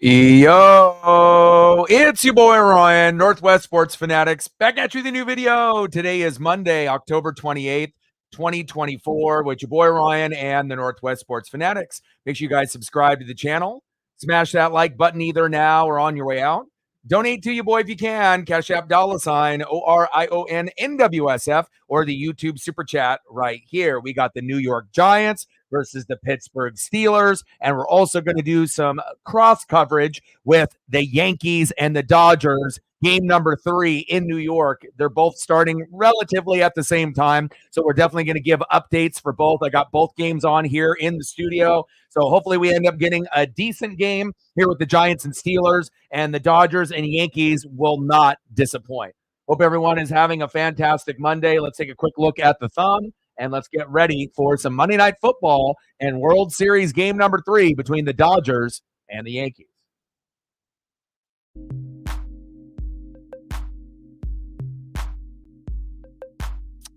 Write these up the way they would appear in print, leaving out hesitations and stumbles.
Yo, it's your boy Ryan, Northwest Sports Fanatics, back at you with a new video. Today is Monday, October 28th, 2024, with your boy Ryan and the Northwest Sports Fanatics. Make sure you guys subscribe to the channel. Smash that like button either now or on your way out. Donate to your boy if you can. Cash App $ ORION NWSF or the YouTube Super Chat right here. We got the New York Giants versus the Pittsburgh Steelers. And we're also going to do some cross coverage with the Yankees and the Dodgers. Game number 3 in New York. They're both starting relatively at the same time. So we're definitely going to give updates for both. I got both games on here in the studio. So hopefully we end up getting a decent game here with the Giants and Steelers, and the Dodgers and Yankees will not disappoint. Hope everyone is having a fantastic Monday. Let's take a quick look at the thumb. And let's get ready for some Monday Night Football and World Series game number 3 between the Dodgers and the Yankees.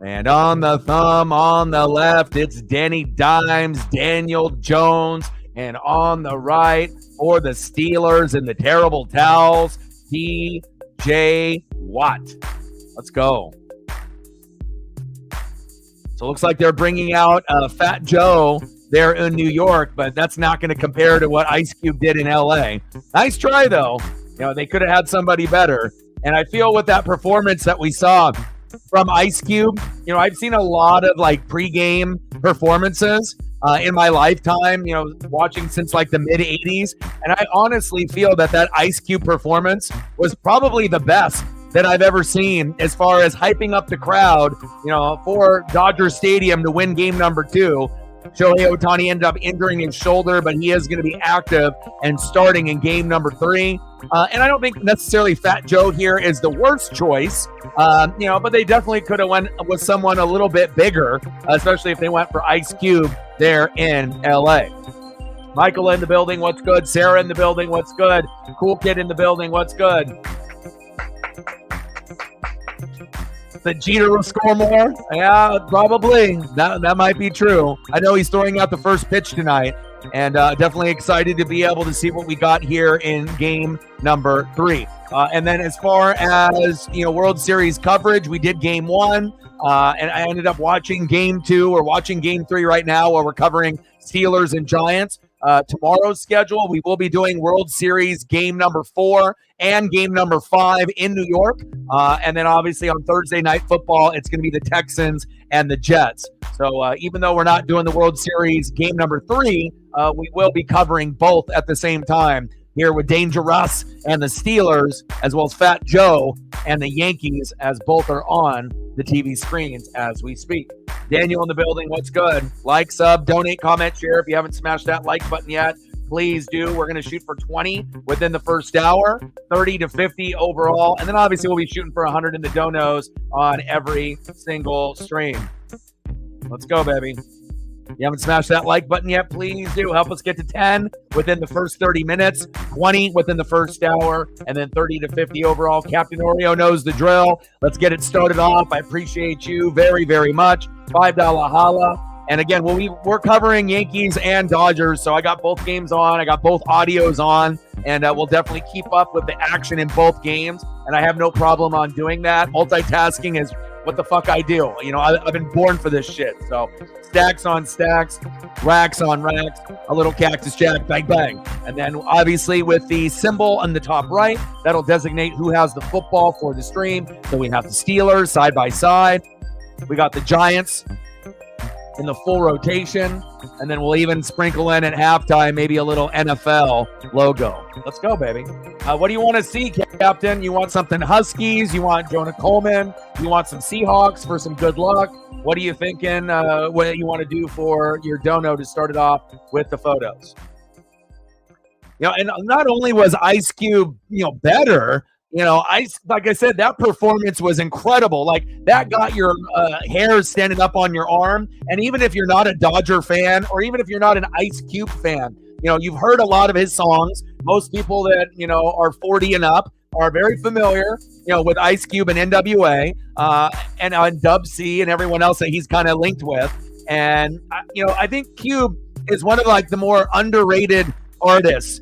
And on the thumb, on the left, it's Danny Dimes, Daniel Jones. And on the right, for the Steelers and the terrible towels, TJ Watt. Let's go. So it looks like they're bringing out Fat Joe there in New York, but that's not going to compare to what Ice Cube did in LA. Nice try, though. You know, they could have had somebody better. And I feel with that performance that we saw from Ice Cube, you know, I've seen a lot of like pregame performances in my lifetime, you know, watching since like the mid 80s. And I honestly feel that Ice Cube performance was probably the best that I've ever seen as far as hyping up the crowd, you know, for Dodger Stadium to win game number 2. Shohei Ohtani ended up injuring his shoulder, but he is going to be active and starting in game number 3. And I don't think necessarily Fat Joe here is the worst choice, you know, but they definitely could have went with someone a little bit bigger, especially if they went for Ice Cube there in LA. Michael in the building, what's good? Sarah in the building, what's good? Cool Kid in the building, what's good? That Jeter will score more? Yeah, probably. That might be true. I know he's throwing out the first pitch tonight, and definitely excited to be able to see what we got here in game number 3. And then as far as, you know, World Series coverage, we did game 1, and I ended up watching game 2. We're watching game 3 right now while we're covering Steelers and Giants. Tomorrow's schedule, we will be doing World Series game number 4 and game number 5 in New York. And then obviously on Thursday Night Football, it's going to be the Texans and the Jets. So even though we're not doing the World Series game number 3, we will be covering both at the same time here with Dangerous and the Steelers, as well as Fat Joe and the Yankees, as both are on the TV screens as we speak. Daniel in the building, what's good? Like, sub, donate, comment, share. If you haven't smashed that like button yet, please do. We're going to shoot for 20 within the first hour, 30 to 50 overall, and then obviously we'll be shooting for 100 in the donos on every single stream. Let's go, baby. If you haven't smashed that like button yet, please do. Help us get to 10 within the first 30 minutes, 20 within the first hour, and then 30 to 50 overall. Captain Oreo knows the drill. Let's get it started off. I appreciate you very, very much. $5 holla. And again, we're covering Yankees and Dodgers, so I got both games on. I got both audios on, and we'll definitely keep up with the action in both games, and I have no problem on doing that. Multitasking is what the fuck I do. You know, I've been born for this shit. So stacks on stacks, racks on racks, a little cactus jack, bang, bang. And then obviously with the symbol on the top right, that'll designate who has the football for the stream. So we have the Steelers side by side. We got the Giants in the full rotation. And then we'll even sprinkle in at halftime maybe a little NFL logo. Let's go, baby. What do you want to see, Captain? You want something Huskies? You want Jonah Coleman? You want some Seahawks for some good luck? What are you thinking? What you want to do for your dono to start it off with the photos? You know, and not only was Ice Cube, you know, better, you know, like I said, that performance was incredible. Like, that got your hairs standing up on your arm. And even if you're not a Dodger fan, or even if you're not an Ice Cube fan, you know, you've heard a lot of his songs. Most people that, you know, are 40 and up are very familiar, you know, with Ice Cube and NWA, and on Dub C and everyone else that he's kind of linked with. And, you know, I think Cube is one of like the more underrated artists,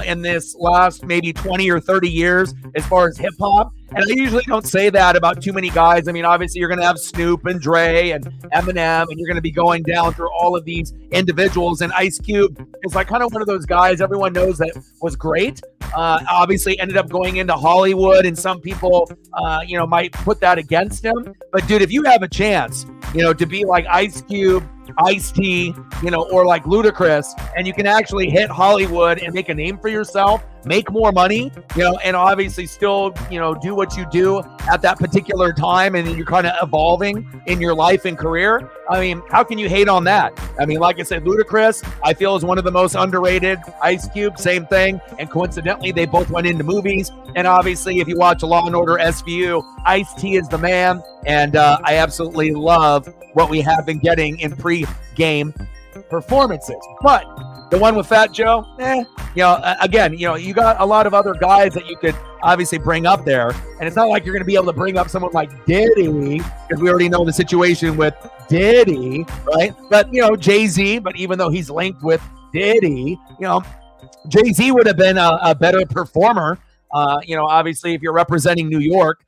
in this last maybe 20 or 30 years as far as hip hop. And I usually don't say that about too many guys. I mean, obviously you're going to have Snoop and Dre and Eminem, and you're going to be going down through all of these individuals. And Ice Cube is like kind of one of those guys everyone knows that was great. Obviously ended up going into Hollywood, and some people, might put that against him. But dude, if you have a chance, to be like Ice Cube, Ice-T, or like Ludacris, and you can actually hit Hollywood and make a name for yourself, make more money, and obviously still, do what you do at that particular time, and you're kind of evolving in your life and career. I mean, how can you hate on that? I mean, like I said, Ludacris, I feel, is one of the most underrated. Ice Cube, same thing. And coincidentally, they both went into movies. And obviously, if you watch Law & Order SVU, Ice-T is the man. And I absolutely love what we have been getting in pre-game performances. But the one with Fat Joe, again, you got a lot of other guys that you could obviously bring up there. And it's not like you're going to be able to bring up someone like Diddy, because we already know the situation with Diddy, right? But, Jay-Z, but even though he's linked with Diddy, Jay-Z would have been a better performer, obviously if you're representing New York,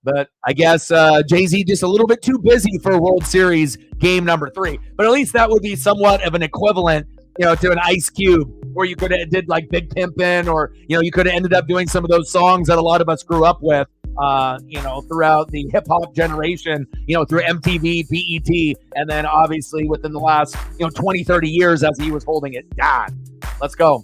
But I guess Jay-Z just a little bit too busy for World Series game number 3. But at least that would be somewhat of an equivalent, to an Ice Cube, where you could have did like Big Pimpin', or, you could have ended up doing some of those songs that a lot of us grew up with, throughout the hip hop generation, through MTV, BET, and then obviously within the last, 20, 30 years as he was holding it down. Let's go.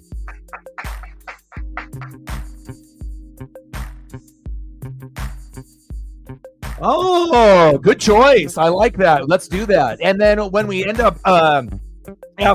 Oh, good choice. I like that. Let's do that. And then when we end up,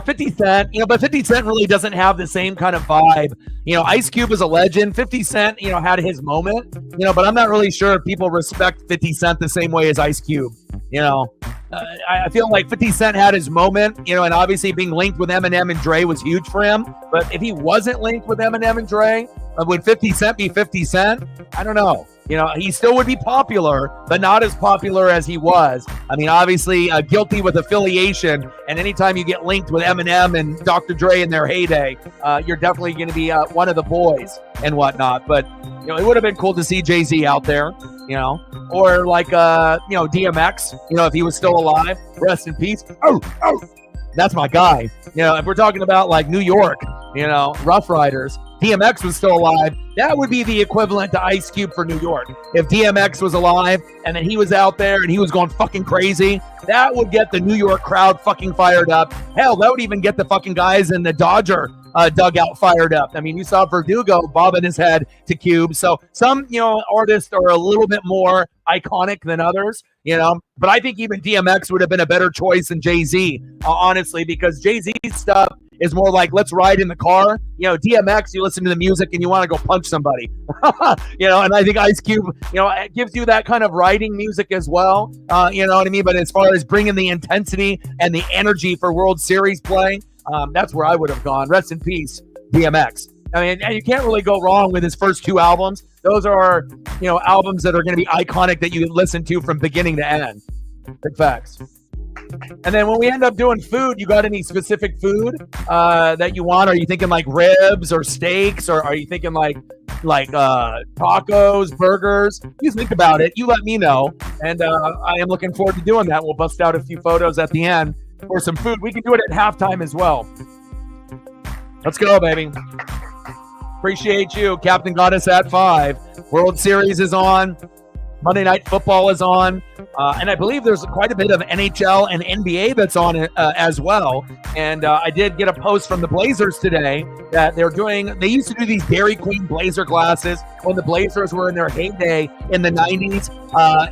50 Cent, but 50 Cent really doesn't have the same kind of vibe. Ice Cube is a legend. 50 Cent, had his moment, but I'm not really sure if people respect 50 Cent the same way as Ice Cube. I feel like 50 Cent had his moment, and obviously being linked with Eminem and Dre was huge for him. But if he wasn't linked with Eminem and Dre, would 50 Cent be 50 Cent? I don't know. He still would be popular, but not as popular as he was. I mean, obviously guilty with affiliation, and anytime you get linked with Eminem and Dr. Dre in their heyday, you're definitely going to be one of the boys and whatnot. But, it would have been cool to see Jay-Z out there, or like, DMX, if he was still alive, rest in peace. Oh, that's my guy. If we're talking about like New York, Rough Riders, DMX was still alive, that would be the equivalent to Ice Cube for New York. If DMX was alive and then he was out there and he was going fucking crazy, that would get the New York crowd fucking fired up. Hell, that would even get the fucking guys in the Dodger dugout fired up. I mean, you saw Verdugo bobbing his head to Cube. So some, artists are a little bit more iconic than others, but I think even DMX would have been a better choice than Jay-Z, honestly, because Jay-Z's stuff is more like, let's ride in the car. DMX, you listen to the music and you want to go punch somebody. And I think Ice Cube, it gives you that kind of riding music as well. You know what I mean? But as far as bringing the intensity and the energy for World Series play, that's where I would have gone. Rest in peace, DMX. I mean, and you can't really go wrong with his first 2 albums. Those are, albums that are going to be iconic that you listen to from beginning to end. Big facts. And then when we end up doing food, you got any specific food that you want? Are you thinking like ribs or steaks, or are you thinking like tacos, burgers? You think about it. You let me know, and I am looking forward to doing that. We'll bust out a few photos at the end for some food. We can do it at halftime as well. Let's go, baby. Appreciate you. Captain got us at 5. World Series is on. Monday Night Football is on, and I believe there's quite a bit of NHL and NBA that's on as well. And I did get a post from the Blazers today that they used to do these Dairy Queen Blazer glasses when the Blazers were in their heyday in the 90s.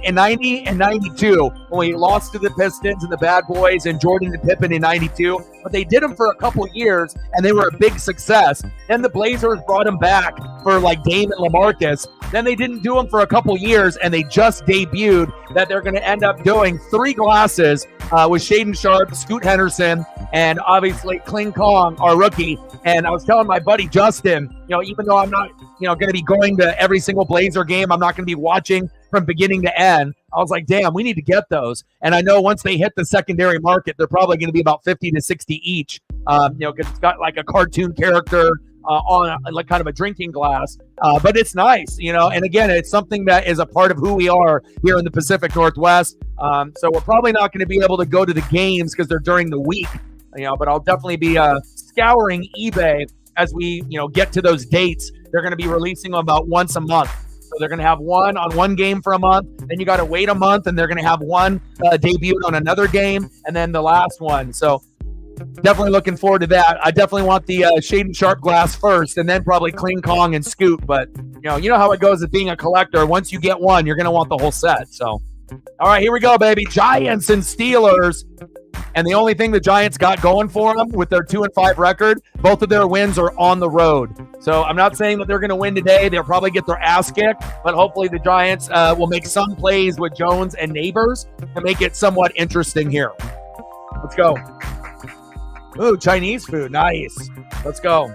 In 90 and 92, when we lost to the Pistons and the Bad Boys and Jordan and Pippen in 92, but they did them for a couple years and they were a big success. Then the Blazers brought them back for like Dame and LaMarcus. Then they didn't do them for a couple years, and they just debuted that they're going to end up doing 3 glasses with Shaden Sharp, Scoot Henderson, and obviously Kling Kong, our rookie. And I was telling my buddy Justin, even though I'm not, going to be going to every single Blazer game, I'm not going to be watching from beginning to end. I was like, damn, we need to get those. And I know once they hit the secondary market, they're probably going to be about 50 to 60 each. because it's got like a cartoon character on like kind of a drinking glass. But it's nice, and again, it's something that is a part of who we are here in the Pacific Northwest. So we're probably not going to be able to go to the games because they're during the week, but I'll definitely be scouring eBay as we, get to those dates. They're going to be releasing them about once a month. So they're going to have one on one game for a month. Then you got to wait a month, and they're going to have one debuted on another game, and then the last one. So definitely looking forward to that. I definitely want the Shaden Sharp glass first, and then probably Kling Kong and Scoot. But you know how it goes with being a collector. Once you get one, you're going to want the whole set. So, all right, here we go, baby. Giants and Steelers. And the only thing the Giants got going for them with their 2-5 record, both of their wins are on the road. So I'm not saying that they're going to win today. They'll probably get their ass kicked, but hopefully the Giants will make some plays with Jones and Neighbors to make it somewhat interesting here. Let's go. Ooh, Chinese food. Nice. Let's go.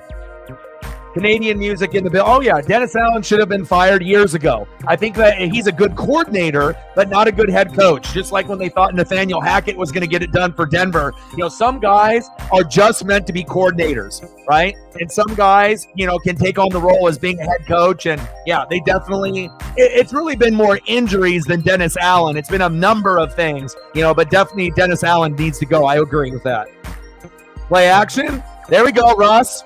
Canadian music in the bill. Oh, yeah. Dennis Allen should have been fired years ago. I think that he's a good coordinator, but not a good head coach. Just like when they thought Nathaniel Hackett was going to get it done for Denver. Some guys are just meant to be coordinators, right? And some guys, can take on the role as being a head coach. And, yeah, they definitely – it's really been more injuries than Dennis Allen. It's been a number of things, but definitely Dennis Allen needs to go. I agree with that. Play action. There we go, Russ.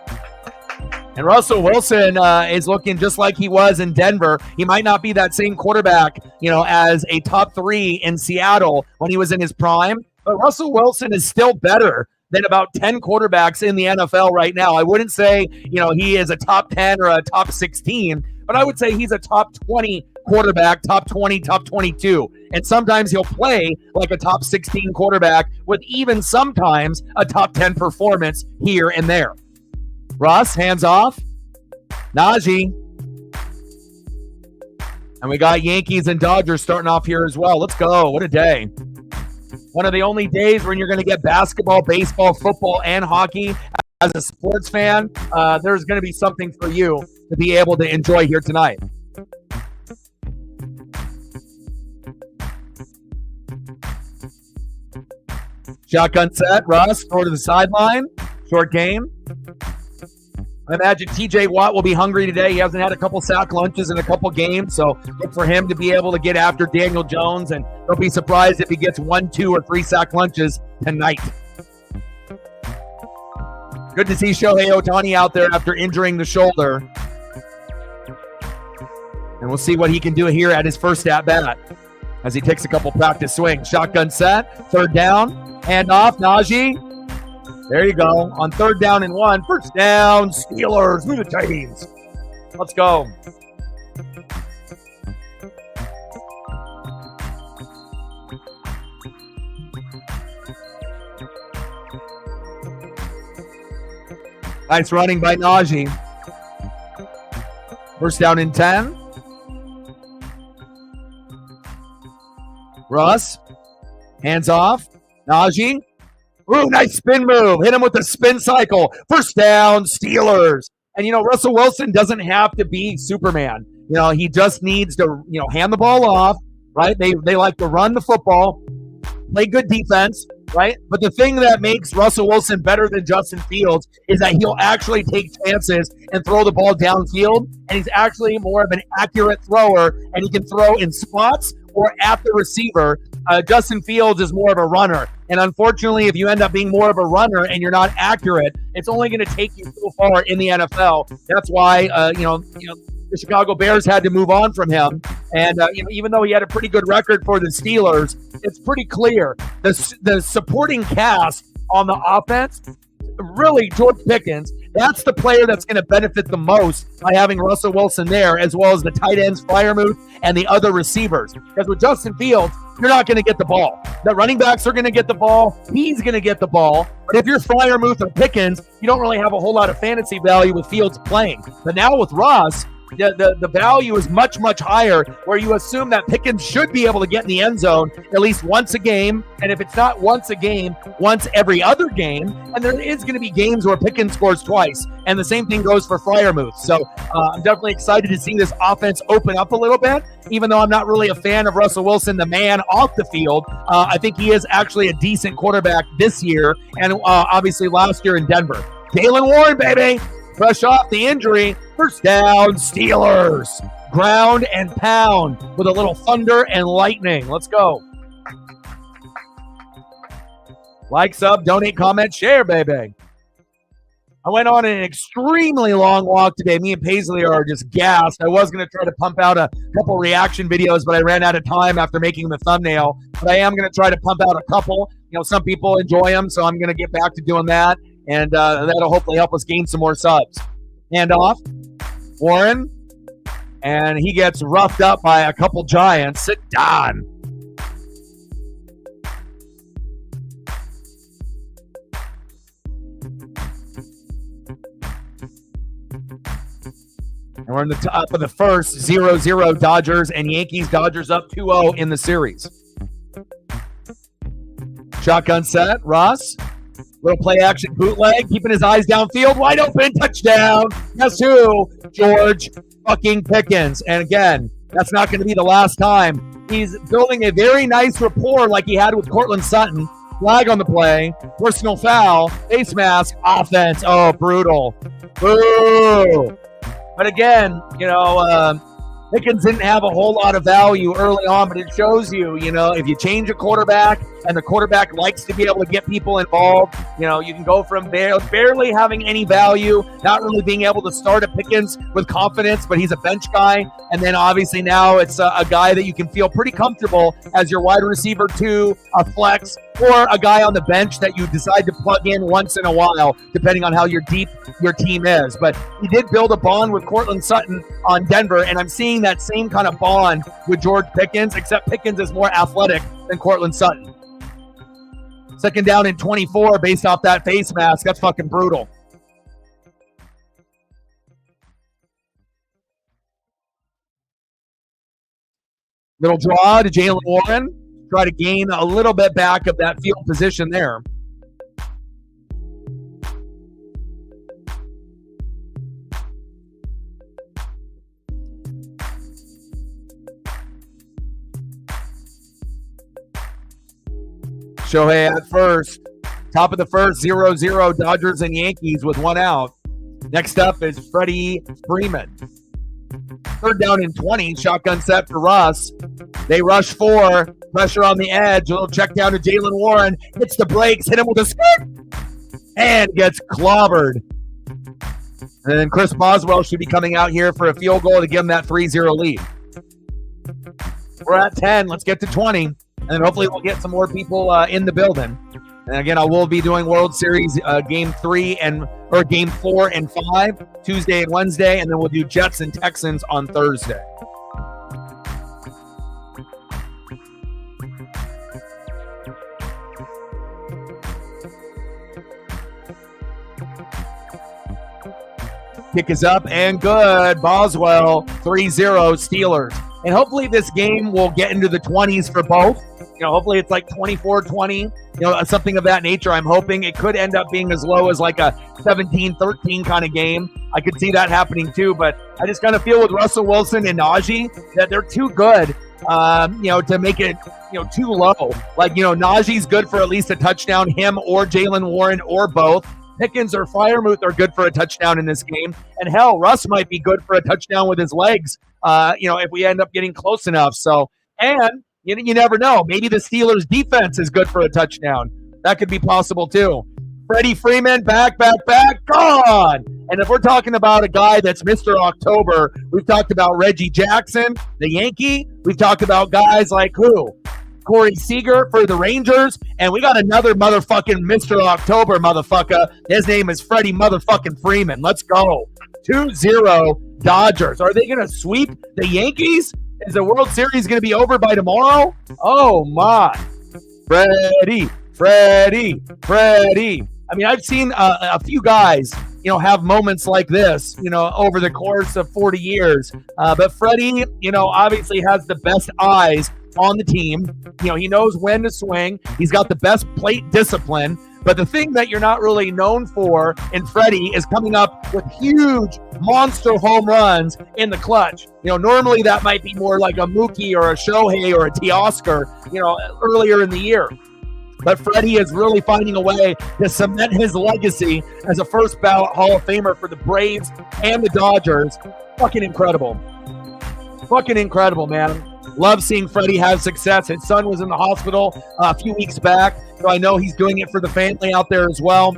And Russell Wilson is looking just like he was in Denver. He might not be that same quarterback, as a top 3 in Seattle when he was in his prime. But Russell Wilson is still better than about 10 quarterbacks in the NFL right now. I wouldn't say, he is a top 10 or a top 16, but I would say he's a top 20 quarterback, top 20, top 22. And sometimes he'll play like a top 16 quarterback with even sometimes a top 10 performance here and there. Russ, hands off. Najee. And we got Yankees and Dodgers starting off here as well. Let's go. What a day. One of the only days when you're going to get basketball, baseball, football, and hockey. As a sports fan, there's going to be something for you to be able to enjoy here tonight. Shotgun set. Russ, throw to the sideline. Short game. I imagine TJ Watt will be hungry today. He hasn't had a couple sack lunches in a couple games, so look for him to be able to get after Daniel Jones, and don't be surprised if he gets 1, 2, or 3 sack lunches tonight. Good to see Shohei Ohtani out there after injuring the shoulder. And we'll see what he can do here at his first at-bat as he takes a couple practice swings. Shotgun set, third down, hand off, Najee. There you go. On 3rd down and 1. First down, Steelers. Who the Titans? Let's go. Nice running by Najee. First down and 10. Russ. Hands off. Najee. Ooh, nice spin move. Hit him with the spin cycle. First down, Steelers. And, Russell Wilson doesn't have to be Superman. He just needs to, hand the ball off, right? They like to run the football, play good defense, right? But the thing that makes Russell Wilson better than Justin Fields is that he'll actually take chances and throw the ball downfield. And he's actually more of an accurate thrower, and he can throw in spots or at the receiver. Justin Fields is more of a runner. And unfortunately, if you end up being more of a runner and you're not accurate, it's only going to take you so far in the NFL. That's why, the Chicago Bears had to move on from him. And, even though he had a pretty good record for the Steelers, it's pretty clear the supporting cast on the offense, really George Pickens, that's the player that's going to benefit the most by having Russell Wilson there, as well as the tight ends, Freiermuth, and the other receivers. Because with Justin Fields, you're not going to get the ball. The running backs are going to get the ball. He's going to get the ball. But if you're Freiermuth or Pickens, you don't really have a whole lot of fantasy value with Fields playing. But now with Russ, the value is much, much higher, where you assume that Pickens should be able to get in the end zone at least once a game. And if it's not once a game, once every other game. And there is going to be games where Pickens scores twice. And the same thing goes for Freiermuth. So I'm definitely excited to see this offense open up a little bit, even though I'm not really a fan of Russell Wilson, the man off the field. I think he is actually a decent quarterback this year and obviously last year in Denver. Jaylen Warren, baby, fresh off the injury. First down, Steelers. Ground and pound with a little thunder and lightning. Let's go. Like, sub, donate, comment, share, baby. I went on an extremely long walk today. Me and Paisley are just gassed. I was going to try to pump out a couple reaction videos, but I ran out of time after making the thumbnail. But I am going to try to pump out a couple. You know, some people enjoy them, so I'm going to get back to doing that. And that'll hopefully help us gain some more subs. Handoff. Warren. And he gets roughed up by a couple Giants. Sit down. And we're in the top of the first, 0-0 Dodgers and Yankees. Dodgers up 2-0 in the series. Shotgun set, Ross. Little play action bootleg, keeping his eyes downfield. Wide open, touchdown. Guess who? George fucking Pickens. And again, that's not going to be the last time. He's building a very nice rapport like he had with Cortland Sutton. Flag on the play. Personal foul. Face mask. Offense. Oh, brutal. Boo. But again, you know, Pickens didn't have a whole lot of value early on, but it shows you, you know, if you change a quarterback and the quarterback likes to be able to get people involved, you know, you can go from barely having any value, not really being able to start a Pickens with confidence, but he's a bench guy. And then obviously now it's a guy that you can feel pretty comfortable as your wide receiver 2, a flex, or a guy on the bench that you decide to plug in once in a while, depending on how deep your team is. But he did build a bond with Cortland Sutton on Denver, and I'm seeing that same kind of bond with George Pickens, except Pickens is more athletic than Cortland Sutton. Second down and 24 based off that face mask. That's fucking brutal. Little draw to Jaylen Warren. Try to gain a little bit back of that field position there. Shohei at first. Top of the first, 0-0 Dodgers and Yankees with one out. Next up is Freddie Freeman. Third down and 20. Shotgun set for Russ. They rush 4. Pressure on the edge. A little check down to Jaylen Warren. Hits the brakes. Hit him with a skirt. And gets clobbered. And then Chris Boswell should be coming out here for a field goal to give him that 3-0 lead. We're at 10. Let's get to 20. And then hopefully we'll get some more people in the building. And again, I will be doing World Series Game 4 and 5 Tuesday and Wednesday, and then we'll do Jets and Texans on Thursday. Kick is up and good. Boswell, 3-0 Steelers. And hopefully this game will get into the 20s for both. You know, hopefully it's like 24-20, you know, something of that nature. I'm hoping it could end up being as low as like a 17-13 kind of game. I could see that happening too, but I just kind of feel with Russell Wilson and Najee that they're too good, you know, to make it, you know, too low. Like, you know, Najee's good for at least a touchdown, him or Jaylen Warren or both. Pickens or Freiermuth are good for a touchdown in this game. And hell, Russ might be good for a touchdown with his legs, you know, if we end up getting close enough. So, and you never know. Maybe the Steelers' defense is good for a touchdown. That could be possible too. Freddie Freeman, back, gone. And if we're talking about a guy that's Mr. October, we've talked about Reggie Jackson, the Yankee. We've talked about guys like who? Corey Seager for the Rangers. And we got another motherfucking Mr. October motherfucker. His name is Freddie motherfucking Freeman. Let's go. 2-0 Dodgers. Are they going to sweep the Yankees? Is the World Series going to be over by tomorrow? Oh, my. Freddie. I mean, I've seen a few guys have moments like this, over the course of 40 years. But Freddie, obviously has the best eyes on the team. He knows when to swing. He's got the best plate discipline. But the thing that you're not really known for in Freddie is coming up with huge monster home runs in the clutch. Normally that might be more like a Mookie or a Shohei or a Teoscar, earlier in the year. But Freddie is really finding a way to cement his legacy as a first ballot Hall of Famer for the Braves and the Dodgers. Fucking incredible. Fucking incredible, man. Love seeing Freddie have success. His son was in the hospital a few weeks back, so I know he's doing it for the family out there as well.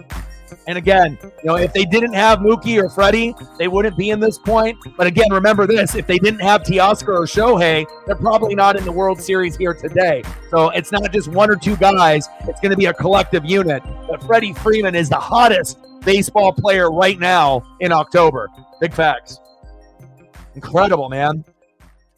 And again, if they didn't have Mookie or Freddie, they wouldn't be in this point. But again, remember this, if they didn't have Teoscar or Shohei, they're probably not in the World Series here today. So it's not just one or two guys. It's going to be a collective unit. But Freddie Freeman is the hottest baseball player right now in October. Big facts. Incredible, man.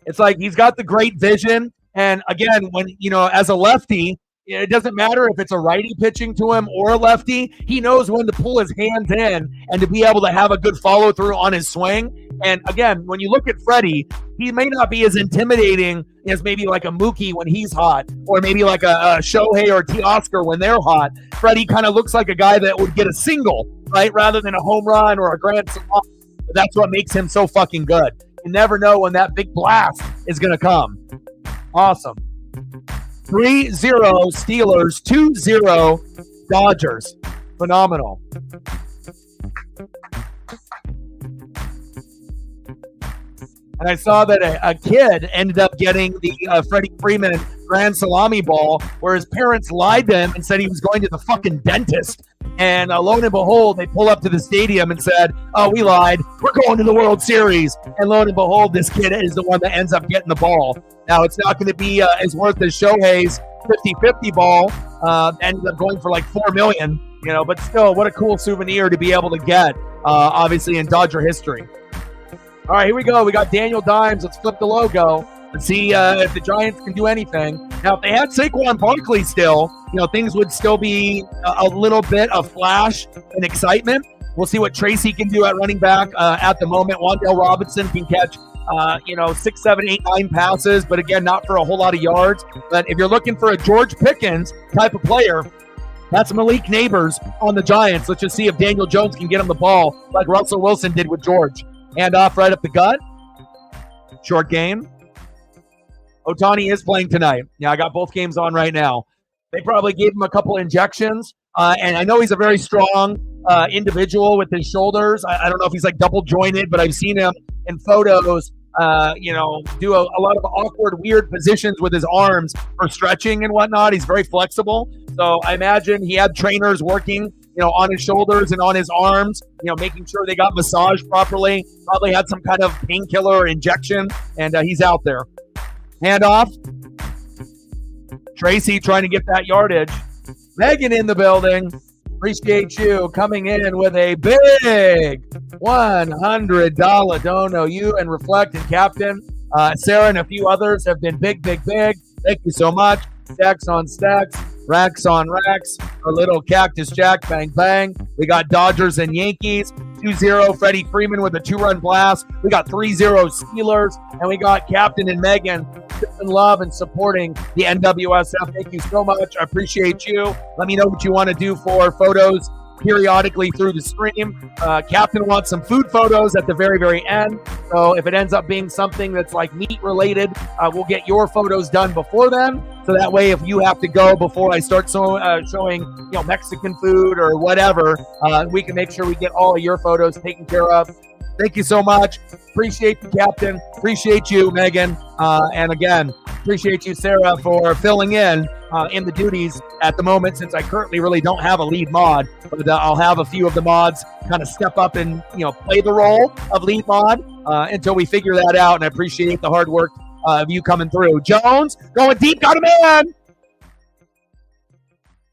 It's like he's got the great vision. And again, when, as a lefty, it doesn't matter if it's a righty pitching to him or a lefty. He knows when to pull his hands in and to be able to have a good follow through on his swing. And again, when you look at Freddie, he may not be as intimidating as maybe like a Mookie when he's hot, or maybe like a Shohei or Teoscar when they're hot. Freddie kind of looks like a guy that would get a single, right, rather than a home run or a grand slam. But that's what makes him so fucking good. You never know when that big blast is going to come. Awesome. 3-0 Steelers, 2-0 Dodgers. Phenomenal. And I saw that a kid ended up getting the Freddie Freeman Grand Salami Ball, where his parents lied to him and said he was going to the fucking dentist. And lo and behold, they pull up to the stadium and said, oh, we lied. We're going to the World Series. And lo and behold, this kid is the one that ends up getting the ball. Now, it's not going to be as worth as Shohei's 50-50 ball. Ended up going for like $4 million, but still, what a cool souvenir to be able to get, obviously, in Dodger history. All right, here we go. We got Daniel Dimes. Let's flip the logo. Let's see if the Giants can do anything. Now, if they had Saquon Barkley still, things would still be a little bit of flash and excitement. We'll see what Tracy can do at running back. At the moment, Wan'Dale Robinson can catch, 6, 7, 8, 9 passes, but again, not for a whole lot of yards. But if you're looking for a George Pickens type of player, that's Malik Neighbors on the Giants. Let's just see if Daniel Jones can get him the ball like Russell Wilson did with George. Hand off right up the gut. Short game. Ohtani is playing tonight. Yeah, I got both games on right now. They probably gave him a couple injections. And I know he's a very strong individual with his shoulders. I don't know if he's like double jointed, but I've seen him in photos, do a lot of awkward, weird positions with his arms for stretching and whatnot. He's very flexible. So I imagine he had trainers working, on his shoulders and on his arms, making sure they got massaged properly. Probably had some kind of painkiller or injection, and he's out there. Handoff. Tracy trying to get that yardage. Megan in the building. Appreciate you coming in with a big $100 dono. You and Reflect and Captain. Sarah and a few others have been big, big, big. Thank you so much. Stacks on stacks. Racks on racks. Our little Cactus Jack. Bang, bang. We got Dodgers and Yankees. 2-0 Freddie Freeman with a 2-run blast. We got 3-0 Steelers. And we got Captain and Megan in love and supporting the NWSF. Thank you so much. I appreciate you. Let me know what you want to do for photos periodically through the stream. Captain wants some food photos at the very, very end. So if it ends up being something that's like meat related, we'll get your photos done before then. So that way, if you have to go before I start showing, Mexican food or whatever, we can make sure we get all of your photos taken care of. Thank you so much. Appreciate you, Captain. Appreciate you, Megan. And again, appreciate you, Sarah, for filling in the duties at the moment, since I currently really don't have a lead mod. But I'll have a few of the mods kind of step up and, play the role of lead mod until we figure that out. And I appreciate the hard work of you coming through. Jones going deep, got him in.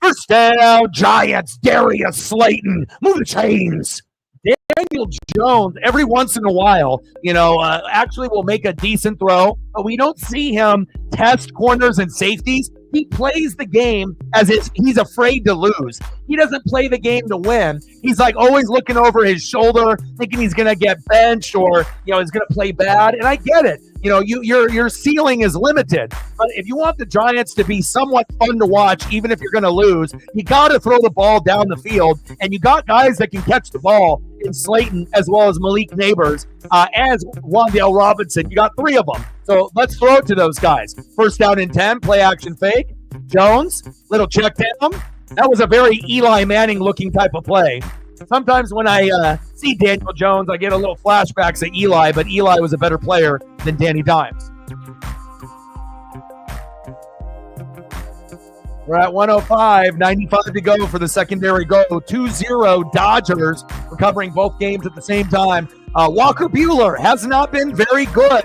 First down, Giants, Darius Slayton. Move the chains. Daniel Jones, every once in a while, actually will make a decent throw, but we don't see him test corners and safeties. He plays the game as if he's afraid to lose. He doesn't play the game to win. He's like always looking over his shoulder, thinking he's going to get benched or, is going to play bad. And I get it. Your ceiling is limited. But if you want the Giants to be somewhat fun to watch, even if you're going to lose, you got to throw the ball down the field. And you got guys that can catch the ball in Slayton as well as Malik Neighbors, as Wan'Dale Robinson. You got 3 of them. So let's throw it to those guys. First down and 10, play action fake. Jones, little check down. That was a very Eli Manning looking type of play. Sometimes when I see Daniel Jones, I get a little flashbacks at Eli, but Eli was a better player than Danny Dimes. We're at 105, 95 to go for the secondary goal. 2-0 Dodgers. We're covering both games at the same time. Walker Buehler has not been very good,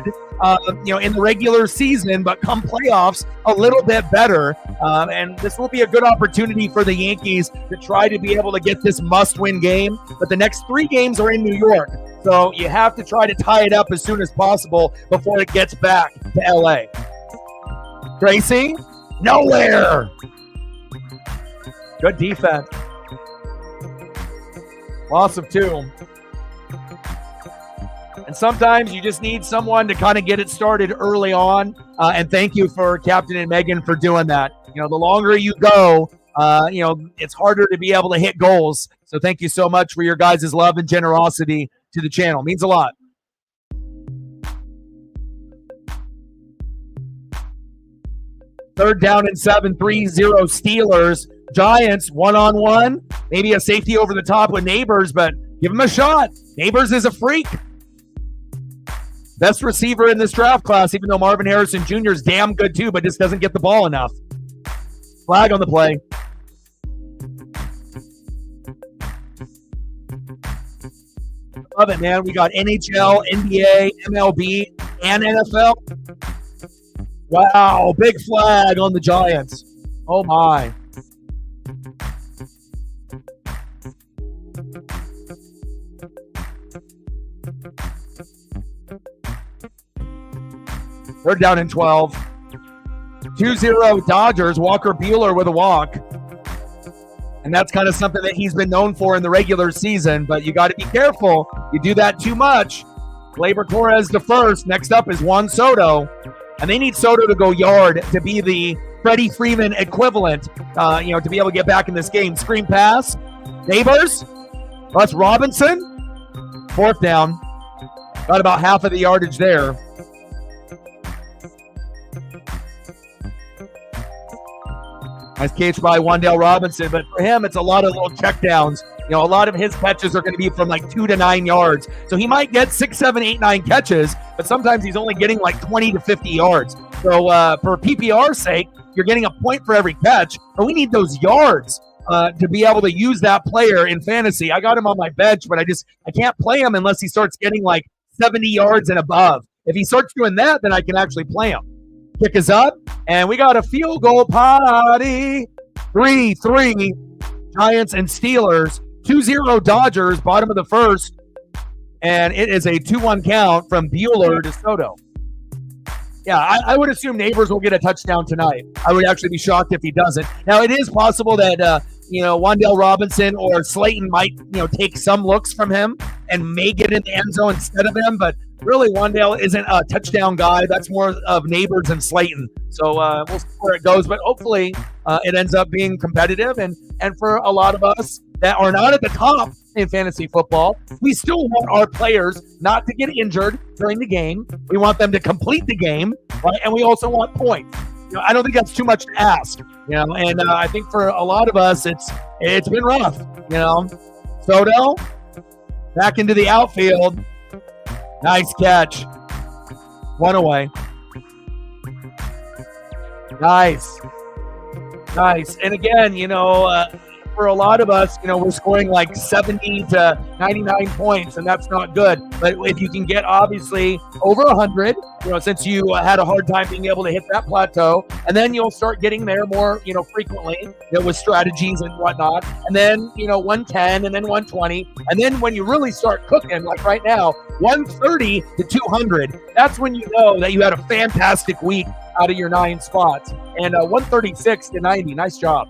in the regular season, but come playoffs, a little bit better. And this will be a good opportunity for the Yankees to try to be able to get this must-win game. But the next 3 games are in New York. So you have to try to tie it up as soon as possible before it gets back to L.A. Tracy, nowhere. Good defense. Loss of 2. And sometimes you just need someone to kind of get it started early on. And thank you for Captain and Megan for doing that. The longer you go, it's harder to be able to hit goals. So thank you so much for your guys' love and generosity to the channel. It means a lot. Third down and 7, 3-0 Steelers. Giants, one-on-one. Maybe a safety over the top with Neighbors, but give him a shot. Neighbors is a freak. Best receiver in this draft class, even though Marvin Harrison Jr. is damn good too, but just doesn't get the ball enough. Flag on the play. Love it, man. We got NHL, NBA, MLB, and NFL. Wow, big flag on the Giants. Oh, my. They're down in 12. 2-0 Dodgers. Walker Buehler with a walk. And that's kind of something that he's been known for in the regular season, but you got to be careful. You do that too much. Gleyber Torres to first. Next up is Juan Soto. And they need Soto to go yard to be the Freddie Freeman equivalent, to be able to get back in this game. Screen pass. Neighbors. That's Robinson. 4th down. Got about half of the yardage there. Nice catch by Wan'Dale Robinson, but for him, it's a lot of little checkdowns. A lot of his catches are going to be from like 2 to 9 yards. So he might get 6, 7, 8, 9 catches, but sometimes he's only getting like 20 to 50 yards. So for PPR's sake, you're getting a point for every catch, but we need those yards to be able to use that player in fantasy. I got him on my bench, but I can't play him unless he starts getting like 70 yards and above. If he starts doing that, then I can actually play him. Kick is up, and we got a field goal party. 3-3 Giants and Steelers. 2-0 Dodgers, bottom of the first. And it is a 2-1 count from Buehler to Soto. Yeah, I would assume Neighbors will get a touchdown tonight. I would actually be shocked if he doesn't. Now, it is possible that, Wan'Dale Robinson or Slayton might, take some looks from him and may get in the end zone instead of him. But really, Wan'Dale isn't a touchdown guy. That's more of Neighbors and Slayton. So we'll see where it goes. But hopefully it ends up being competitive. And for a lot of us that are not at the top in fantasy football, we still want our players not to get injured during the game. We want them to complete the game, right? And we also want points. I don't think that's too much to ask, and I think for a lot of us, it's been rough, Soto back into the outfield. Nice catch. 1 away. Nice. And again, for a lot of us, we're scoring like 70 to 99 points, and that's not good. But if you can get obviously over 100, since you had a hard time being able to hit that plateau, and then you'll start getting there more, frequently, with strategies and whatnot. And then, 110 and then 120. And then when you really start cooking, like right now, 130 to 200, that's when you know that you had a fantastic week out of your 9 spots. And 136 to 90, nice job.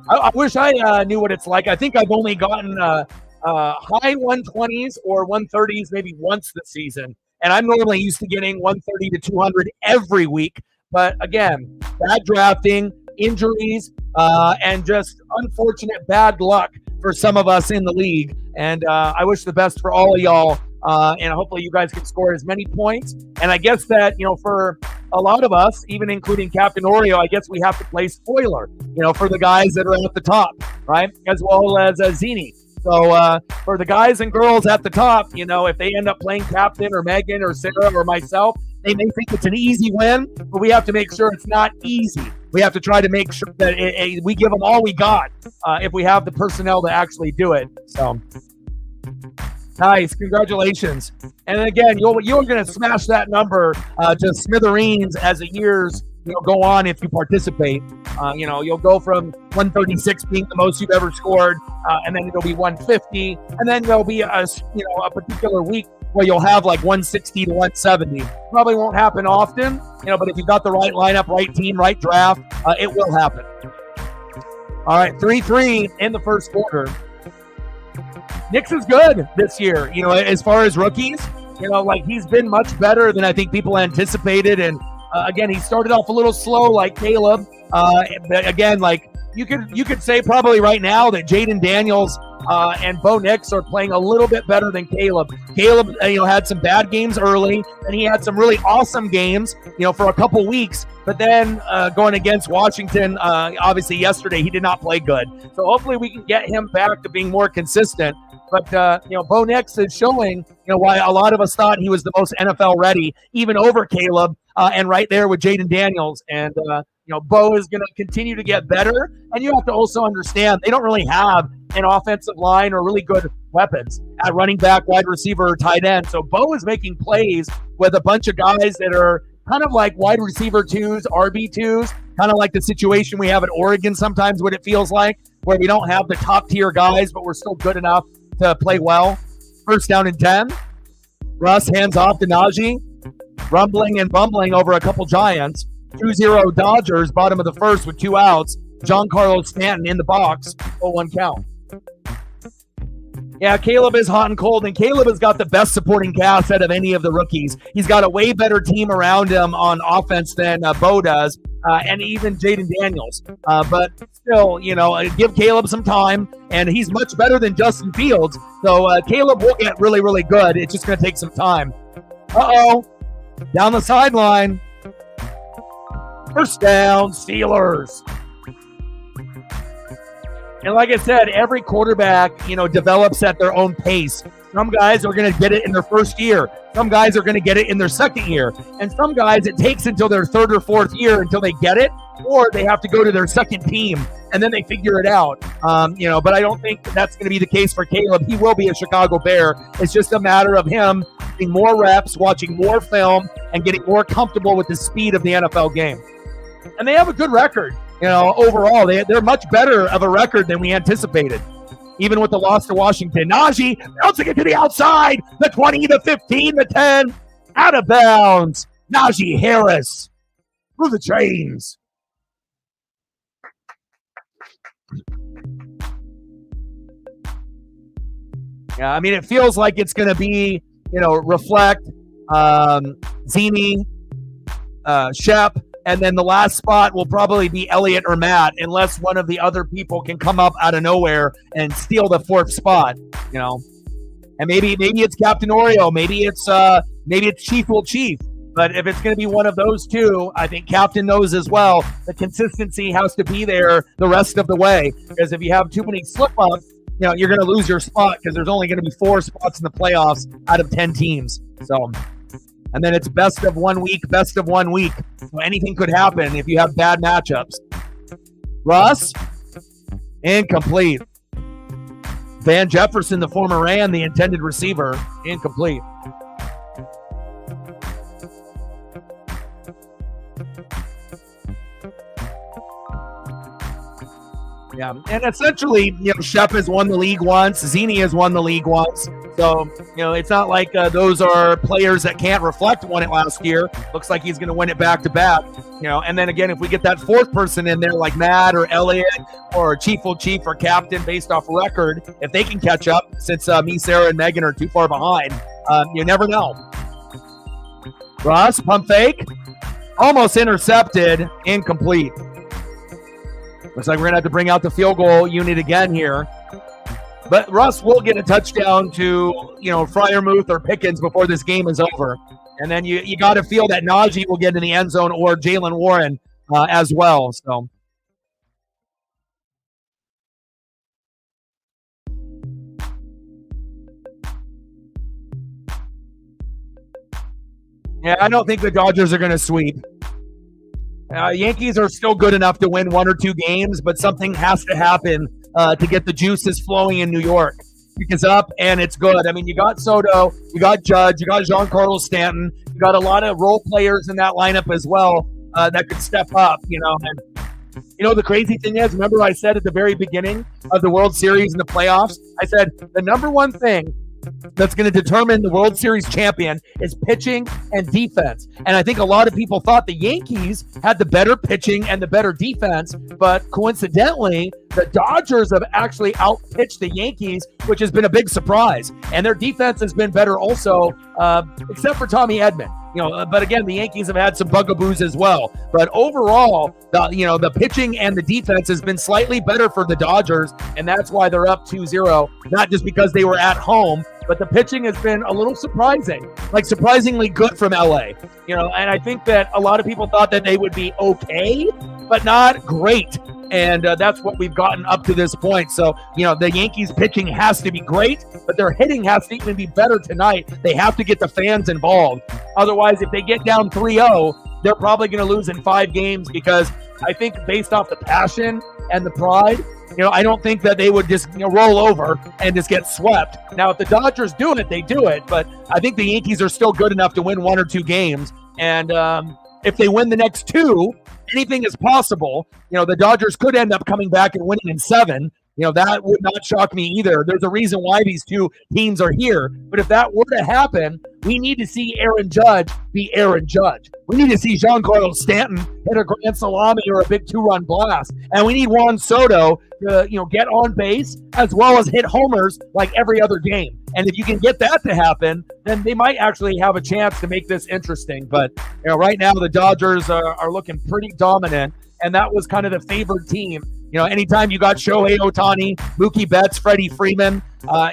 I wish I knew what it's like. I think I've only gotten high 120s or 130s maybe once this season. And I'm normally used to getting 130 to 200 every week. But again, bad drafting, injuries, and just unfortunate bad luck for some of us in the league. And I wish the best for all of y'all. And hopefully you guys can score as many points. And I guess that, for a lot of us, even including Captain Oreo, I guess we have to play spoiler, for the guys that are at the top, right? As well as Zini. So for the guys and girls at the top, if they end up playing Captain or Megan or Sarah or myself, they may think it's an easy win, but we have to make sure it's not easy. We have to try to make sure that we give them all we got if we have the personnel to actually do it. So nice, congratulations! And again, you're going to smash that number to smithereens as the years go on if you participate. You'll go from 136 being the most you've ever scored, and then it'll be 150, and then there'll be a particular week where you'll have like 160 to 170. Probably won't happen often, but if you've got the right lineup, right team, right draft, it will happen. All right, 3-3 in the first quarter. Knicks is good this year, as far as rookies. He's been much better than I think people anticipated. And again, he started off a little slow like Caleb. But again, you could say probably right now that Jaden Daniels and Bo Nix are playing a little bit better than Caleb. Caleb, had some bad games early, and he had some really awesome games, for a couple weeks. But then going against Washington, obviously yesterday, he did not play good. So hopefully we can get him back to being more consistent. But, Bo Nix is showing, why a lot of us thought he was the most NFL ready, even over Caleb, and right there with Jaden Daniels. And, Bo is going to continue to get better. And you have to also understand they don't really have an offensive line or really good weapons at running back, wide receiver, or tight end. So Bo is making plays with a bunch of guys that are kind of like wide receiver twos, RB2s, kind of like the situation we have at Oregon sometimes, what it feels like, where we don't have the top tier guys, but we're still good enough to play well. First down and 10. Russ hands off to Najee. Rumbling and bumbling over a couple Giants. 2-0 Dodgers, bottom of the first with 2 outs. Giancarlo Stanton in the box. 0-1 count. Yeah, Caleb is hot and cold, and Caleb has got the best supporting cast out of any of the rookies. He's got a way better team around him on offense than Bo does, and even Jaden Daniels. But still, give Caleb some time, and he's much better than Justin Fields. So Caleb will get really, really good. It's just going to take some time. Uh-oh. Down the sideline. First down, Steelers. And like I said, every quarterback, develops at their own pace. Some guys are going to get it in their first year. Some guys are going to get it in their second year. And some guys, it takes until their third or fourth year until they get it, or they have to go to their second team, and then they figure it out. But I don't think that's going to be the case for Caleb. He will be a Chicago Bear. It's just a matter of him getting more reps, watching more film, and getting more comfortable with the speed of the NFL game. And they have a good record. Overall, they're much better of a record than we anticipated, even with the loss to Washington. Najee bouncing it to the outside, the 20, the 15, the 10, out of bounds. Najee Harris through the chains. Yeah, it feels like it's going to be, Reflect, Zini, Shep, and then the last spot will probably be Elliott or Matt, unless one of the other people can come up out of nowhere and steal the fourth spot, And maybe it's Captain Oreo, maybe it's Chief will Chief. But if it's going to be one of those two, I think Captain knows as well the consistency has to be there the rest of the way. Because if you have too many slip-ups, you're going to lose your spot because there's only going to be 4 spots in the playoffs out of 10 teams. So. And then it's best of 1 week. So anything could happen if you have bad matchups. Russ, incomplete. Van Jefferson, the former Ram, the intended receiver, incomplete. Yeah, and essentially, Shep has won the league once. Zini has won the league once. So, it's not like those are players that can't reflect won it last year. Looks like he's going to win it back to back. And then again, if we get that fourth person in there like Matt or Elliot or Chief or Captain based off record, if they can catch up, since me, Sarah, and Megan are too far behind, you never know. Russ, pump fake. Almost intercepted, incomplete. Looks like we're going to have to bring out the field goal unit again here. But Russ will get a touchdown to, Freiermuth or Pickens before this game is over. And then you got to feel that Najee will get in the end zone or Jalen Warren as well. So. Yeah, I don't think the Dodgers are going to sweep. Yankees are still good enough to win 1 or 2 games, but something has to happen to get the juices flowing in New York. It's up, and it's good. I mean, you got Soto, you got Judge, you got Giancarlo Stanton, you got a lot of role players in that lineup as well that could step up, And, the crazy thing is, remember I said at the very beginning of the World Series and the playoffs, I said the number one thing that's going to determine the World Series champion is pitching and defense. And I think a lot of people thought the Yankees had the better pitching and the better defense, but coincidentally, the Dodgers have actually outpitched the Yankees, which has been a big surprise. And their defense has been better also, except for Tommy Edman. But again, the Yankees have had some bugaboos as well. But overall, the pitching and the defense has been slightly better for the Dodgers, and that's why they're up 2-0. Not just because they were at home, but the pitching has been a little surprising, like surprisingly good from LA. And I think that a lot of people thought that they would be okay, but not great. And that's what we've gotten up to this point. So, the Yankees pitching has to be great, but their hitting has to even be better tonight. They have to get the fans involved. Otherwise, if they get down 3-0, they're probably going to lose in 5 games, because I think based off the passion and the pride, I don't think that they would just roll over and just get swept. Now, if the Dodgers do it, they do it. But I think the Yankees are still good enough to win 1 or 2 games. And if they win the next 2, anything is possible. The Dodgers could end up coming back and winning in 7. That would not shock me either. There's a reason why these 2 teams are here. But if that were to happen, we need to see Aaron Judge be Aaron Judge. We need to see Giancarlo Stanton hit a grand salami or a big 2-run blast. And we need Juan Soto to, get on base as well as hit homers like every other game. And if you can get that to happen, then they might actually have a chance to make this interesting. But right now the Dodgers are looking pretty dominant, and that was kind of the favored team. Anytime you got Shohei Ohtani, Mookie Betts, Freddie Freeman,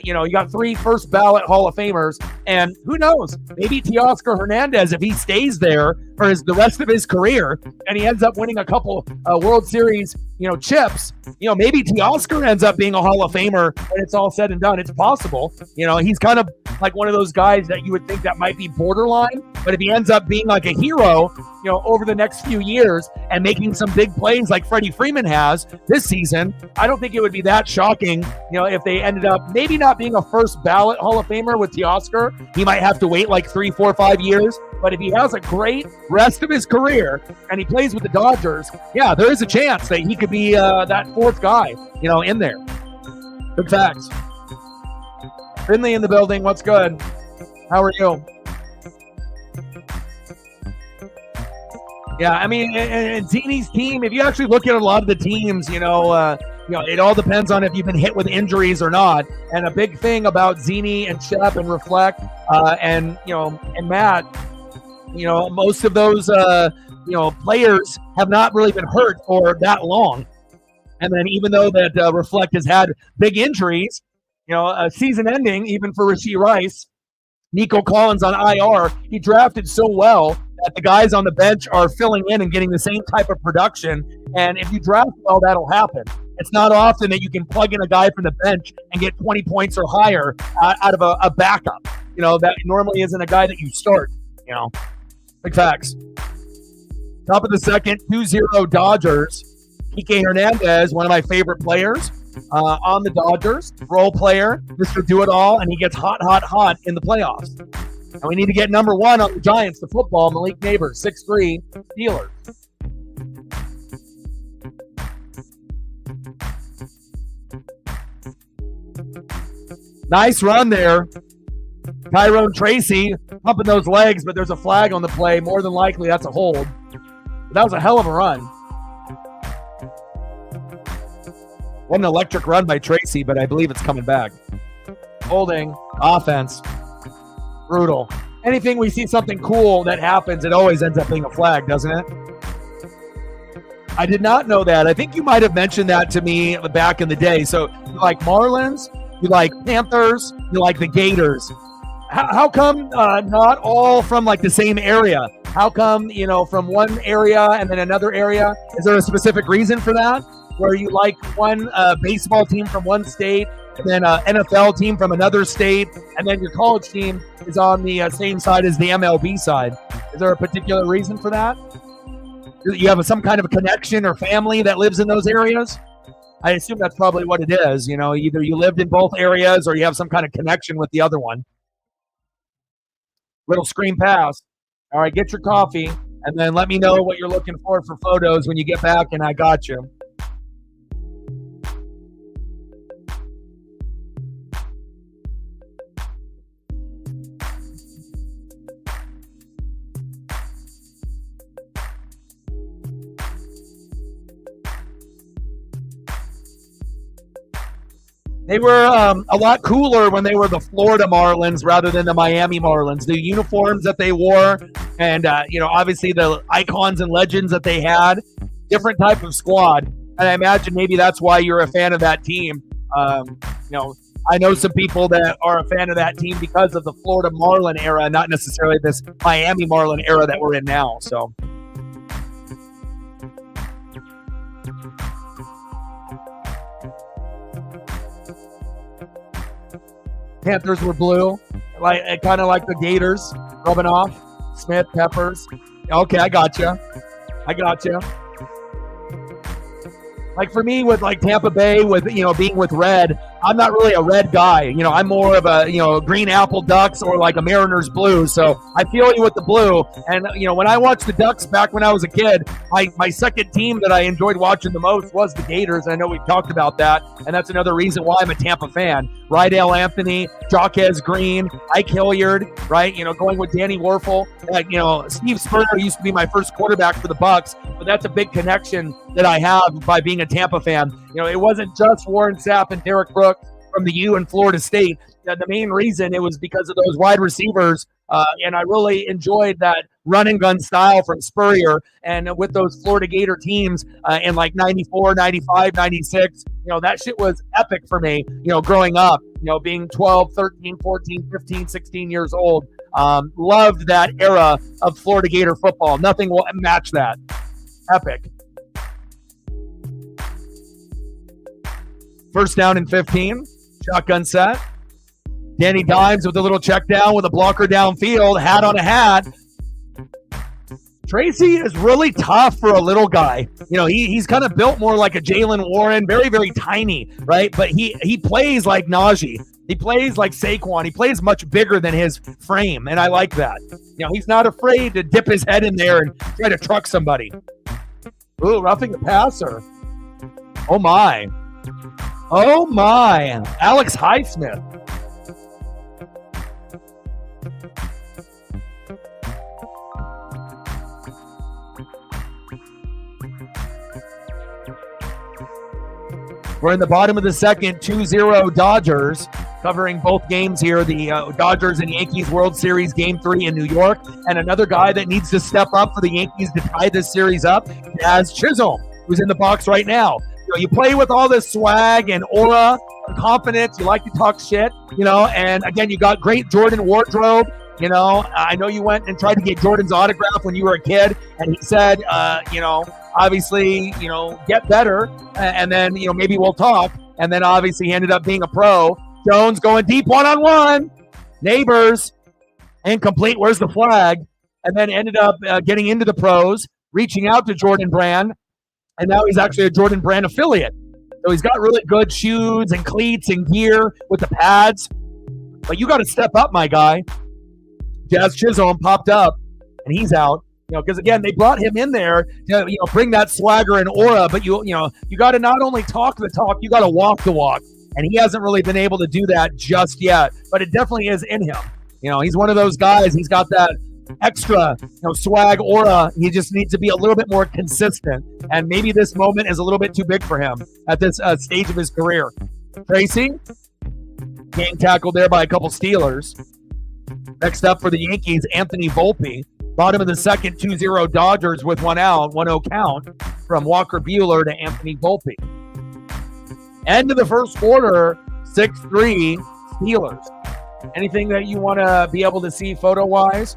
you got 3 first ballot Hall of Famers, and who knows, maybe Teoscar Hernandez, if he stays there for the rest of his career and he ends up winning a couple World Series, chips, maybe Teoscar ends up being a Hall of Famer when it's all said and done. It's possible. He's kind of like one of those guys that you would think that might be borderline, but if he ends up being like a hero, over the next few years and making some big plays like Freddie Freeman has this season, I don't think it would be that shocking, if they ended up maybe not being a first ballot Hall of Famer with Teoscar. He might have to wait like 3, 4, 5 years. But if he has a great rest of his career and he plays with the Dodgers, yeah, there is a chance that he could be that 4th guy, in there. Big facts. Finley in the building. What's good? How are you? Yeah, I mean, and Zini's team, if you actually look at a lot of the teams, it all depends on if you've been hit with injuries or not. And a big thing about Zini and Shep and Reflect and Matt, most of those, players have not really been hurt for that long. And then even though that Reflect has had big injuries, a season ending, even for Rashee Rice, Nico Collins on IR, he drafted so well that the guys on the bench are filling in and getting the same type of production. And if you draft well, that'll happen. It's not often that you can plug in a guy from the bench and get 20 points or higher out of a backup. That normally isn't a guy that you start, Big facts. Top of the second, 2-0 Dodgers. Kike Hernandez, one of my favorite players on the Dodgers. Role player, Mr. Do-It-All, and he gets hot in the playoffs. And we need to get number 1 on the Giants, the football, Malik Neighbors, 6'3", Steelers. Nice run there Tyrone Tracy pumping those legs, but there's a flag on the play. More than likely, that's a hold. But that was a hell of a run. What an electric run by Tracy, but I believe it's coming back. Holding, offense, brutal. Anything we see something cool that happens, it always ends up being a flag, doesn't it? I did not know that. I think you might have mentioned that to me back in the day. So you like Marlins, you like Panthers, you like the Gators. How come not all from like the same area? How come, from one area and then another area? Is there a specific reason for that? Where you like one baseball team from one state and then an NFL team from another state, and then your college team is on the same side as the MLB side. Is there a particular reason for that? You have some kind of a connection or family that lives in those areas? I assume that's probably what it is. Either you lived in both areas or you have some kind of connection with the other one. Little screen pass. All right, get your coffee, and then let me know what you're looking for photos when you get back, and I got you. They were a lot cooler when they were the Florida Marlins rather than the Miami Marlins. The uniforms that they wore and, obviously the icons and legends that they had, different type of squad. And I imagine maybe that's why you're a fan of that team. I know some people that are a fan of that team because of the Florida Marlin era, not necessarily this Miami Marlin era that we're in now. So. Panthers were blue, kind of like the Gators, rubbing off. Smith, Peppers. Okay, I got you. Like for me, with like Tampa Bay, with being with red, I'm not really a red guy. I'm more of a green apple Ducks or like a Mariners blue. So I feel you with the blue. And when I watched the Ducks back when I was a kid, my second team that I enjoyed watching the most was the Gators. I know we've talked about that, and that's another reason why I'm a Tampa fan. Rydell Anthony, Jaquez Green, Ike Hilliard, right? Going with Danny Werfel. Steve Spurrier used to be my first quarterback for the Bucks, but that's a big connection that I have by being a Tampa fan. It wasn't just Warren Sapp and Derek Brooks from the U in Florida State. The main reason it was because of those wide receivers, and I really enjoyed that run and gun style from Spurrier. And with those Florida Gator teams in like 94, 95, 96, that shit was epic for me, growing up, being 12, 13, 14, 15, 16 years old. Loved that era of Florida Gator football. Nothing will match that. Epic. First down and 15. Shotgun set. Danny Dimes with a little check down with a blocker downfield. Hat on a hat. Tracy is really tough for a little guy. He's kind of built more like a Jalen Warren. Very, very tiny, right? But he plays like Najee. He plays like Saquon. He plays much bigger than his frame, and I like that. He's not afraid to dip his head in there and try to truck somebody. Ooh, roughing the passer. Oh, my. Alex Highsmith. We're in the bottom of the second, 2-0 Dodgers, covering both games here. The Dodgers and Yankees World Series Game 3 in New York. And another guy that needs to step up for the Yankees to tie this series up is Chisholm, who's in the box right now. You play with all this swag and aura and confidence. You like to talk shit, and again, you got great Jordan wardrobe. I know you went and tried to get Jordan's autograph when you were a kid, and he said, obviously, get better, and then, maybe we'll talk. And then obviously he ended up being a pro. Jones going deep one-on-one. Neighbors. Incomplete. Where's the flag? And then ended up getting into the pros, reaching out to Jordan Brand. And now he's actually a Jordan Brand affiliate. So he's got really good shoes and cleats and gear with the pads. But you got to step up, my guy. Jazz Chisholm popped up, and he's out. Because again, they brought him in there to bring that swagger and aura. But you got to not only talk the talk, you got to walk the walk. And he hasn't really been able to do that just yet. But it definitely is in him. He's one of those guys. He's got that extra, swag aura. He just needs to be a little bit more consistent. And maybe this moment is a little bit too big for him at this stage of his career. Tracy, game tackled there by a couple Steelers. Next up for the Yankees, Anthony Volpe. Bottom of the second, 2-0 Dodgers with 1 out, 1-0 count from Walker Buehler to Anthony Volpe. End of the first quarter, 6-3 Steelers. Anything that you want to be able to see photo-wise?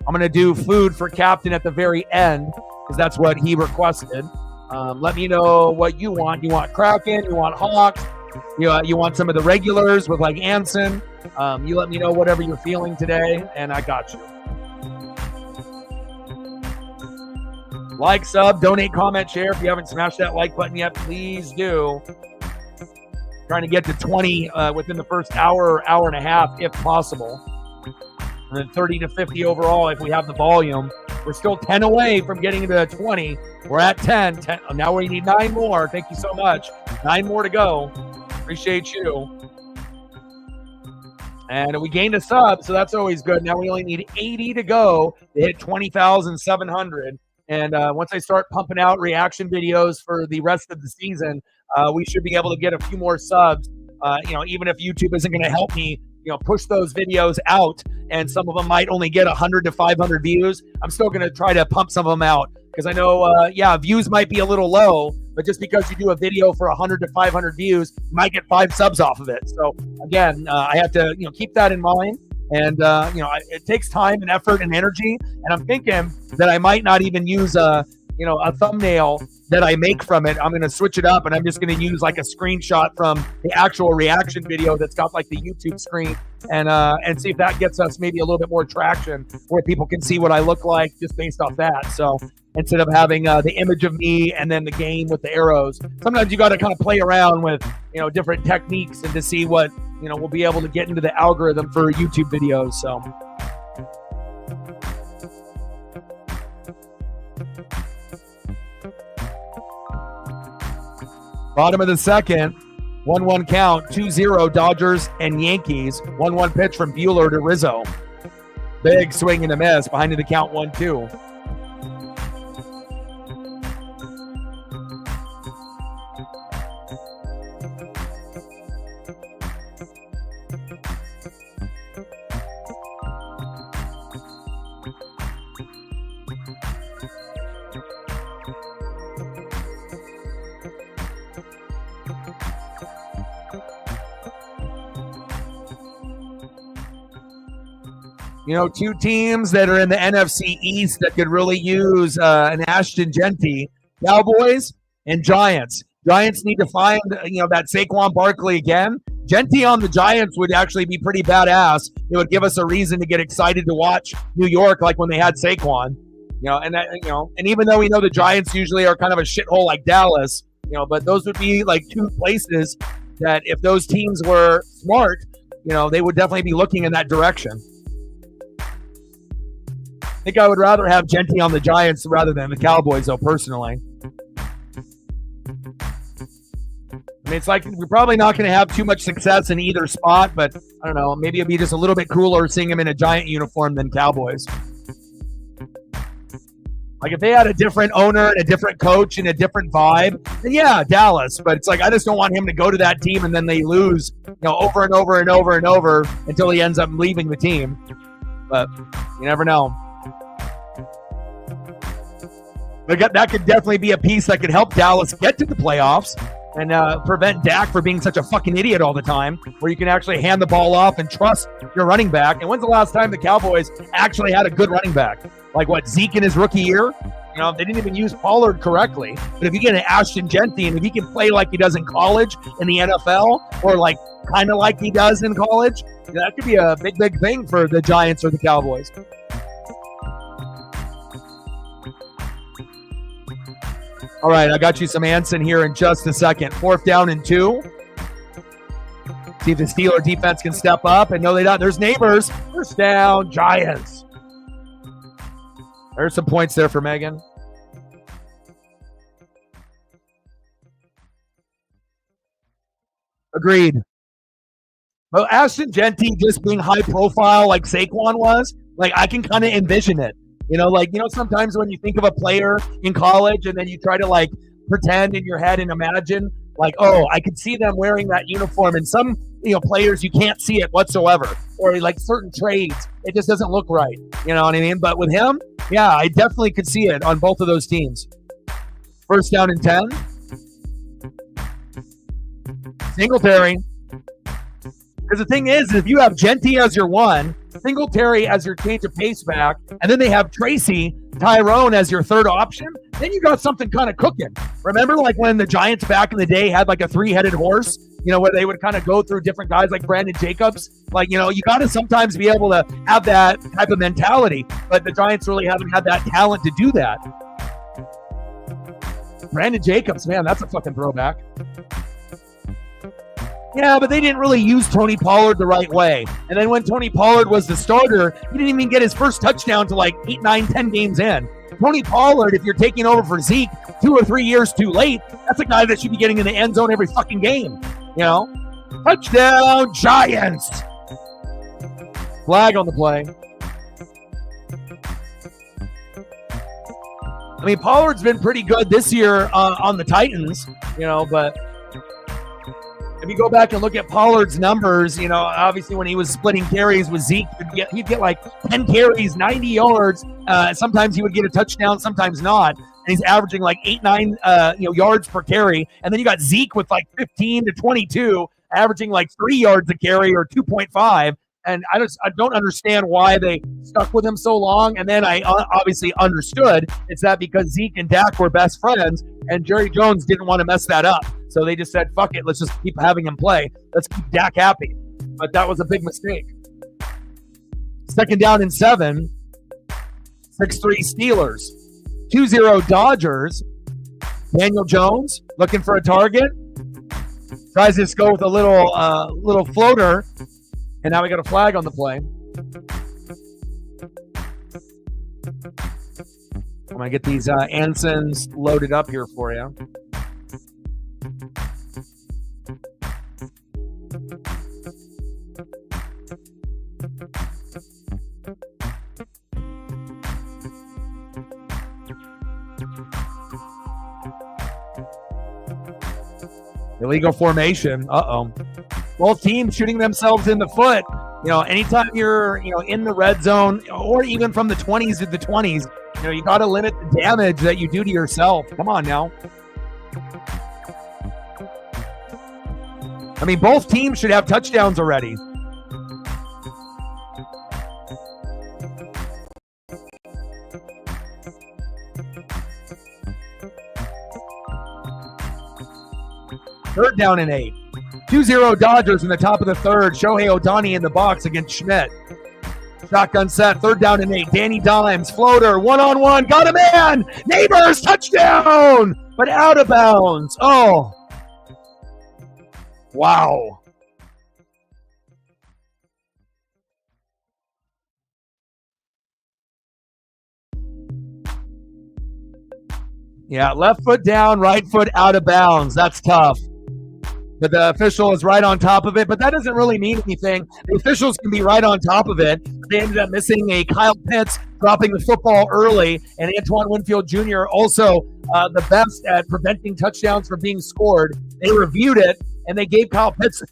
I'm going to do food for Captain at the very end because that's what he requested. Let me know what you want. You want Kraken? You want Hawks? You want some of the regulars with like Anson? You let me know whatever you're feeling today, and I got you. Like, sub, donate, comment, share. If you haven't smashed that like button yet, please do. Trying to get to 20 within the first hour and a half, if possible. And then 30 to 50 overall if we have the volume. We're still 10 away from getting to 20. We're at 10. Now we need 9 more. Thank you so much. 9 more to go. Appreciate you. And we gained a sub, so that's always good. Now we only need 80 to go to hit 20,700. And once I start pumping out reaction videos for the rest of the season, we should be able to get a few more subs. Even if YouTube isn't going to help me, push those videos out, and some of them might only get 100 to 500 views. I'm still going to try to pump some of them out because I know, views might be a little low, but just because you do a video for 100 to 500 views, you might get 5 subs off of it. So again, I have to, keep that in mind. And, it takes time and effort and energy. And I'm thinking that I might not even use a thumbnail that I make from it. I'm going to switch it up, and I'm just going to use like a screenshot from the actual reaction video that's got like the YouTube screen and see if that gets us maybe a little bit more traction where people can see what I look like just based off that. So instead of having the image of me and then the game with the arrows, sometimes you got to kind of play around with, different techniques and to see what, we'll be able to get into the algorithm for YouTube videos. So. Bottom of the second, 1-1 count, 2-0 Dodgers and Yankees. 1-1 pitch from Buehler to Rizzo. Big swing and a miss. Behind the count, 1-2. Two teams that are in the NFC East that could really use an Ashton Genty, Cowboys and Giants. Giants need to find, that Saquon Barkley again. Genty on the Giants would actually be pretty badass. It would give us a reason to get excited to watch New York like when they had Saquon. And even though we know the Giants usually are kind of a shithole like Dallas, but those would be like 2 places that if those teams were smart, they would definitely be looking in that direction. I think I would rather have Genty on the Giants rather than the Cowboys, though, personally. I mean, it's like we're probably not going to have too much success in either spot, but I don't know. Maybe it'd be just a little bit cooler seeing him in a Giant uniform than Cowboys. Like if they had a different owner and a different coach and a different vibe, then yeah, Dallas. But it's like I just don't want him to go to that team and then they lose, over and over and over and over until he ends up leaving the team. But you never know. But that could definitely be a piece that could help Dallas get to the playoffs and prevent Dak from being such a fucking idiot all the time, where you can actually hand the ball off and trust your running back. And when's the last time the Cowboys actually had a good running back? Like what, Zeke in his rookie year? They didn't even use Pollard correctly. But if you get an Ashton Genty and if he can play like he does in college in the NFL or like kind of like he does in college, that could be a big, big thing for the Giants or the Cowboys. All right, I got you some Anson here in just a second. 4th down and 2. See if the Steeler defense can step up. And no, they don't. There's neighbors. 1st down, Giants. There's some points there for Megan. Agreed. But Ashton Genty just being high profile like Saquon was, like I can kind of envision it. Sometimes when you think of a player in college and then you try to like pretend in your head and imagine like, oh, I could see them wearing that uniform. And some, players, you can't see it whatsoever. Or like certain trades, it just doesn't look right. You know what I mean? But with him, yeah, I definitely could see it on both of those teams. First down and 10. Singletary. Because the thing is, if you have Genty as your one, Singletary as your change of pace back, and then they have Tracy Tyrone as your third option, then you got something kind of cooking. Remember like when the Giants back in the day had like a three-headed horse, where they would kind of go through different guys like Brandon Jacobs? Like, you got to sometimes be able to have that type of mentality, but the Giants really haven't had that talent to do that. Brandon Jacobs, man, that's a fucking throwback. Yeah, but they didn't really use Tony Pollard the right way. And then when Tony Pollard was the starter, he didn't even get his first touchdown to like 8, 9, 10 games in. Tony Pollard, if you're taking over for Zeke 2 or 3 years too late, that's a guy that should be getting in the end zone every fucking game. Touchdown Giants. Flag on the play. I mean, Pollard's been pretty good this year on the Titans, but if you go back and look at Pollard's numbers, obviously when he was splitting carries with Zeke, he'd get like 10 carries, 90 yards. Sometimes he would get a touchdown, sometimes not. And he's averaging like 8, 9 yards per carry. And then you got Zeke with like 15 to 22, averaging like 3 yards a carry or 2.5. And I don't understand why they stuck with him so long. And then I obviously understood it's that because Zeke and Dak were best friends, and Jerry Jones didn't want to mess that up. So they just said, fuck it, let's just keep having him play. Let's keep Dak happy. But that was a big mistake. Second down and 7. 6-3 Steelers. 2-0 Dodgers. Daniel Jones looking for a target. Tries to just go with a little floater. And now we got a flag on the play. I'm going to get these Ansons loaded up here for you. Illegal formation. Uh-oh. Both teams shooting themselves in the foot. Anytime you're, in the red zone or even from the 20s to the 20s, you got to limit the damage that you do to yourself. Come on now. I mean, both teams should have touchdowns already. Third down and 8. 2-0 Dodgers in the top of the third. Shohei Ohtani in the box against Schmidt. Shotgun set. Third down and 8. Danny Dimes. Floater. One-on-one. Got a man. Neighbors. Touchdown. But out of bounds. Oh. Wow. Yeah, left foot down, right foot out of bounds. That's tough. But the official is right on top of it. But that doesn't really mean anything. The officials can be right on top of it. They ended up missing a Kyle Pitts dropping the football early. And Antoine Winfield Jr. also the best at preventing touchdowns from being scored. They reviewed it, and they gave Kyle Pitts,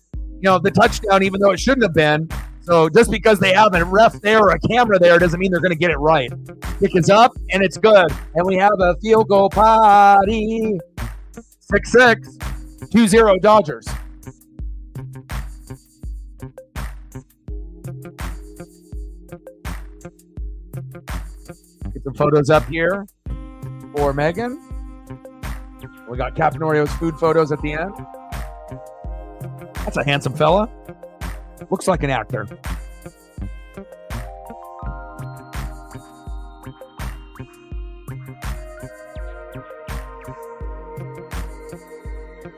the touchdown, even though it shouldn't have been. So just because they have a ref there or a camera there doesn't mean they're going to get it right. Kick is up, and it's good. And we have a field goal party. 6-6. 2-0 Dodgers. Get some photos up here for Megan. We got Captain Oreo's food photos at the end. That's a handsome fella. Looks like an actor.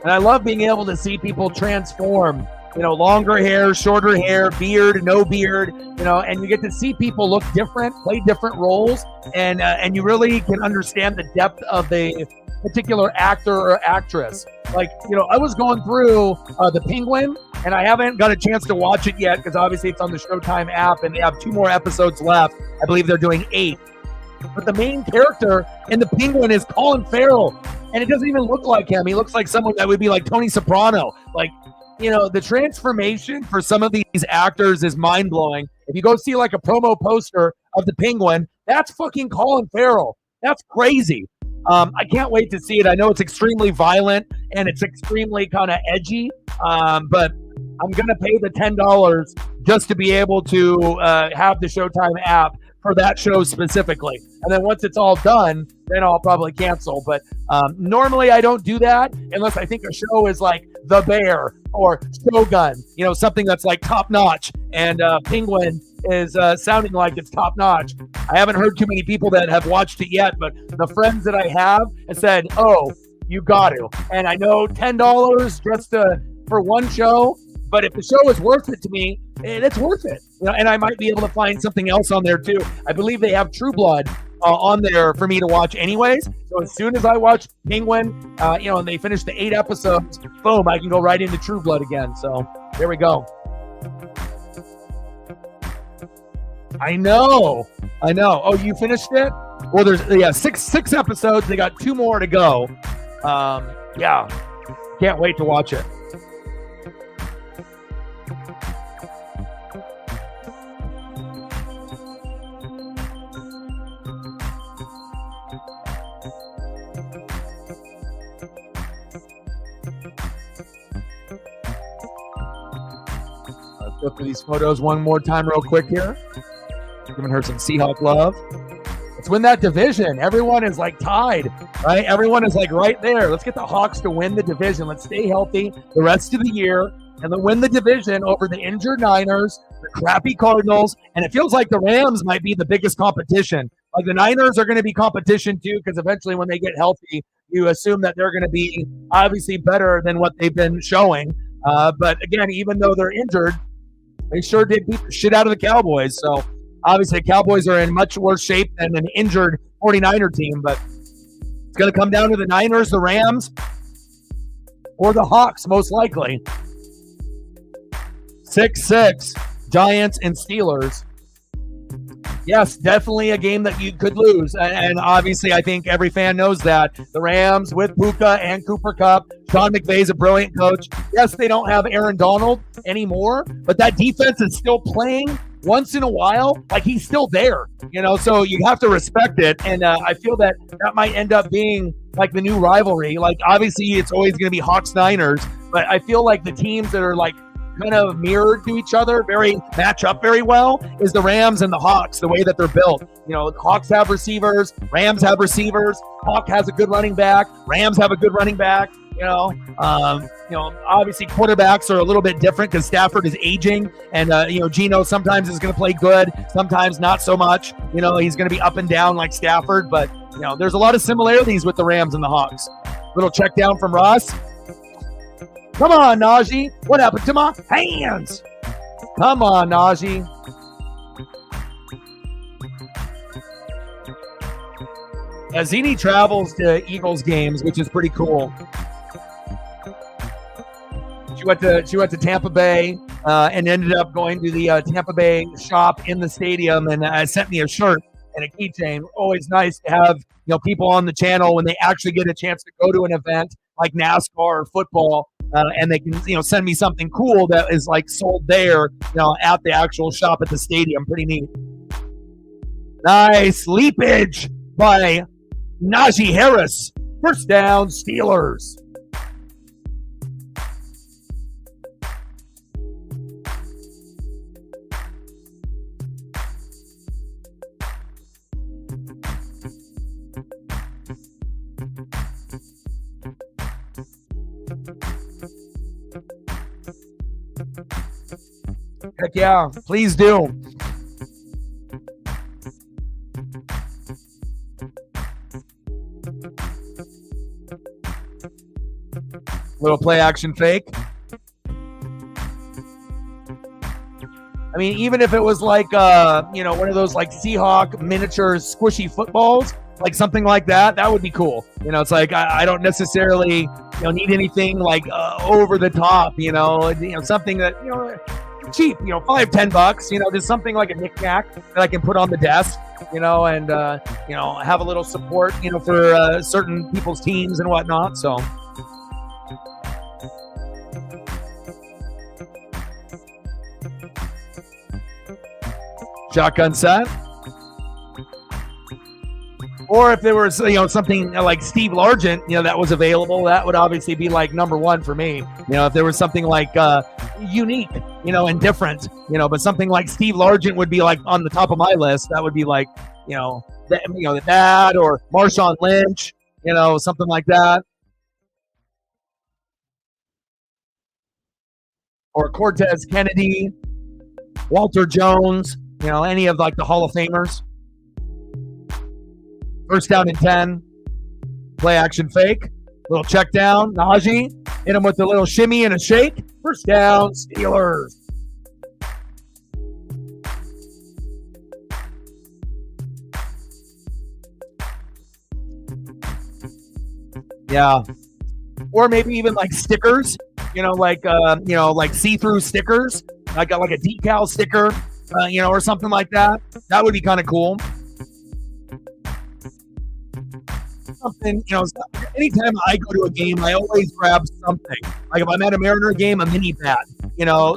And I love being able to see people transform, longer hair, shorter hair, beard, no beard, and you get to see people look different, play different roles, and you really can understand the depth of the particular actor or actress. Like, I was going through The Penguin, and I haven't got a chance to watch it yet because obviously it's on the Showtime app, and they have 2 more episodes left. I believe they're doing 8. But the main character in The Penguin is Colin Farrell, and it doesn't even look like him. He looks like someone that would be like Tony Soprano. Like, the transformation for some of these actors is mind-blowing. If you go see like a promo poster of The Penguin, that's fucking Colin Farrell. That's crazy. I can't wait to see it. I know it's extremely violent and it's extremely kind of edgy, but I'm going to pay the $10 just to be able to have the Showtime app for that show specifically. And then once it's all done, then I'll probably cancel. But normally I don't do that unless I think a show is like The Bear or Shogun, something that's like top notch. And Penguin is sounding like it's top notch. I haven't heard too many people that have watched it yet, but the friends that I have said, oh, you got to. And I know $10 just for one show, but if the show is worth it to me, it's worth it. And I might be able to find something else on there too. I believe they have True Blood on there for me to watch anyways. So as soon as I watch Penguin, and they finish the 8 episodes, boom, I can go right into True Blood again. So there we go. I know. Oh, you finished it? Well, there's six episodes. They got 2 more to go. Can't wait to watch it. Let's go through these photos one more time real quick here. Giving her some Seahawk love. Let's win that division. Everyone is like tied, right? Everyone is like right there. Let's get the Hawks to win the division. Let's stay healthy the rest of the year and then win the division over the injured Niners, the crappy Cardinals, and it feels like the Rams might be the biggest competition. Like the Niners are going to be competition too, because eventually when they get healthy, you assume that they're going to be obviously better than what they've been showing. But again, even though they're injured, they sure did beat the shit out of the Cowboys. So obviously, the Cowboys are in much worse shape than an injured 49er team, but it's going to come down to the Niners, the Rams, or the Hawks, most likely. 6-6, Giants and Steelers. Yes, definitely a game that you could lose. And obviously, I think every fan knows that. The Rams with Puka and Cooper Kupp. Sean McVay's a brilliant coach. Yes, they don't have Aaron Donald anymore, but that defense is still playing once in a while. Like, he's still there, so you have to respect it. And I feel that might end up being like the new rivalry. Like, obviously, it's always going to be Hawks-Niners, but I feel like the teams that are like kind of mirrored to each other, match up very well, is the Rams and the Hawks, the way that they're built. The Hawks have receivers, Rams have receivers, Hawk has a good running back, Rams have a good running back. Obviously quarterbacks are a little bit different because Stafford is aging, and Geno sometimes is going to play good, sometimes not so much. He's going to be up and down like Stafford, but there's a lot of similarities with the Rams and the Hawks. Little check down from Ross. Come on, Najee. What happened to my hands? Come on, Najee. Zini travels to Eagles games, which is pretty cool. She went to Tampa Bay and ended up going to the Tampa Bay shop in the stadium and sent me a shirt and a keychain. Always nice to have people on the channel when they actually get a chance to go to an event like NASCAR or football, and they can send me something cool that is like sold there at the actual shop at the stadium. Pretty neat. Nice leapage by Najee Harris. First down, Steelers. Heck yeah, please do. Little play action fake. I mean, even if it was like, one of those like Seahawk miniature squishy footballs, like something like that, that would be cool. It's like I don't necessarily need anything like over the top. Something that cheap. $5-10. Just something like a knickknack that I can put on the desk. And have a little support. For certain people's teams and whatnot. So. Shotgun set. Or if there was, something like Steve Largent, that was available, that would obviously be like number one for me. If there was something like unique, and different, but something like Steve Largent would be like on the top of my list. That would be like, that or Marshawn Lynch, something like that. Or Cortez Kennedy, Walter Jones, any of like the Hall of Famers. First down and 10. Play action fake. Little check down. Najee. Hit him with a little shimmy and a shake. First down, Steelers. Yeah. Or maybe even like stickers. Like see-through stickers. I got like a decal sticker, or something like that. That would be kind of cool. Something, anytime I go to a game, I always grab something. Like if I'm at a Mariner game, a mini bat,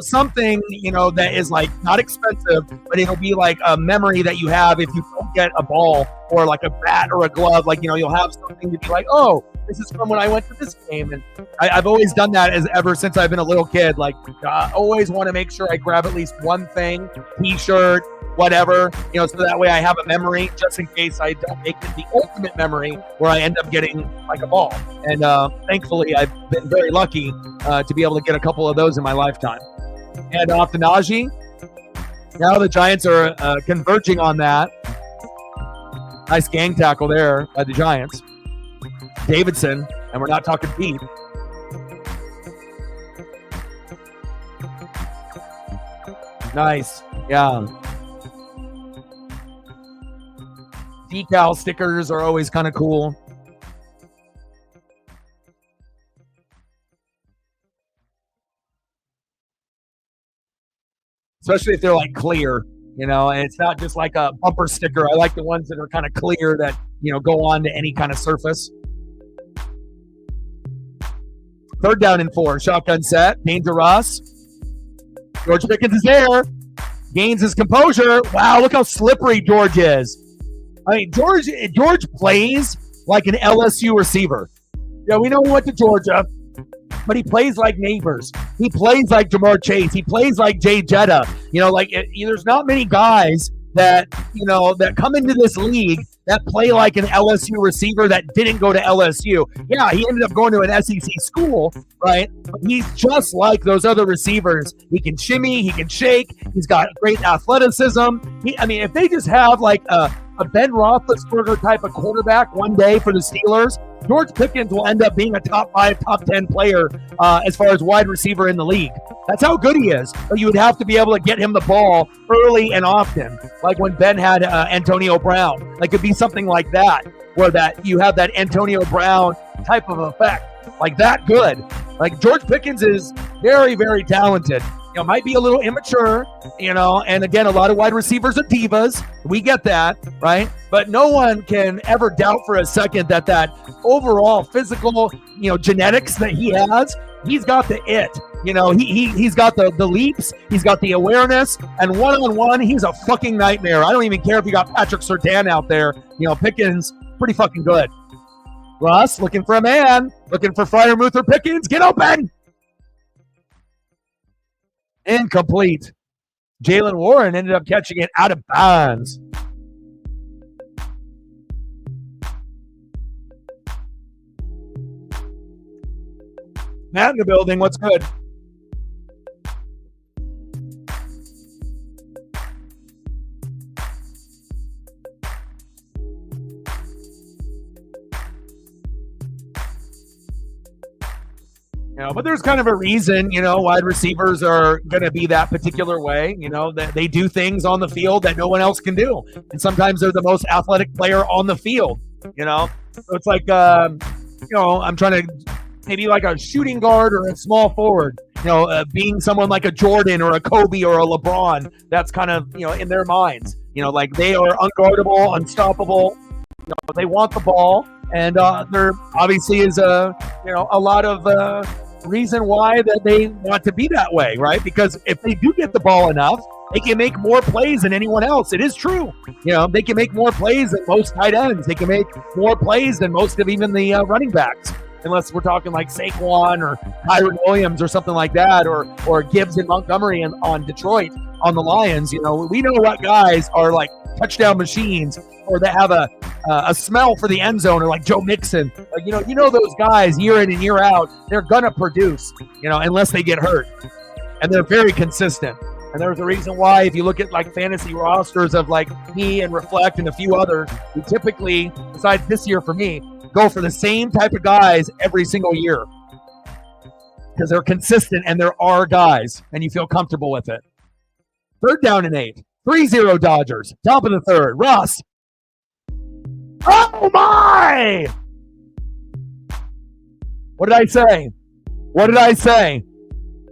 something, that is like not expensive, but it'll be like a memory that you have if you don't get a ball or like a bat or a glove. Like, you'll have something to be like, oh, this is from when I went to this game. And I've always done that ever since I've been a little kid. Like, I always want to make sure I grab at least one thing, t-shirt, whatever, so that way I have a memory just in case I don't make it the ultimate memory where I end up getting like a ball. And thankfully, I've been very lucky to be able to get a couple of those in my lifetime. And off to Najee. Now the Giants are converging on that. Nice gang tackle there by the Giants. Davidson, and we're not talking deep. Nice. Yeah. Decal stickers are always kind of cool. Especially if they're like clear, and it's not just like a bumper sticker. I like the ones that are kind of clear that, go on to any kind of surface. Third down and 4. Shotgun set. Dangerous. George Pickens is there. Gains his composure. Wow, look how slippery George is. I mean, George plays like an LSU receiver. Yeah, we know he went to Georgia, but he plays like Neighbors. He plays like Jamar Chase. He plays like Jay Jetta. There's not many guys that, that come into this league that play like an LSU receiver that didn't go to LSU. Yeah, he ended up going to an SEC school, right? But he's just like those other receivers. He can shimmy, he can shake, he's got great athleticism. If they just have like a Ben Roethlisberger type of quarterback one day for the Steelers, George Pickens will end up being a top 5, top 10 player as far as wide receiver in the league. That's how good he is. But you would have to be able to get him the ball early and often, like when Ben had Antonio Brown. Like it'd be something like that, where that you have that Antonio Brown type of effect, like that good. Like George Pickens is very, very talented. Might be a little immature, and again, a lot of wide receivers are divas. We get that, right? But no one can ever doubt for a second that overall physical, genetics that he has, he's got the it. He's got the leaps, he's got the awareness, and one-on-one, he's a fucking nightmare. I don't even care if you got Patrick Surtain out there. Pickens, pretty fucking good. Russ, looking for a man, looking for Freiermuth or Pickens, get open! Incomplete. Jalen Warren ended up catching it out of bounds. Matt in the building. What's good? But there's kind of a reason, wide receivers are going to be that particular way. That they do things on the field that no one else can do, and sometimes they're the most athletic player on the field. So it's like, I'm trying to maybe like a shooting guard or a small forward. Being someone like a Jordan or a Kobe or a LeBron, that's kind of in their minds. Like they are unguardable, unstoppable. They want the ball, and there obviously is a lot of reason why that they want to be that way, right? Because if they do get the ball enough, they can make more plays than anyone else. It is true. They can make more plays than most tight ends. They can make more plays than most of even the running backs, unless we're talking like Saquon or Kyron Williams or something like that, or Gibbs and Montgomery on Detroit on the Lions. We know what guys are like touchdown machines, or that have a smell for the end zone, or like Joe Mixon. Those guys year in and year out, they're gonna produce, unless they get hurt, and they're very consistent. And there's a reason why, if you look at like fantasy rosters of like me and Reflect and a few others, we typically, besides this year for me, go for the same type of guys every single year, because they're consistent and there are guys, and you feel comfortable with it. 3rd down and 8. 3-0 Dodgers. Top of the 3rd. Russ. Oh my! What did I say?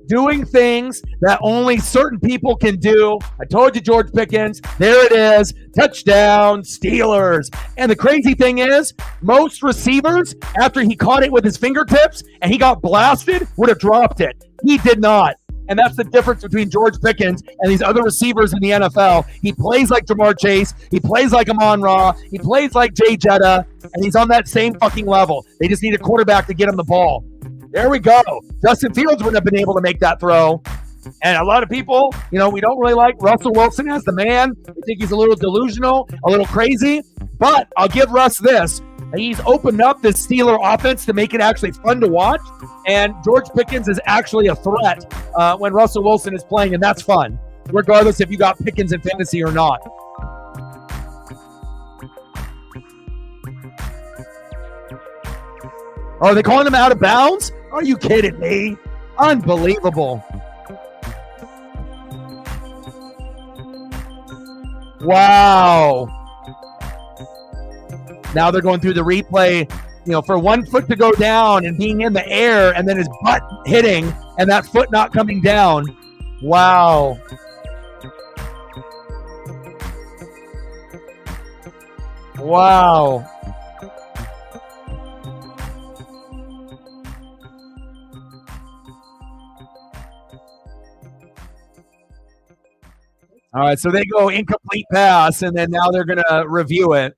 Doing things that only certain people can do. I told you, George Pickens. There it is. Touchdown, Steelers. And the crazy thing is, most receivers, after he caught it with his fingertips and he got blasted, would have dropped it. He did not. And that's the difference between George Pickens and these other receivers in the NFL. He plays like Jamar Chase. He plays like Amon-Ra. He plays like Jay Jetta. And he's on that same fucking level. They just need a quarterback to get him the ball. There we go. Justin Fields wouldn't have been able to make that throw. And a lot of people, we don't really like Russell Wilson as the man. We think he's a little delusional, a little crazy. But I'll give Russ this. He's opened up this Steeler offense to make it actually fun to watch. And George Pickens is actually a threat when Russell Wilson is playing, and that's fun, regardless if you got Pickens in fantasy or not. Are they calling him out of bounds? Are you kidding me? Unbelievable. Wow. Now they're going through the replay, for 1 foot to go down and being in the air and then his butt hitting and that foot not coming down. Wow. Wow. All right, so they go incomplete pass, and then now they're going to review it.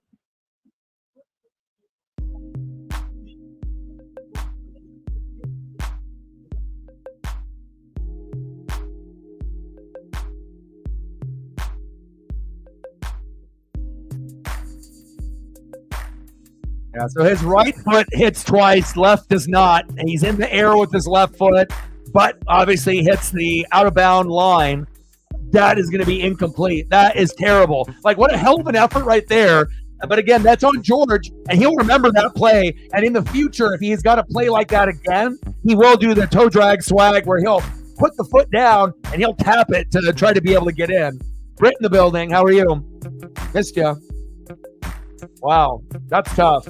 Yeah, so his right foot hits twice, left does not, and he's in the air with his left foot, but obviously hits the out-of-bound line. That is going to be incomplete. That is terrible. Like, what a hell of an effort right there. But again, that's on George, and he'll remember that play. And in the future, if he's got to play like that again, he will do the toe drag swag where he'll put the foot down and he'll tap it to try to be able to get in. Britt in the building. How are you? Missed you. Wow, that's tough.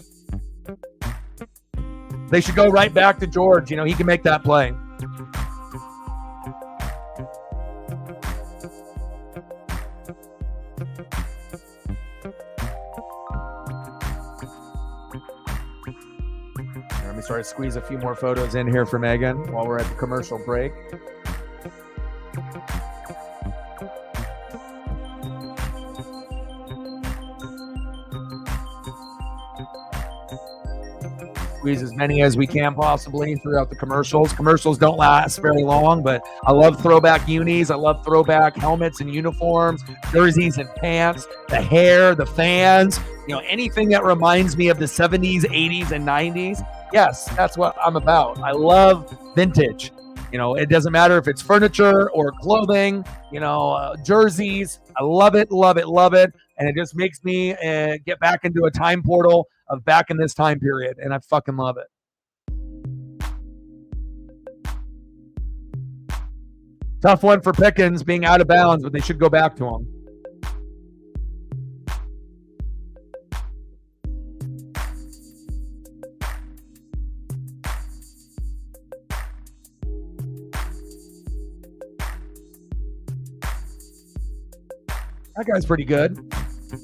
They should go right back to George. He can make that play. Let me start to squeeze a few more photos in here for Megan while we're at the commercial break. Squeeze as many as we can possibly throughout the commercials. Commercials don't last very long, but I love throwback unis. I love throwback helmets and uniforms, jerseys and pants, the hair, the fans, anything that reminds me of the 70s, 80s, and 90s. Yes, that's what I'm about. I love vintage. It doesn't matter if it's furniture or clothing, jerseys. I love it, love it, love it. And it just makes me get back into a time portal of back in this time period. And I fucking love it. Tough one for Pickens being out of bounds, but they should go back to him. That guy's pretty good.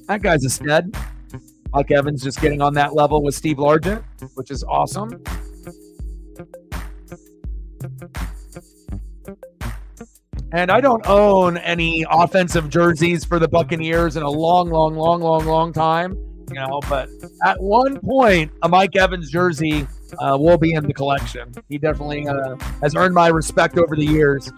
That guy's a stud. Mike Evans just getting on that level with Steve Largent, which is awesome. And I don't own any offensive jerseys for the Buccaneers in a long time. You know, but at one point, a Mike Evans jersey will be in the collection. He definitely has earned my respect over the years.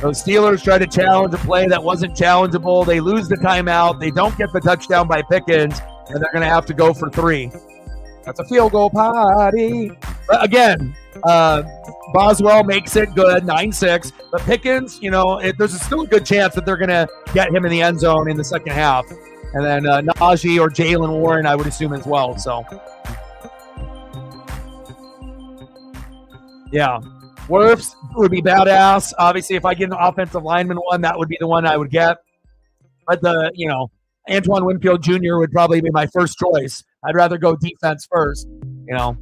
Those Steelers try to challenge a play that wasn't challengeable. They lose the timeout. They don't get the touchdown by Pickens, and they're going to have to go for 3. That's a field goal party. But again, Boswell makes it good, 9-6. But Pickens, you know, there's still a good chance that they're going to get him in the end zone in the second half. And then Najee or Jalen Warren, I would assume as well. So, yeah. Wirfs would be badass. Obviously, if I get an offensive lineman one, that would be the one I would get. But Antoine Winfield Jr. would probably be my first choice. I'd rather go defense first, Or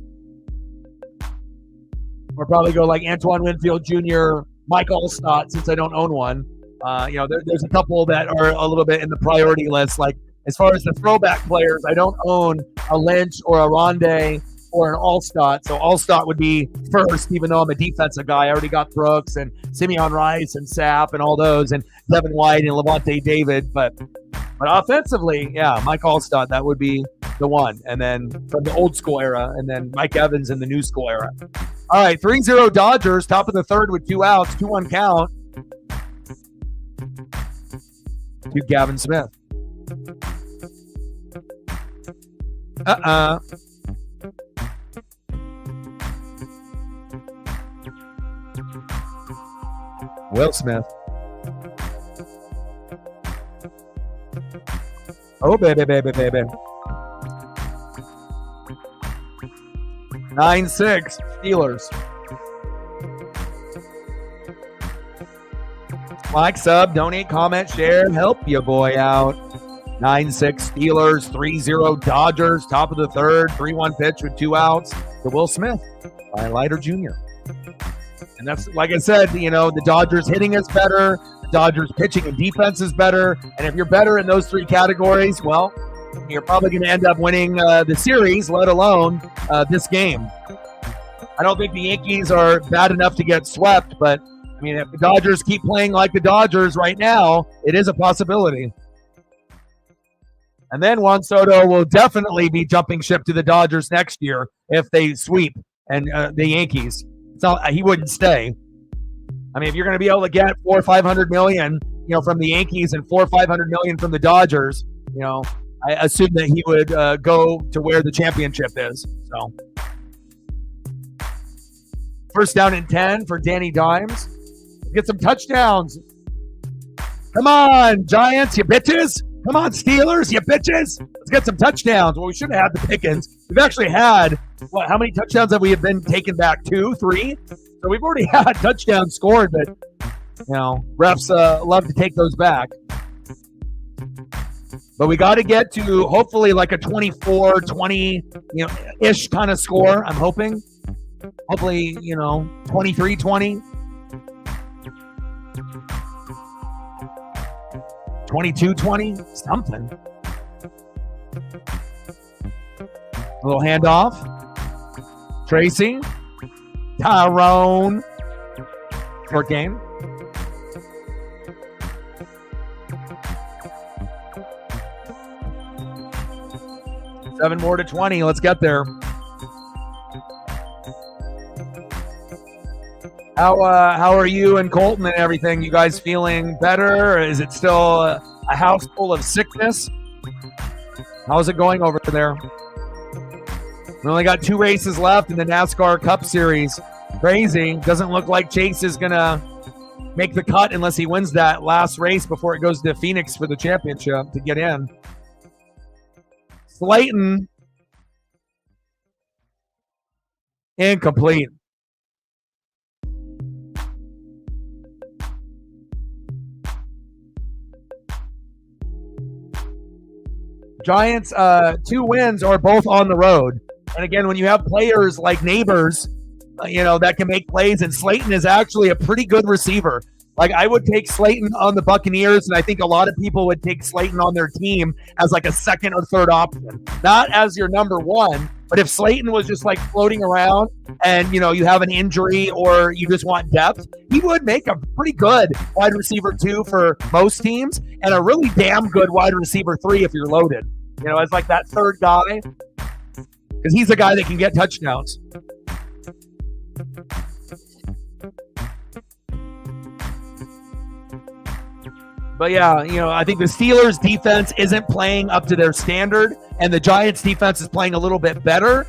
probably go like Antoine Winfield Jr., Mike Allstott, since I don't own one. There's a couple that are a little bit in the priority list. Like, as far as the throwback players, I don't own a Lynch or a Rondé or an Allstott. So Allstott would be first, even though I'm a defensive guy. I already got Brooks and Simeon Rice and Sapp and all those, and Devin White and Levante David. But offensively, yeah, Mike Allstott, that would be the one. And then from the old school era, and then Mike Evans in the new school era. All right, 3-0 Dodgers, top of the third with 2 outs, 2-1 count to Gavin Smith. Will Smith. Oh, baby. 9-6 Steelers. Like, sub, donate, comment, share, help your boy out. 9-6 Steelers, 3-0 Dodgers, top of the third, 3-1 pitch with 2 outs to Will Smith by Leiter Jr. And that's, like I said, the Dodgers hitting is better, the Dodgers pitching and defense is better, and if you're better in those 3 categories, well, you're probably going to end up winning the series, let alone this game. I don't think the Yankees are bad enough to get swept, but, I mean, if the Dodgers keep playing like the Dodgers right now, it is a possibility. And then Juan Soto will definitely be jumping ship to the Dodgers next year if they sweep and the Yankees. He wouldn't stay. I mean, if you're going to be able to get $400 or $500 million, from the Yankees and $400 or $500 million from the Dodgers, I assume that he would go to where the championship is. So, first down and 10 for Danny Dimes. Get some touchdowns. Come on, Giants, you bitches. Come on, Steelers, you bitches. Let's get some touchdowns. Well, we should have had the Pickens. We've actually had, how many touchdowns have we been taken back? 2, 3? So we've already had touchdowns scored, but, refs love to take those back. But we got to get to hopefully like a 24-20, ish kind of score, I'm hoping. Hopefully, 23-20. 22-20, something. A little handoff. Tracy. Tyrone. Short game. Seven more to 20. Let's get there. How are you and Colton and everything? You guys feeling better? Or is it still a house full of sickness? How's it going over there? We only got 2 races left in the NASCAR Cup Series. Crazy. Doesn't look like Chase is going to make the cut unless he wins that last race before it goes to Phoenix for the championship to get in. Slayton. Incomplete. Giants, 2 wins are both on the road. And again, when you have players like Neighbors, that can make plays, and Slayton is actually a pretty good receiver. Like, I would take Slayton on the Buccaneers, and I think a lot of people would take Slayton on their team as like a second or third option. Not as your number one, but if Slayton was just like floating around and, you have an injury or you just want depth, he would make a pretty good wide receiver 2 for most teams and a really damn good wide receiver 3 if you're loaded, as like that third guy, because he's a guy that can get touchdowns. But yeah, I think the Steelers defense isn't playing up to their standard, and the Giants defense is playing a little bit better.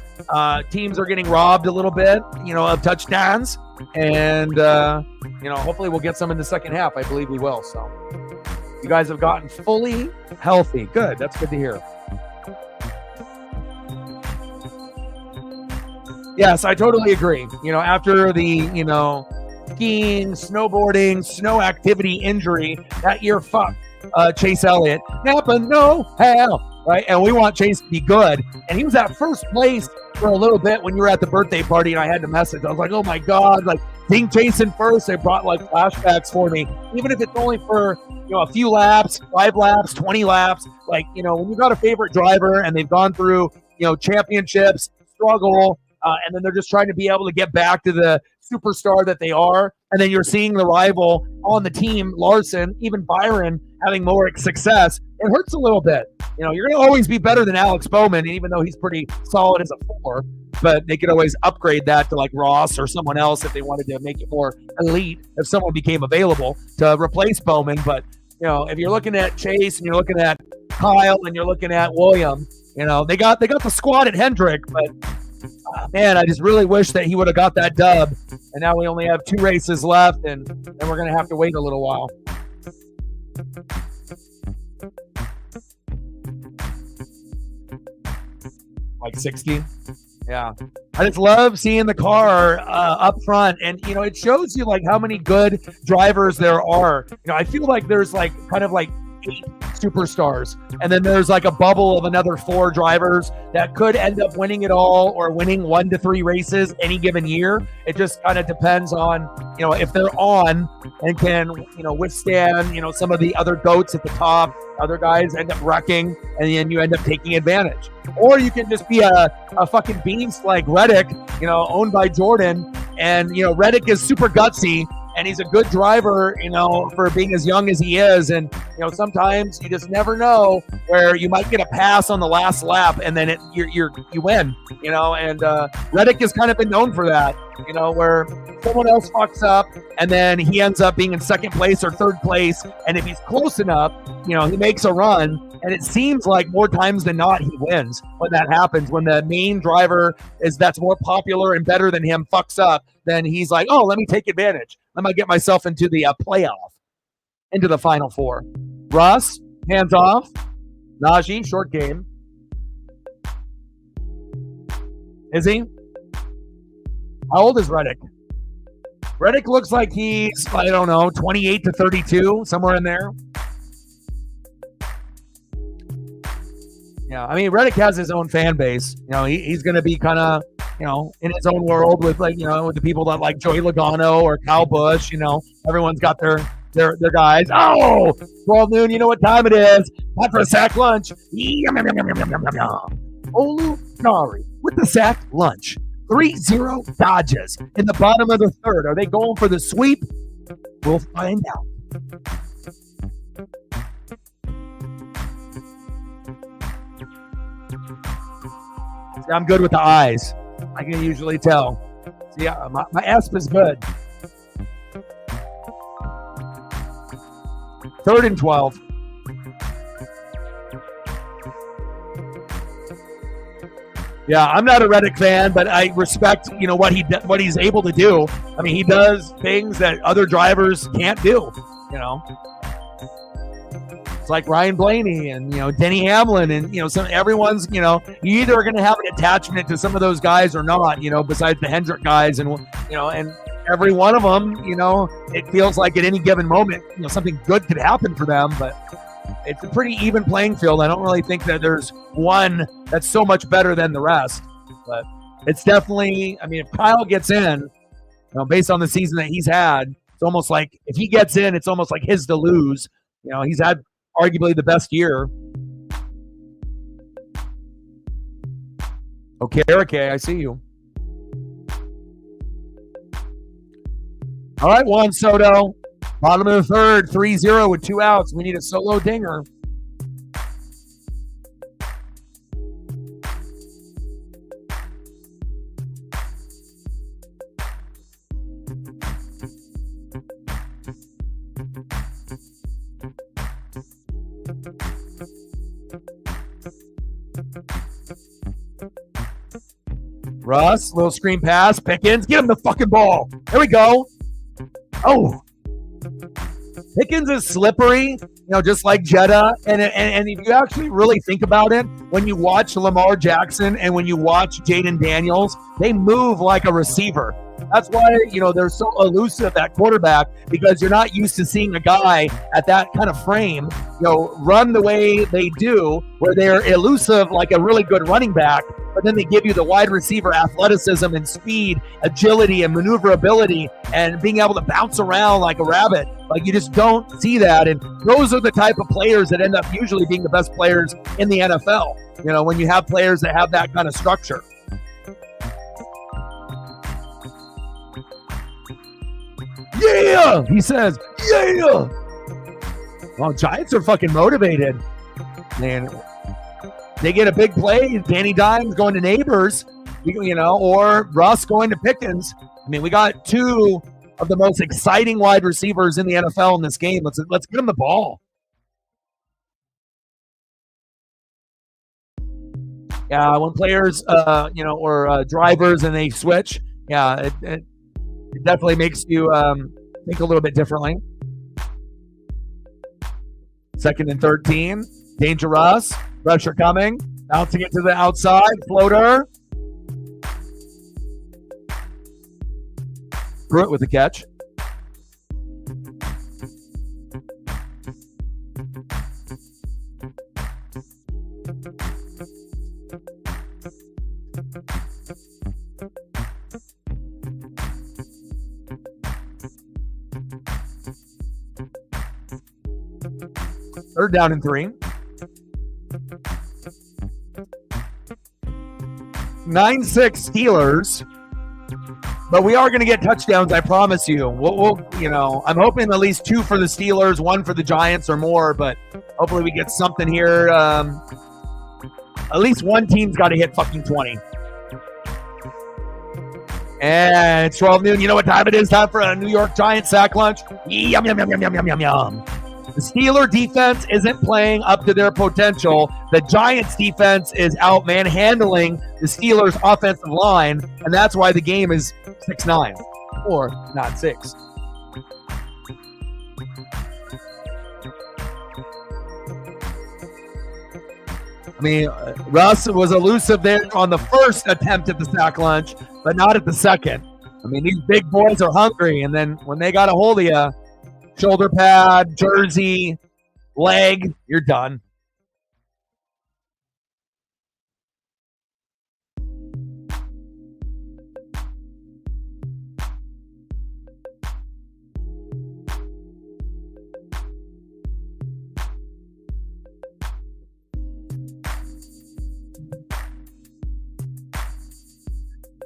Teams are getting robbed a little bit, of touchdowns, and hopefully we'll get some in the second half. I believe we will. So you guys have gotten fully healthy. Good. That's good to hear. Yes, I totally agree. After the, skiing, snowboarding, snow activity injury that year, fuck Chase Elliott. Happened, no hell, right? And we want Chase to be good. And he was at first place for a little bit when you were at the birthday party, and I had the message. I was like, oh my God, like being Chase in first, it brought like flashbacks for me. Even if it's only for, a few laps, 5 laps, 20 laps, like, when you got a favorite driver and they've gone through, championships, struggle, and then they're just trying to be able to get back to the superstar that they are. And then you're seeing the rival on the team, Larson, even Byron, having more success. It hurts a little bit. You're going to always be better than Alex Bowman, even though he's pretty solid as a 4. But they could always upgrade that to like Ross or someone else if they wanted to make it more elite, if someone became available to replace Bowman. But, if you're looking at Chase and you're looking at Kyle and you're looking at William, they got the squad at Hendrick, but man, I just really wish that he would have got that dub. And now we only have 2 races left, and we're going to have to wait a little while. Like 60? Yeah. I just love seeing the car up front, and, it shows you, like, how many good drivers there are. I feel like there's, like, kind of like 8 superstars, and then there's like a bubble of another 4 drivers that could end up winning it all or winning 1 to 3 races any given year. It just kind of depends on, if they're on and can, withstand, some of the other goats at the top. Other guys end up wrecking, and then you end up taking advantage. Or you can just be a fucking beast like Reddick, owned by Jordan, and, Reddick is super gutsy, and he's a good driver, for being as young as he is. And, sometimes you just never know where you might get a pass on the last lap and then you win, and Reddick has kind of been known for that, where someone else fucks up and then he ends up being in second place or third place. And if he's close enough, he makes a run. And it seems like more times than not, he wins when that happens. When the main driver that's more popular and better than him fucks up, then he's like, oh, let me take advantage. Let me get myself into the playoff, into the Final 4. Russ, hands off. Najee, short game. Is he? How old is Reddick? Reddick looks like he's, 28 to 32, somewhere in there. Yeah, Reddick has his own fan base. He's going to be kind of, in his own world with with the people that like Joey Logano or Kyle Busch. Everyone's got their guys. Oh, 12 noon. You know what time it is? Time for a sack lunch. Olu Nari with the sack lunch. 3-0 Dodgers in the bottom of the third. Are they going for the sweep? We'll find out. See, I'm good with the eyes. I can usually tell. See, my ESP is good. 3rd and 12. Yeah, I'm not a Reddick fan, but I respect, what he's able to do. I mean, he does things that other drivers can't do. It's like Ryan Blaney and Denny Hamlin and everyone's you either are going to have an attachment to some of those guys or not. Besides the Hendrick guys and every one of them, it feels like at any given moment, something good could happen for them, but it's a pretty even playing field. I don't really think that there's one that's so much better than the rest, but it's definitely, I mean, if Kyle gets in, based on the season that he's had, it's almost like if he gets in, it's almost like his to lose. He's had arguably the best year. Okay, I see you. All right, Juan Soto. Bottom of the third, 3-0 with 2 outs. We need a solo dinger. Russ, little screen pass. Pickens, get him the fucking ball. There we go. Oh. Pickens is slippery, just like Jetta. And if you actually really think about it, when you watch Lamar Jackson and when you watch Jaden Daniels, they move like a receiver. That's why, they're so elusive at quarterback, because you're not used to seeing a guy at that kind of frame, run the way they do, where they're elusive like a really good running back, but then they give you the wide receiver athleticism and speed, agility and maneuverability and being able to bounce around like a rabbit. Like, you just don't see that. And those are the type of players that end up usually being the best players in the NFL, when you have players that have that kind of structure. Yeah, he says, yeah. Well, Giants are fucking motivated. Man, they get a big play. Danny Dimes going to Neighbors, or Russ going to Pickens. I mean, we got 2 of the most exciting wide receivers in the NFL in this game. Let's get them the ball. Yeah, when players, or drivers and they switch, yeah, it definitely makes you think a little bit differently. 2nd and 13. Dangerous. Pressure coming. Bouncing it to the outside. Floater. Pruitt with the catch. Third down and 3. 9-6 Steelers. But we are going to get touchdowns, I promise you. I'm hoping at least 2 for the Steelers, 1 for the Giants or more, but hopefully we get something here. At least one team's got to hit fucking 20. And it's 12 noon. You know what time it is? Time for a New York Giants sack lunch. Yum, yum, yum, yum, yum, yum, yum, yum. The Steeler defense isn't playing up to their potential. The Giants defense is out manhandling the Steelers offensive line, and that's why the game is 6-9, or not 6. I mean, Russ was elusive there on the first attempt at the sack lunch, but not at the second. I mean, these big boys are hungry, and then when they got a hold of you, shoulder pad, jersey, leg, you're done.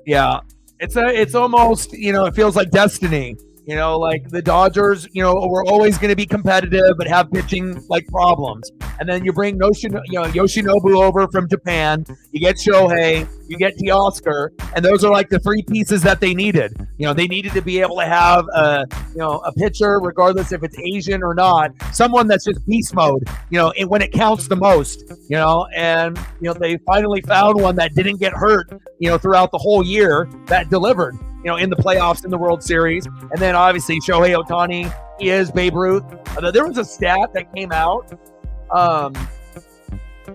Yeah, it's almost, it feels like destiny. Like the Dodgers, were always going to be competitive, but have pitching like problems. and then you bring Yoshinobu over from Japan. You get Shohei, you get Teoscar, and those are like the three pieces that they needed. They needed to be able to have a pitcher, regardless if it's Asian or not, someone that's just beast mode, when it counts the most, and they finally found one that didn't get hurt, throughout the whole year, that delivered, in the playoffs, in the World Series. And then obviously Shohei Ohtani, he is Babe Ruth. There was a stat that came out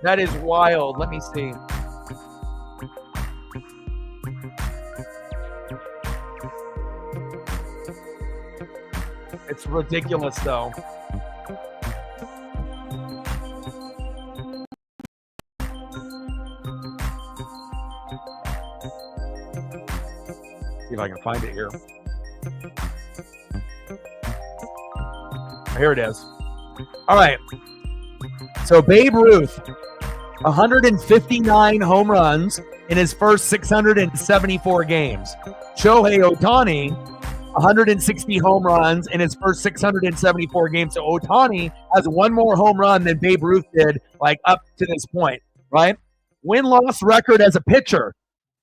that is wild. Let me see. It's ridiculous, though. See if I can find it here. Here it is. All right. So Babe Ruth, 159 home runs in his first 674 games. Shohei Ohtani, 160 home runs in his first 674 games. So Ohtani has one more home run than Babe Ruth did, up to this point, right? Win-loss record as a pitcher,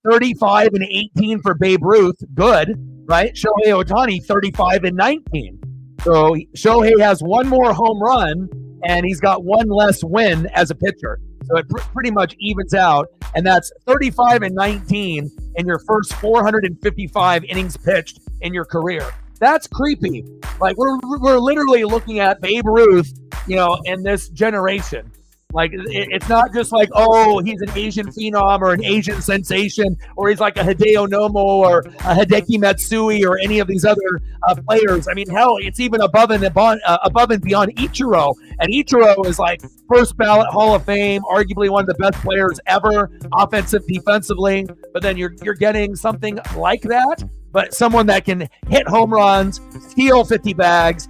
35-18 for Babe Ruth, good, right? Shohei Ohtani, 35-19. So Shohei has one more home run, and he's got one less win as a pitcher. So it pretty much evens out, and that's 35-19 in your first 455 innings pitched in your career. That's creepy. We're literally looking at Babe Ruth, in this generation. It's not just he's an Asian phenom or an Asian sensation, or he's like a Hideo Nomo or a Hideki Matsui or any of these other players. I mean, hell, it's even above and beyond Ichiro. And Ichiro is first ballot Hall of Fame, arguably one of the best players ever, offensive, defensively. But then you're getting something like that, but someone that can hit home runs, steal 50 bags,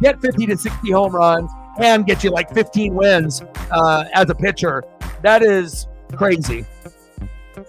get 50 to 60 home runs, and get you 15 wins as a pitcher. That is crazy.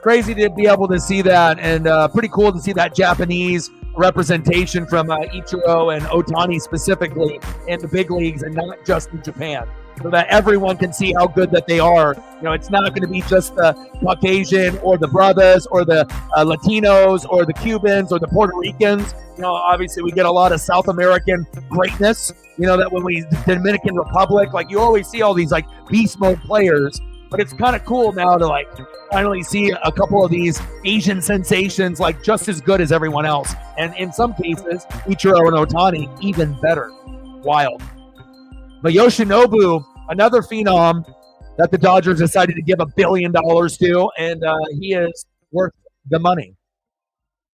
Crazy to be able to see that, and pretty cool to see that Japanese representation from Ichiro and Ohtani specifically in the big leagues and not just in Japan, so that everyone can see how good that they are. It's not going to be just the Caucasian or the brothers or the Latinos or the Cubans or the Puerto Ricans. Obviously we get a lot of South American greatness, that when we Dominican Republic, you always see all these beast mode players, but it's kind of cool now to finally see a couple of these Asian sensations just as good as everyone else. And in some cases, Ichiro and Ohtani even better. Wild. But Yoshinobu, another phenom that the Dodgers decided to give $1 billion to, and he is worth the money.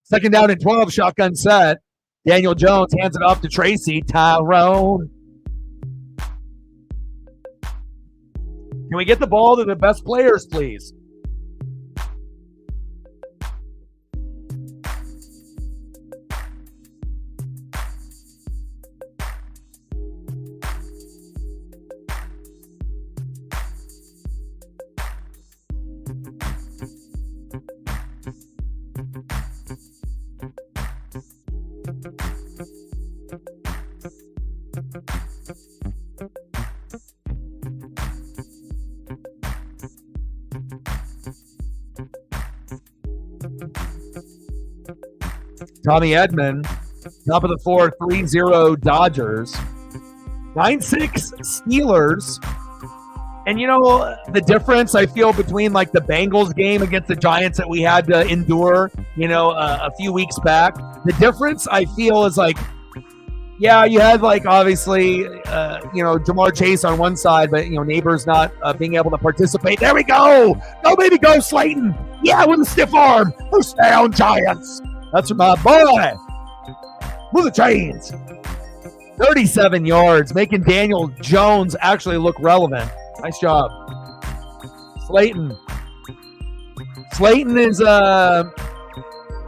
Second down and 12, shotgun set. Daniel Jones hands it off to Tracy Tyrone. Can we get the ball to the best players, please? Tommy Edman, top of the fourth, 3-0 Dodgers. 9-6 Steelers. And the difference I feel between the Bengals game against the Giants that we had to endure, a few weeks back. The difference I feel is yeah, you had obviously, Jamar Chase on one side, but, Neighbors not being able to participate. There we go. Go, baby, go, Slayton. Yeah, with a stiff arm. Push down, Giants. That's for my boy. Move the chains. 37 yards, making Daniel Jones actually look relevant. Nice job. Slayton. Slayton is a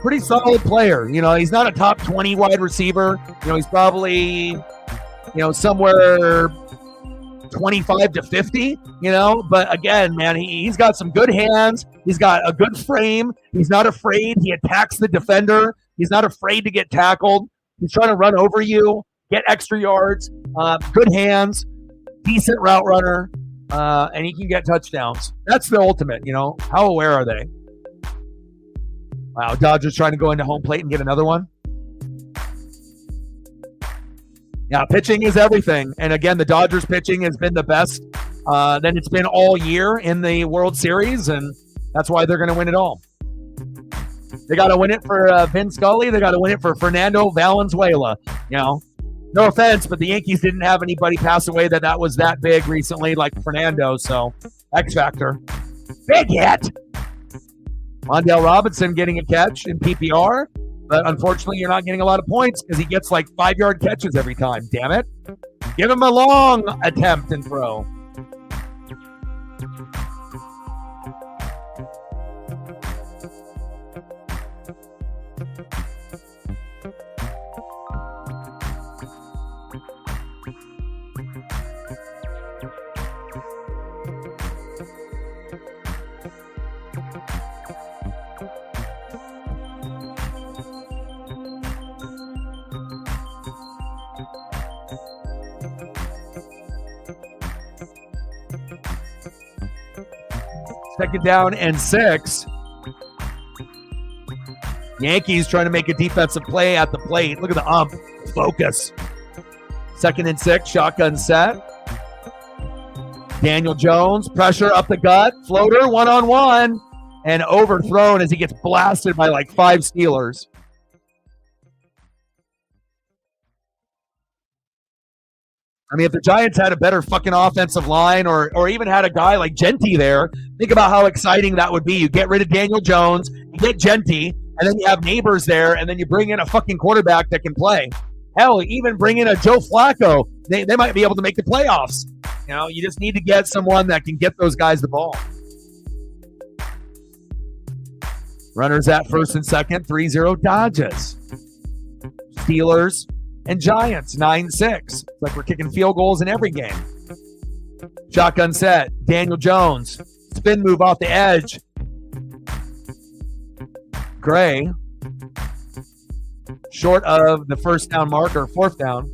pretty solid player. He's not a top 20 wide receiver. He's probably, somewhere 25 to 50, but again, man, he's got some good hands. He's got a good frame. He's not afraid. He attacks the defender. He's not afraid to get tackled. He's trying to run over you, get extra yards, good hands, decent route runner. and he can get touchdowns. That's the ultimate, you know. How aware are they? Wow, Dodgers trying to go into home plate and get another one. Yeah, pitching is everything. And again, the Dodgers pitching has been the best that it's been all year in the World Series, and that's why they're going to win it all. They got to win it for Vin Scully. They got to win it for Fernando Valenzuela. You know, no offense, but the Yankees didn't have anybody pass away that was that big recently like Fernando, so X Factor. Big hit! Mondale Robinson getting a catch in PPR, but unfortunately you're not getting a lot of points because he gets like 5-yard catches every time. Damn it. Give him a long attempt and throw. Second down and 6. Yankees trying to make a defensive play at the plate. Look at the ump. Focus. 2nd and 6. Shotgun set. Daniel Jones. Pressure up the gut. Floater. 1-on-1. And overthrown as he gets blasted by like 5 Steelers. I mean, if the Giants had a better fucking offensive line or even had a guy like Genty there, think about how exciting that would be. You get rid of Daniel Jones, you get Genty, and then you have Neighbors there, and then you bring in a fucking quarterback that can play. Hell, even bring in a Joe Flacco. They might be able to make the playoffs. You know, you just need to get someone that can get those guys the ball. Runners at 1st and 2nd, 3-0 Dodgers. Steelers and Giants, 9-6. It's like we're kicking field goals in every game. Shotgun set. Daniel Jones. Spin move off the edge. Gray. Short of the 1st down marker, 4th down.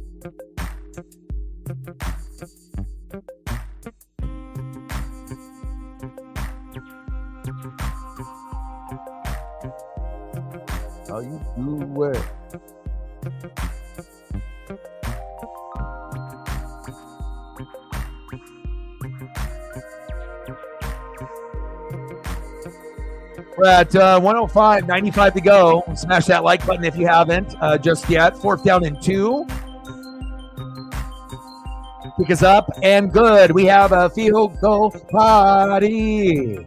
How you do it? We're at 105, 95 to go. Smash that like button if you haven't just yet. 4th down and 2. Pick us up and good. We have a field goal party.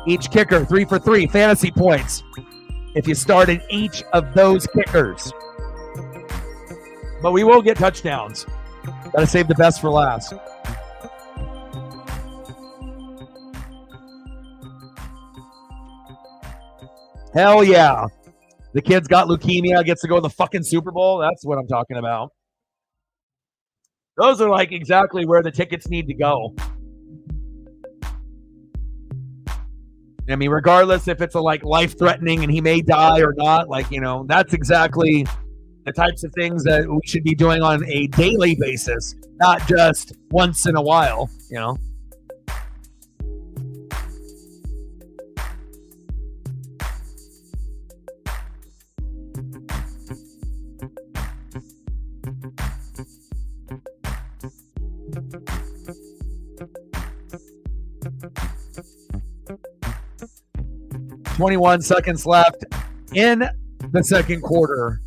Each kicker, 3 for 3 fantasy points if you started each of those kickers. But we will get touchdowns. Got to save the best for last. Hell yeah. The kid's got leukemia, gets to go to the fucking Super Bowl. That's what I'm talking about. Those are like exactly where the tickets need to go. I mean, regardless if it's a like life-threatening and he may die or not, like, you know, that's exactly the types of things that we should be doing on a daily basis, not just once in a while, you know. .21 seconds left in the 2nd quarter.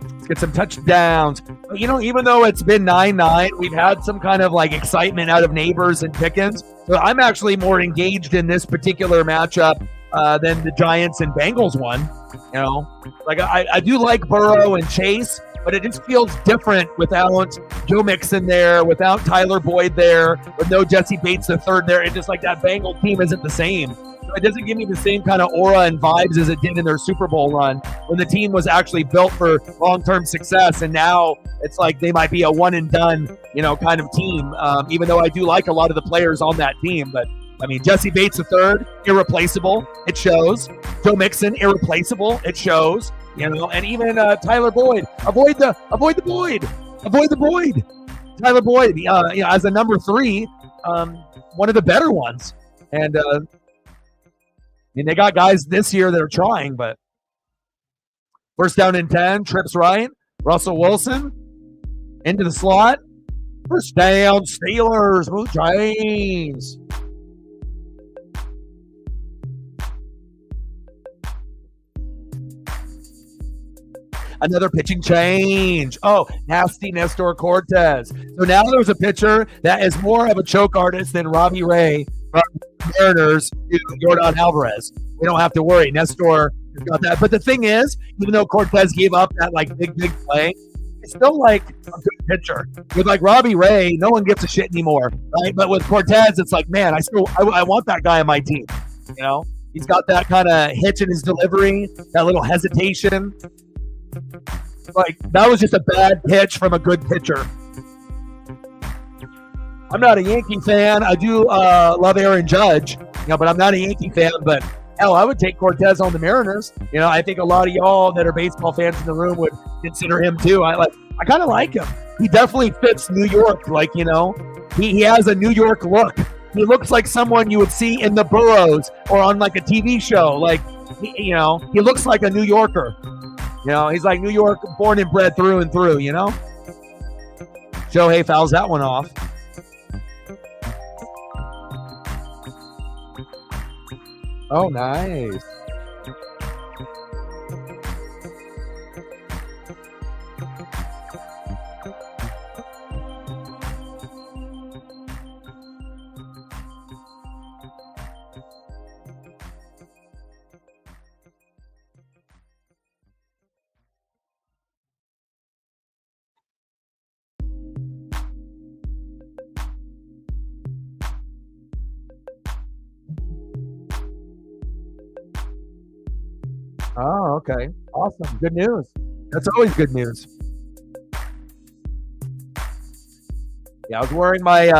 Let's get some touchdowns. You know, even though it's been 9-9, we've had some kind of like excitement out of Neighbors and Pickens. So I'm actually more engaged in this particular matchup than the Giants and Bengals one. You know, like I do like Burrow and Chase, but it just feels different without Joe Mixon there, without Tyler Boyd there, with no Jesse Bates III there. It's just like that Bengal team isn't the same. So it doesn't give me the same kind of aura and vibes as it did in their Super Bowl run when the team was actually built for long-term success. And now it's like they might be a one and done, you know, kind of team. Even though I do like a lot of the players on that team, but I mean, Jesse Bates III, irreplaceable. It shows. Joe Mixon, irreplaceable. It shows. You know, and even Tyler Boyd. Avoid the Boyd. Avoid the Boyd. Tyler Boyd, as a number 3, one of the better ones. And they got guys this year that are trying, but first down and 10, trips right. Russell Wilson into the slot. First down, Steelers, Blue Jays. Another pitching change. Oh, nasty Nestor Cortez. So now there's a pitcher that is more of a choke artist than Robbie Ray from the Mariners to Yordan Alvarez. We don't have to worry. Nestor has got that. But the thing is, even though Cortez gave up that big play, it's still a good pitcher. With Robbie Ray, no one gives a shit anymore, right? But with Cortez, it's man, I want that guy on my team. You know, he's got that kind of hitch in his delivery, that little hesitation. That was just a bad pitch from a good pitcher. I'm not a Yankee fan. I do love Aaron Judge, but I'm not a Yankee fan. But hell, I would take Cortez on the Mariners. I think a lot of y'all that are baseball fans in the room would consider him too. I kind of like him. He definitely fits New York. He has a New York look. He looks like someone you would see in the Boroughs or on a TV show. He looks like a New Yorker. He's New York, born and bred through and through, Shohei fouls that one off. Oh, nice. Oh, okay. Awesome. Good news. That's always good news. Yeah, I was wearing my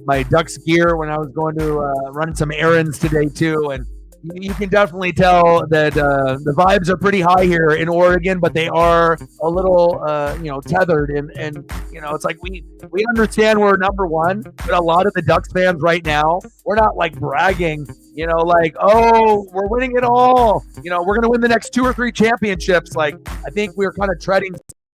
my Ducks gear when I was going to run some errands today too, and you can definitely tell that the vibes are pretty high here in Oregon, but they are a little tethered, and it's we understand we're number one, but a lot of the Ducks fans right now, we're not bragging, oh, we're winning it all, we're gonna win the next 2 or 3 championships. I think we're kind of treading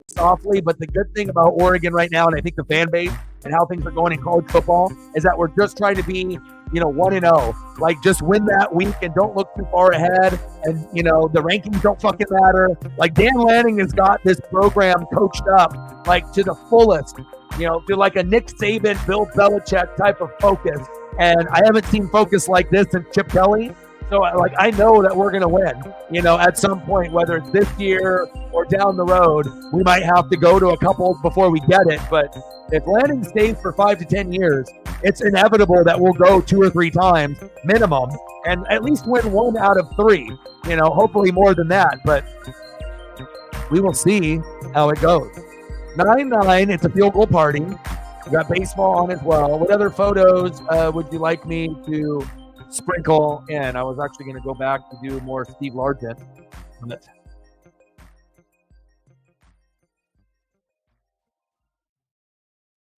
softly, but the good thing about Oregon right now, and I think the fan base and how things are going in college football, is that we're just trying to be 1-0. Just win that week and don't look too far ahead. And, the rankings don't fucking matter. Dan Lanning has got this program coached up, to the fullest, to a Nick Saban, Bill Belichick type of focus. And I haven't seen focus like this since Chip Kelly. So, I know that we're going to win, at some point, whether it's this year or down the road. We might have to go to a couple before we get it. But if Lanning stays for 5 to 10 years, it's inevitable that we'll go 2 or 3 times minimum and at least win 1 out of 3, hopefully more than that. But we will see how it goes. 9-9, it's a field goal party. We got baseball on as well. What other photos would you like me to sprinkle in? I was actually going to go back to do more Steve Largent.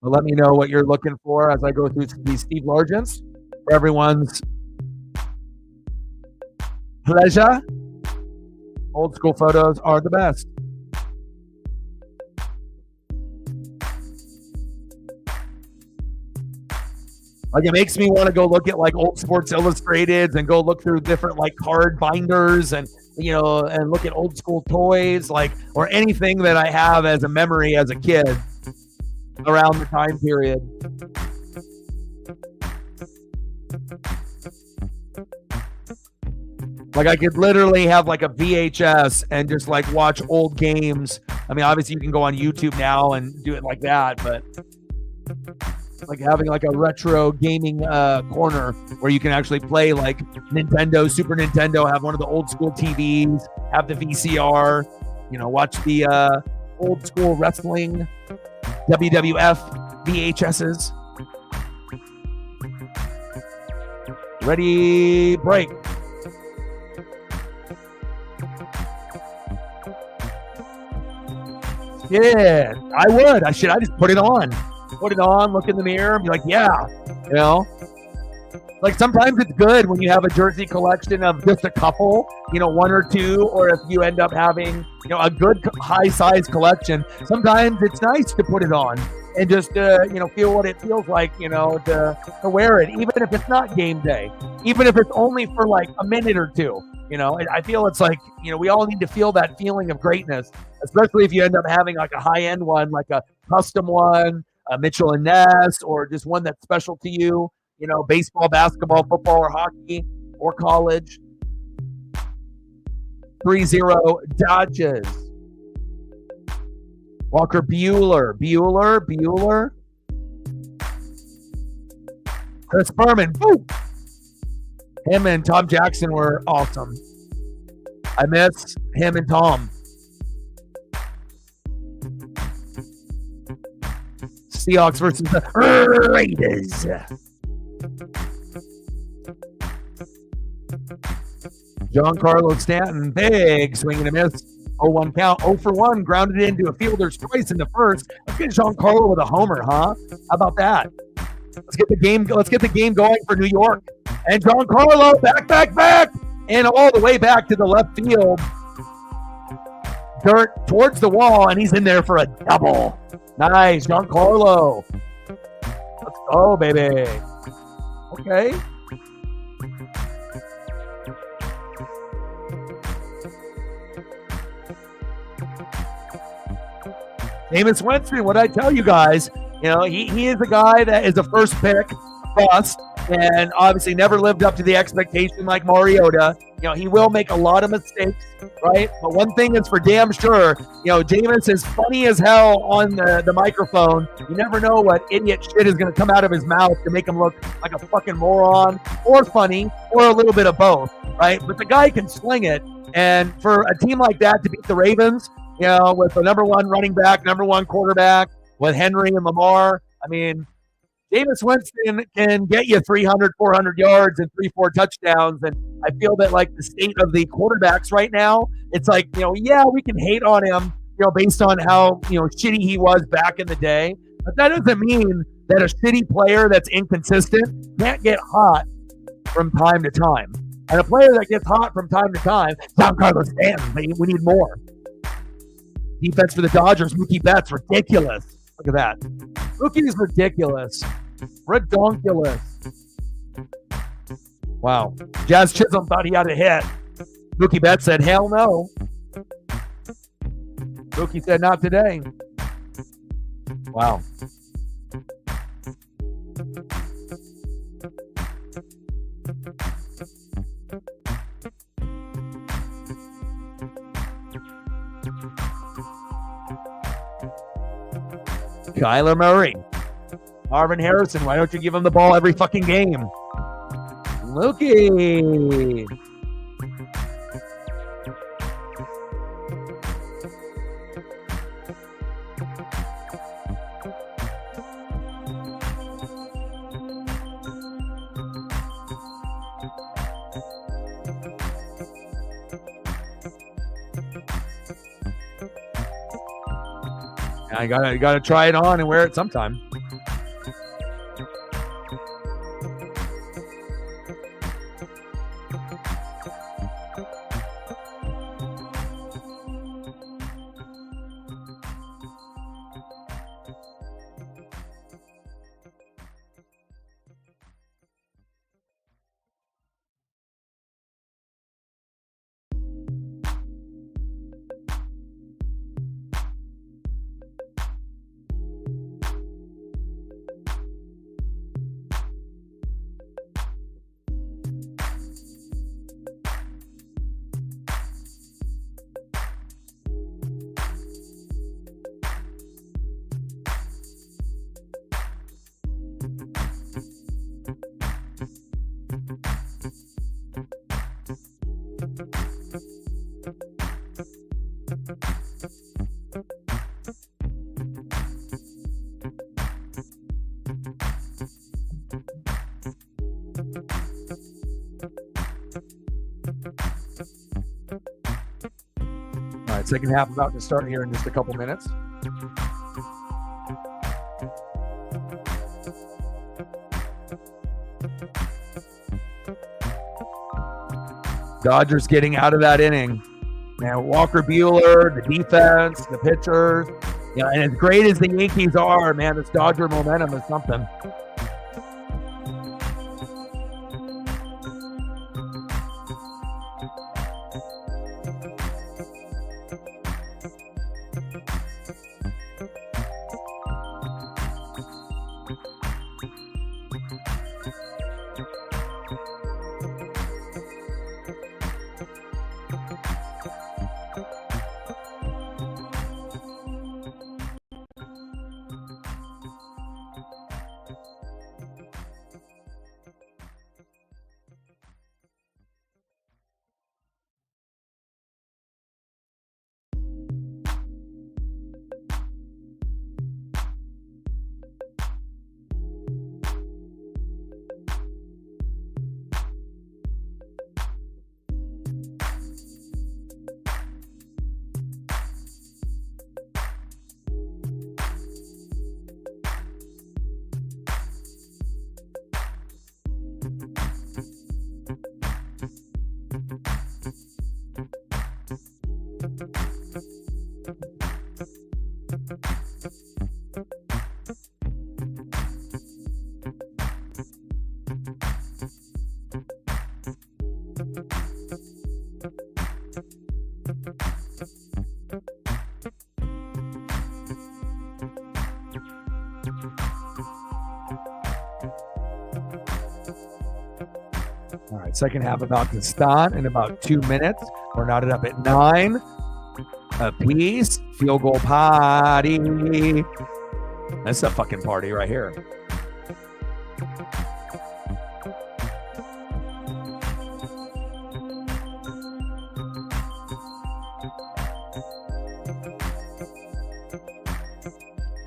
Well, let me know what you're looking for as I go through these Steve Largents for everyone's pleasure. Old school photos are the best. It makes me want to go look at old Sports Illustrateds and go look through different card binders and and look at old school toys or anything that I have as a memory as a kid around the time period. I could literally have a VHS and just watch old games. I mean, obviously you can go on YouTube now and do it like that, but having a retro gaming corner where you can actually play Nintendo, Super Nintendo, have one of the old school TVs, have the VCR, watch the old school wrestling, WWF VHSs. Ready, break. Yeah, I would. I just put it on. Put it on, look in the mirror, and be like, yeah, you know. Like sometimes it's good when you have a jersey collection of just a couple, one or two, or if you end up having, a good high size collection. Sometimes it's nice to put it on and just, feel what it feels like, to wear it, even if it's not game day, even if it's only for like a minute or two. I feel it's like, we all need to feel that feeling of greatness, especially if you end up having like a high end one, like a custom one, a Mitchell and Ness, or just one that's special to you. Baseball, basketball, football, or hockey, or college. 3-0 Dodgers. Walker Bueller. Chris Berman. Woo! Him and Tom Jackson were awesome. I miss him and Tom. Seahawks versus the Raiders. Giancarlo Stanton, big swing and a miss. 0-1 count. 0 for 1, grounded into a fielder's twice in the first. Let's get Giancarlo with a homer, huh? How about that? Let's get the game going for New York. And Giancarlo back, and all the way back to the left field. Dirt towards the wall, and he's in there for a double. Nice, Giancarlo. Let's go, baby. Okay. Jameis Winston, what did I tell you guys? He is a guy that is a first pick bust and obviously never lived up to the expectation like Mariota. He will make a lot of mistakes, right? But one thing is for damn sure, Jameis is funny as hell on the microphone. You never know what idiot shit is going to come out of his mouth to make him look like a fucking moron or funny or a little bit of both, right? But the guy can sling it. And for a team like that to beat the Ravens, with the number one running back, number one quarterback, with Henry and Lamar, Jameis Winston can get you 300, 400 yards and 3-4 touchdowns. And I feel that like the state of the quarterbacks right now, it's like, yeah, we can hate on him, based on how, shitty he was back in the day. But that doesn't mean that a shitty player that's inconsistent can't get hot from time to time. And a player that gets hot from time to time, Giancarlo Stanton, we need more. Defense for the Dodgers, Mookie Betts, ridiculous. Look at that. Mookie's ridiculous. Redonkulous. Wow. Jazz Chisholm thought he had a hit. Mookie Betts said, hell no. Mookie said, not today. Wow. Kyler Murray. Marvin Harrison, why don't you give him the ball every fucking game? Mookie. I gotta try it on and wear it sometime. second half about to start here in just a couple minutes. Dodgers getting out of that inning. Man, Walker Buehler, the defense, the pitchers. Yeah, and as great as the Yankees are, man, this Dodger momentum is something. All right, second half about to start in about 2 minutes. We're knotted up at 9 apiece. Field goal party. That's a fucking party right here.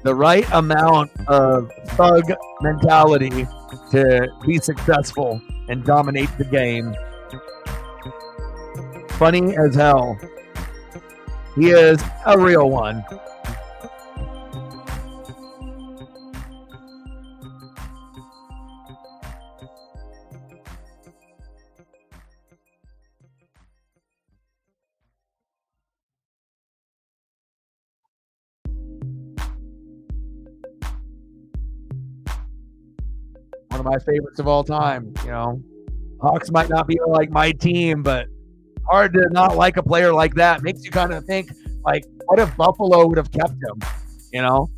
The right amount of thug mentality to be successful and dominate the game. Funny as hell. He is a real one. One of my favorites of all time, you know. Hawks might not be like my team, but hard to not like a player like that. Makes you kind of think, like, what if Buffalo would have kept him, you know?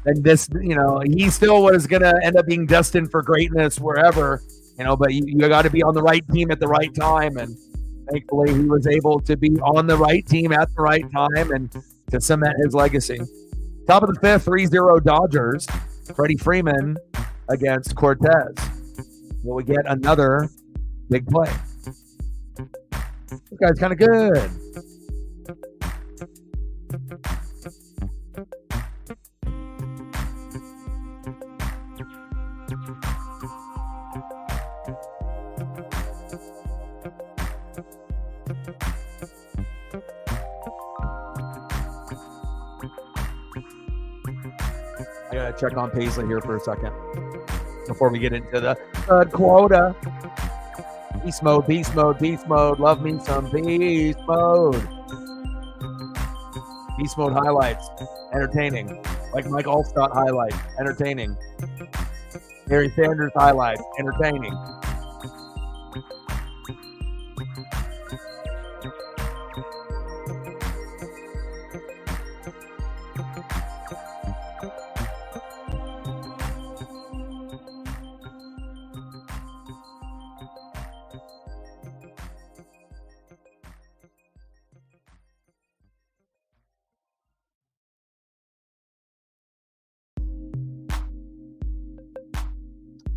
And this, you know, he still was going to end up being destined for greatness wherever, you know, but you got to be on the right team at the right time. And thankfully, he was able to be on the right team at the right time and to cement his legacy. Top of the fifth, 3-0 Dodgers. Freddie Freeman against Cortez. Will we get another big play? This guy's kind of good. I gotta check on Paisley here for a second before we get into the third quota. Beast mode, beast mode, beast mode. Love me some beast mode. Beast mode highlights. Entertaining. Like Mike Allstott highlights. Entertaining. Harry Sanders highlights. Entertaining.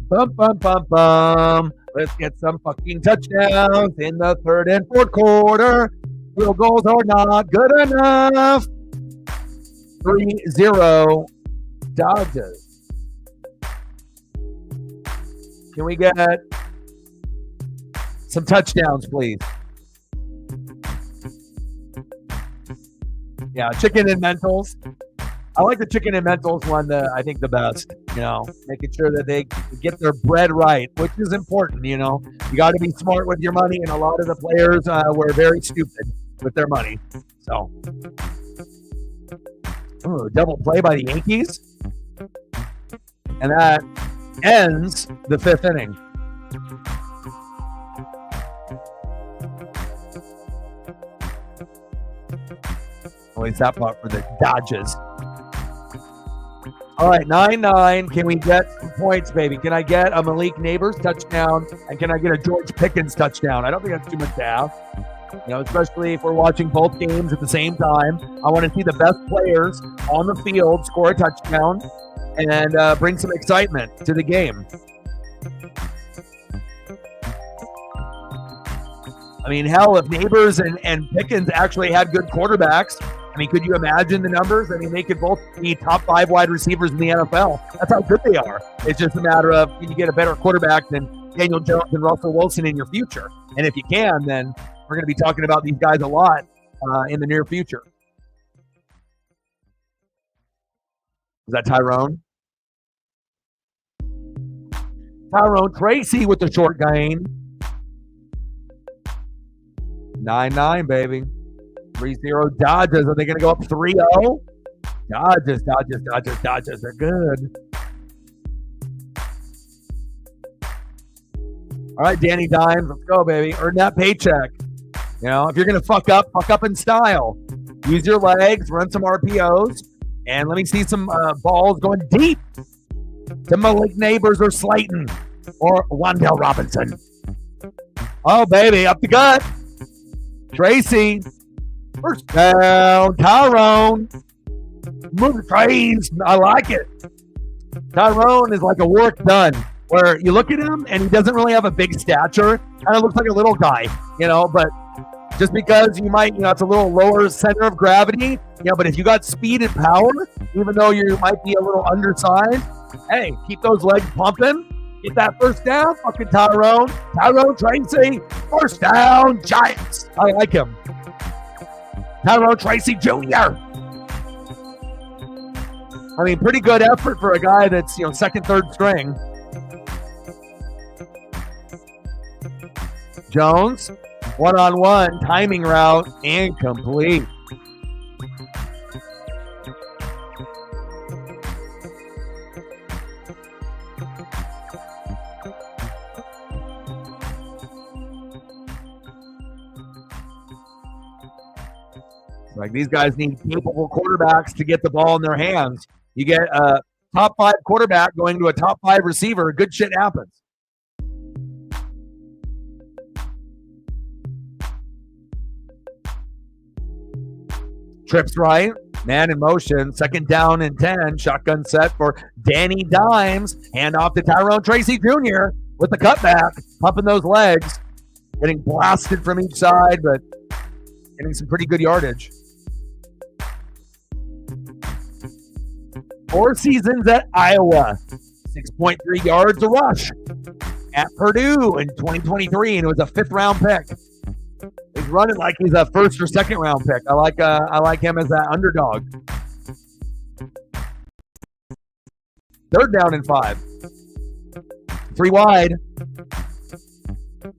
Bum, bum, bum, bum. Let's get some fucking touchdowns in the third and fourth quarter. Field goals are not good enough. 3-0 Dodgers. Can we get some touchdowns, please? Yeah, chicken and Mentals. I like the chicken and Mentals one, I think the best, making sure that they get their bread right, which is important, You got to be smart with your money, and a lot of the players were very stupid with their money. So, double play by the Yankees. And that ends the fifth inning. Always that part for the Dodgers. All right, 9-9. Can we get some points, baby? Can I get a Malik Neighbors touchdown? And can I get a George Pickens touchdown? I don't think that's too much to ask. Especially if we're watching both games at the same time. I want to see the best players on the field score a touchdown and bring some excitement to the game. I mean, hell, if Neighbors and Pickens actually had good quarterbacks, could you imagine the numbers? They could both be top 5 wide receivers in the NFL. That's how good they are. It's just a matter of, can you get a better quarterback than Daniel Jones and Russell Wilson in your future? And if you can, then we're going to be talking about these guys a lot in the near future. Is that Tyrone? Tyrone Tracy with the short gain. 9-9, baby. 3-0 Dodgers. Are they going to go up 3-0? Dodgers. They're good. All right, Danny Dimes. Let's go, baby. Earn that paycheck. If you're going to fuck up in style. Use your legs, run some RPOs, and let me see some balls going deep to Malik Neighbors or Slayton or Wan'Dale Robinson. Oh, baby, up the gut. Tracy. First down, Tyrone. Move the trains. I like it. Tyrone is like a work done, where you look at him and he doesn't really have a big stature. Kind of looks like a little guy, but just because you might, it's a little lower center of gravity, but if you got speed and power, even though you might be a little undersized, hey, keep those legs pumping. Get that first down, fucking Tyrone. Tyrone Tracy, first down, Giants. I like him. Tyrone Tracy Jr. Pretty good effort for a guy that's, second, third string. Jones, one-on-one, timing route, incomplete. Like, these guys need capable quarterbacks to get the ball in their hands. You get a top 5 quarterback going to a top 5 receiver, good shit happens. Trips right, man in motion, second down and 10, shotgun set for Danny Dimes, hand off to Tyrone Tracy Jr. with the cutback, pumping those legs, getting blasted from each side, but getting some pretty good yardage. 4 seasons at Iowa, 6.3 yards a rush. At Purdue in 2023, and it was a 5th-round pick. He's running like he's a 1st or 2nd-round pick. I like him as that underdog. 3rd down and 5. 3 wide.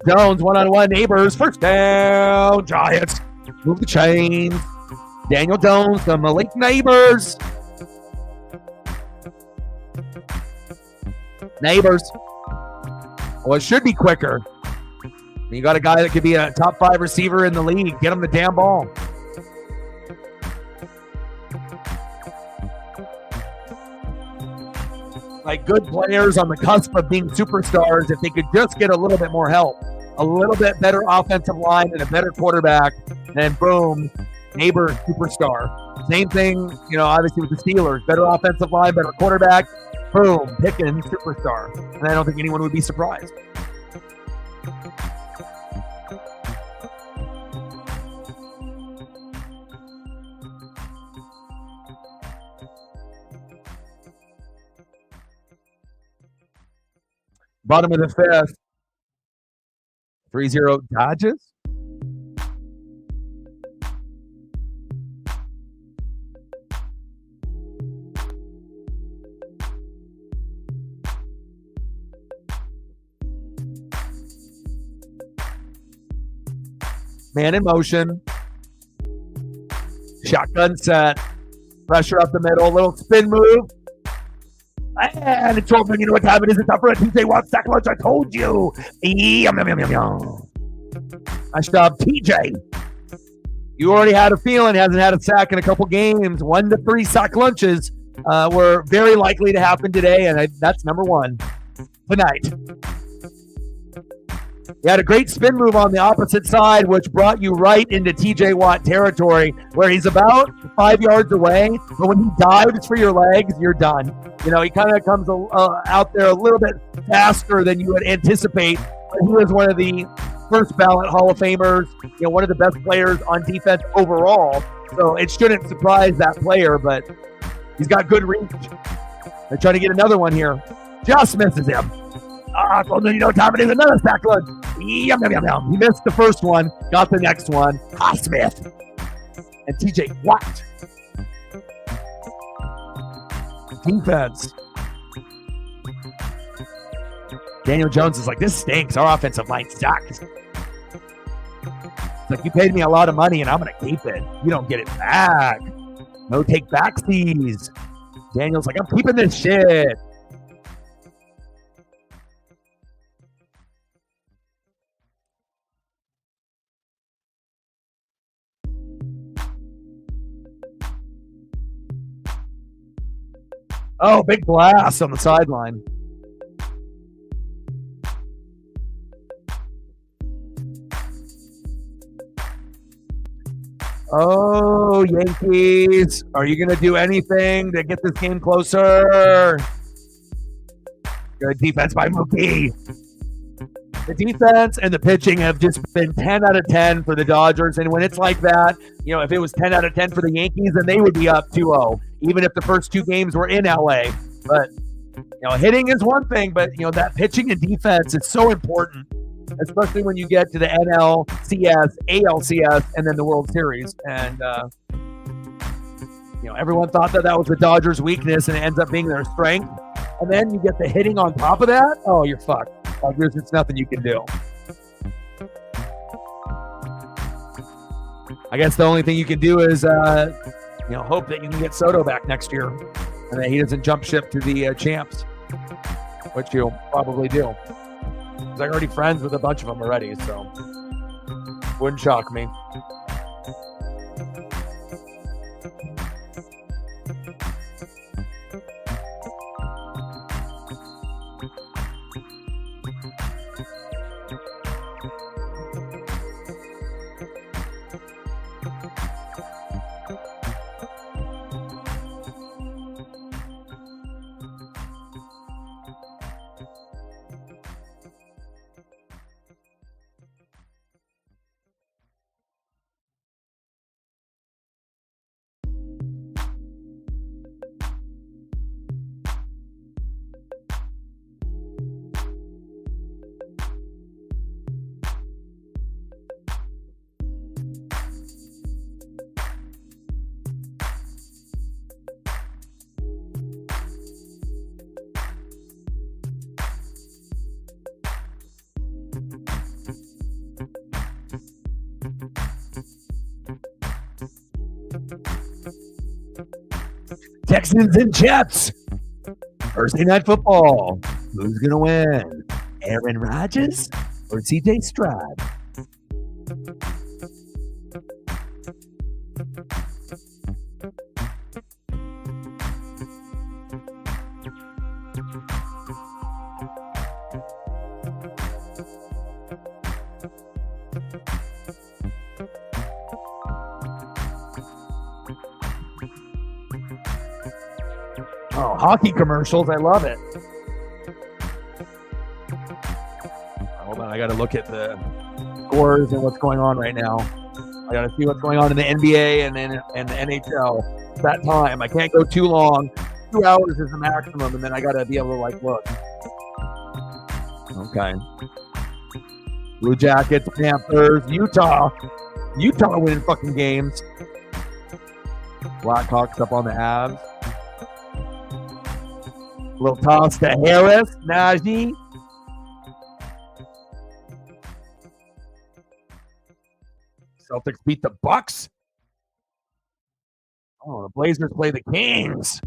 Jones, one-on-one, Neighbors, first down, Giants. Move the chains. Daniel Jones to Malik Neighbors. Neighbors. Well, it should be quicker. You got a guy that could be a top 5 receiver in the league. Get him the damn ball. Like, good players on the cusp of being superstars, if they could just get a little bit more help, a little bit better offensive line and a better quarterback, then boom, Neighbor superstar. Same thing, obviously with the Steelers. Better offensive line, better quarterback, boom, Pickens superstar. And I don't think anyone would be surprised. Bottom of the 5th. 3-0 Dodgers. Man in motion. Shotgun set. Pressure up the middle. Little spin move. And it's open. You know what time it is? It's up for a TJ Watt sack lunch. I told you. Yum, yum, yum, yum, yum. Nice job, TJ. You already had a feeling he hasn't had a sack in a couple games. 1 to 3 sack lunches were very likely to happen today, and that's number 1 tonight. He had a great spin move on the opposite side, which brought you right into TJ Watt territory, where he's about 5 yards away. But when he dives for your legs, you're done. You know, he kind of comes out there a little bit faster than you would anticipate. But he was one of the first ballot Hall of Famers, you know, one of the best players on defense overall. So it shouldn't surprise that player, but he's got good reach. They're trying to get another one here. Just misses him. So you know what time it is? Another sack lunch. Yum, yum, yum, yum. He missed the first one, got the next one. Smith and TJ Watt. Defense. Daniel Jones is like, this stinks. Our offensive line sucks. It's like, you paid me a lot of money and I'm going to keep it. You don't get it back. No take backsies. Daniel's like, I'm keeping this shit. Oh, big blast on the sideline. Oh, Yankees. Are you going to do anything to get this game closer? Good defense by Mookie. The defense and the pitching have just been 10 out of 10 for the Dodgers. And when it's like that, you know, if it was 10 out of 10 for the Yankees, then they would be up 2-0, even if the first 2 games were in LA. But, you know, hitting is one thing, but, you know, that pitching and defense is so important, especially when you get to the NLCS, ALCS, and then the World Series. And, you know, everyone thought that was the Dodgers' weakness, and it ends up being their strength. And then you get the hitting on top of that. Oh, you're fucked. Dodgers, it's nothing you can do. I guess the only thing you can do is, you know, hope that you can get Soto back next year and that he doesn't jump ship to the champs, which you'll probably do. Because I'm already friends with a bunch of them already, so wouldn't shock me. Texans and Jets. Thursday Night Football. Who's going to win? Aaron Rodgers or CJ Stroud? Oh, hockey commercials. I love it. Hold on. I got to look at the scores and what's going on right now. I got to see what's going on in the NBA and the NHL. It's that time. I can't go too long. 2 hours is the maximum, and then I got to be able to, like, look. Okay. Blue Jackets, Panthers, Utah. Utah winning fucking games. Blackhawks up on the Avs. Little toss to Harris, Najee. Celtics beat the Bucks. Oh, the Blazers play the Kings.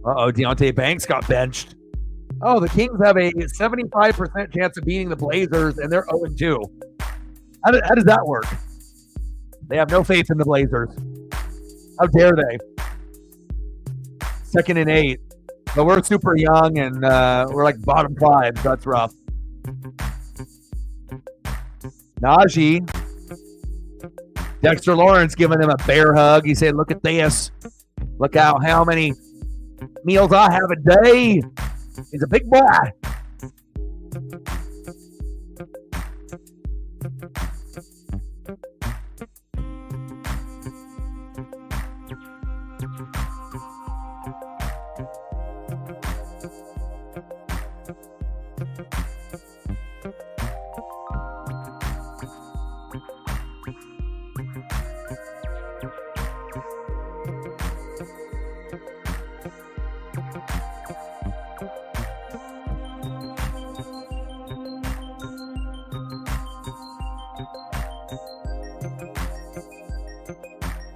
Deontay Banks got benched. Oh, the Kings have a 75% chance of beating the Blazers, and they're 0-2. How does that work? They have no faith in the Blazers. How dare they? 2nd and 8. But we're super young, and we're like bottom 5. That's rough. Najee. Dexter Lawrence giving him a bear hug. He said, look at this. Look out how many meals I have a day. He's a big boy.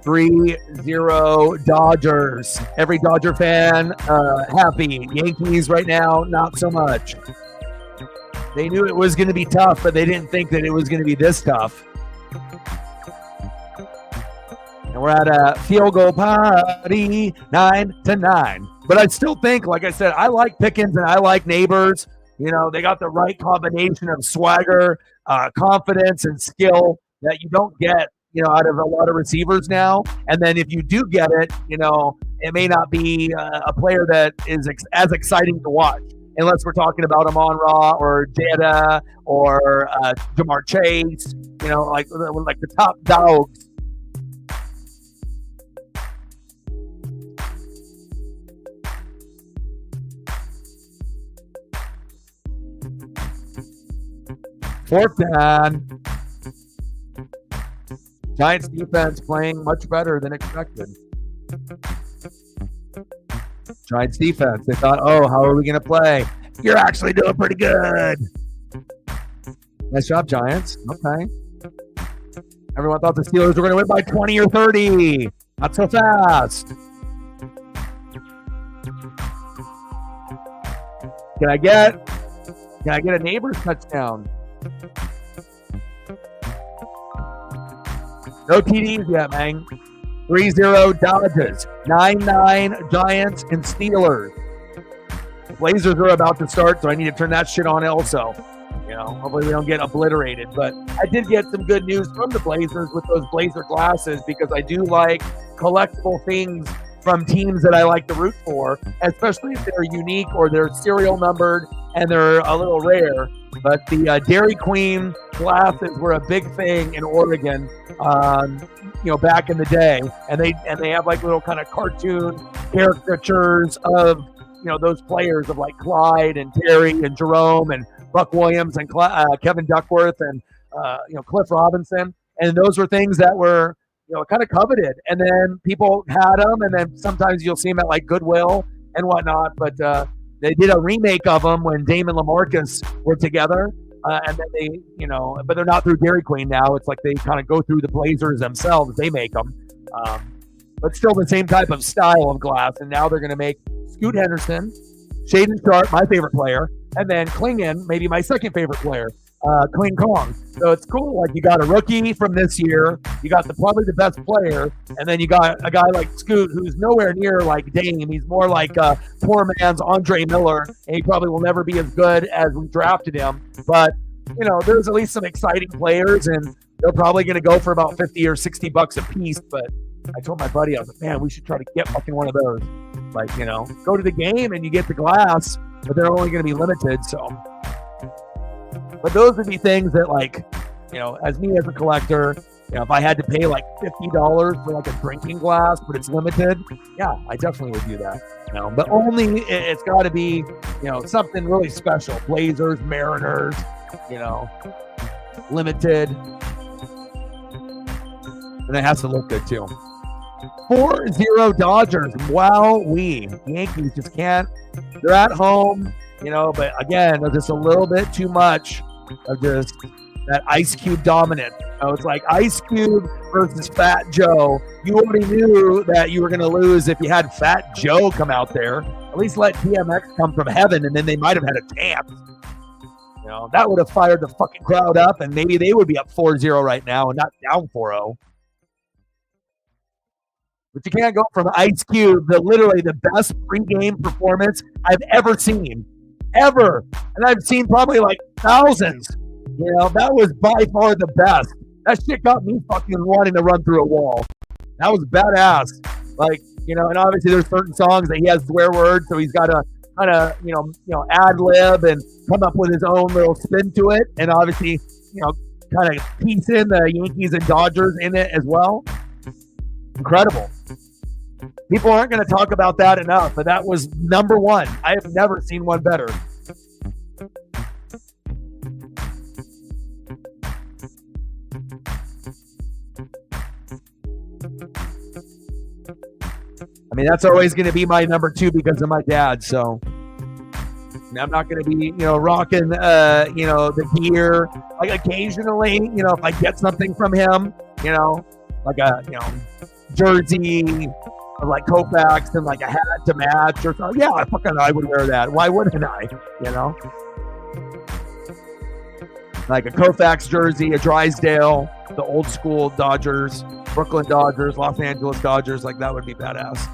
"3-0 Dodgers." Every Dodger fan happy. Yankees right now, not so much. They knew it was going to be tough, but they didn't think that it was going to be this tough. And we're at a field goal party, 9-9. But I still think, like I said, I like Pickens and I like Neighbors. You know, they got the right combination of swagger, confidence, and skill that you don't get, you know, out of a lot of receivers now. And then if you do get it, you know, it may not be a player that is as exciting to watch, unless we're talking about Amon-Ra or Jada or Jamar Chase, you know, like the top dogs. Fourth down. Giants defense playing much better than expected. Giants defense, they thought, oh, how are we going to play? You're actually doing pretty good. Nice job, Giants. Okay. Everyone thought the Steelers were going to win by 20 or 30. Not so fast. Can I get a Neighbors touchdown? No TDs yet, man. 3-0 Dodgers. 9-9 Giants and Steelers. The Blazers are about to start, so I need to turn that shit on also. You know, hopefully we don't get obliterated. But I did get some good news from the Blazers with those Blazer glasses, because I do like collectible things from teams that I like to root for, especially if they're unique or they're serial numbered and they're a little rare. But the Dairy Queen glasses were a big thing in Oregon, you know, back in the day, and they have like little kind of cartoon caricatures of, you know, those players of like Clyde and Terry and Jerome and Buck Williams and Kevin Duckworth and you know, Cliff Robinson, and those were things that were, you know, kind of coveted, and then people had them, and then sometimes you'll see them at like Goodwill and whatnot, but they did a remake of them when Dame and LaMarcus were together, and then they, you know, but they're not through Dairy Queen now. It's like they kind of go through the Blazers themselves. They make them, but still the same type of style of glass. And now they're going to make Scoot Henderson, Shaden Sharp, my favorite player, and then Klingon, maybe my second favorite player, Kling Kong. So it's cool. Like, you got a rookie from this year, you got probably the best player, and then you got a guy like Scoot who's nowhere near like Dame. He's more like poor man's Andre Miller, and he probably will never be as good as we drafted him. But, you know, there's at least some exciting players, and they're probably going to go for about $50 or $60 a piece. But I told my buddy, I was like, man, we should try to get fucking one of those. Like, you know, go to the game and you get the glass, but they're only going to be limited. So, but those would be things that, like, you know, as me as a collector, you know, if I had to pay like $50 for like a drinking glass, but it's limited, yeah, I definitely would do that. You know, but only it's got to be, you know, something really special. Blazers, Mariners, you know, limited, and it has to look good too. 4-0 Dodgers. Wow, Yankees just can't. They're at home. But again, just a little bit too much of just that Ice Cube dominance. It's like Ice Cube versus Fat Joe. You already knew that you were going to lose if you had Fat Joe come out there. At least let DMX come from heaven, and then they might have had a chance. That would have fired the fucking crowd up, and maybe they would be up 4-0 right now and not down 4-0. But you can't go from Ice Cube to literally the best pregame performance I've ever seen. Ever. And I've seen probably like thousands. That was by far the best. That shit got me fucking wanting to run through a wall. That was badass. And obviously there's certain songs that he has swear words, so he's got to kind of, ad lib and come up with his own little spin to it. And obviously, kind of piece in the Yankees and Dodgers in it as well. Incredible. People aren't going to talk about that enough, but that was number one. I have never seen one better. I mean, that's always going to be my number two because of my dad. So I'm not going to be, rocking, the gear. Like occasionally, if I get something from him, like a, jersey or like Koufax and like a hat to match or something. Yeah, I would wear that. Why wouldn't I? Like a Koufax jersey, a Drysdale, the old school Dodgers, Brooklyn Dodgers, Los Angeles Dodgers. Like that would be badass.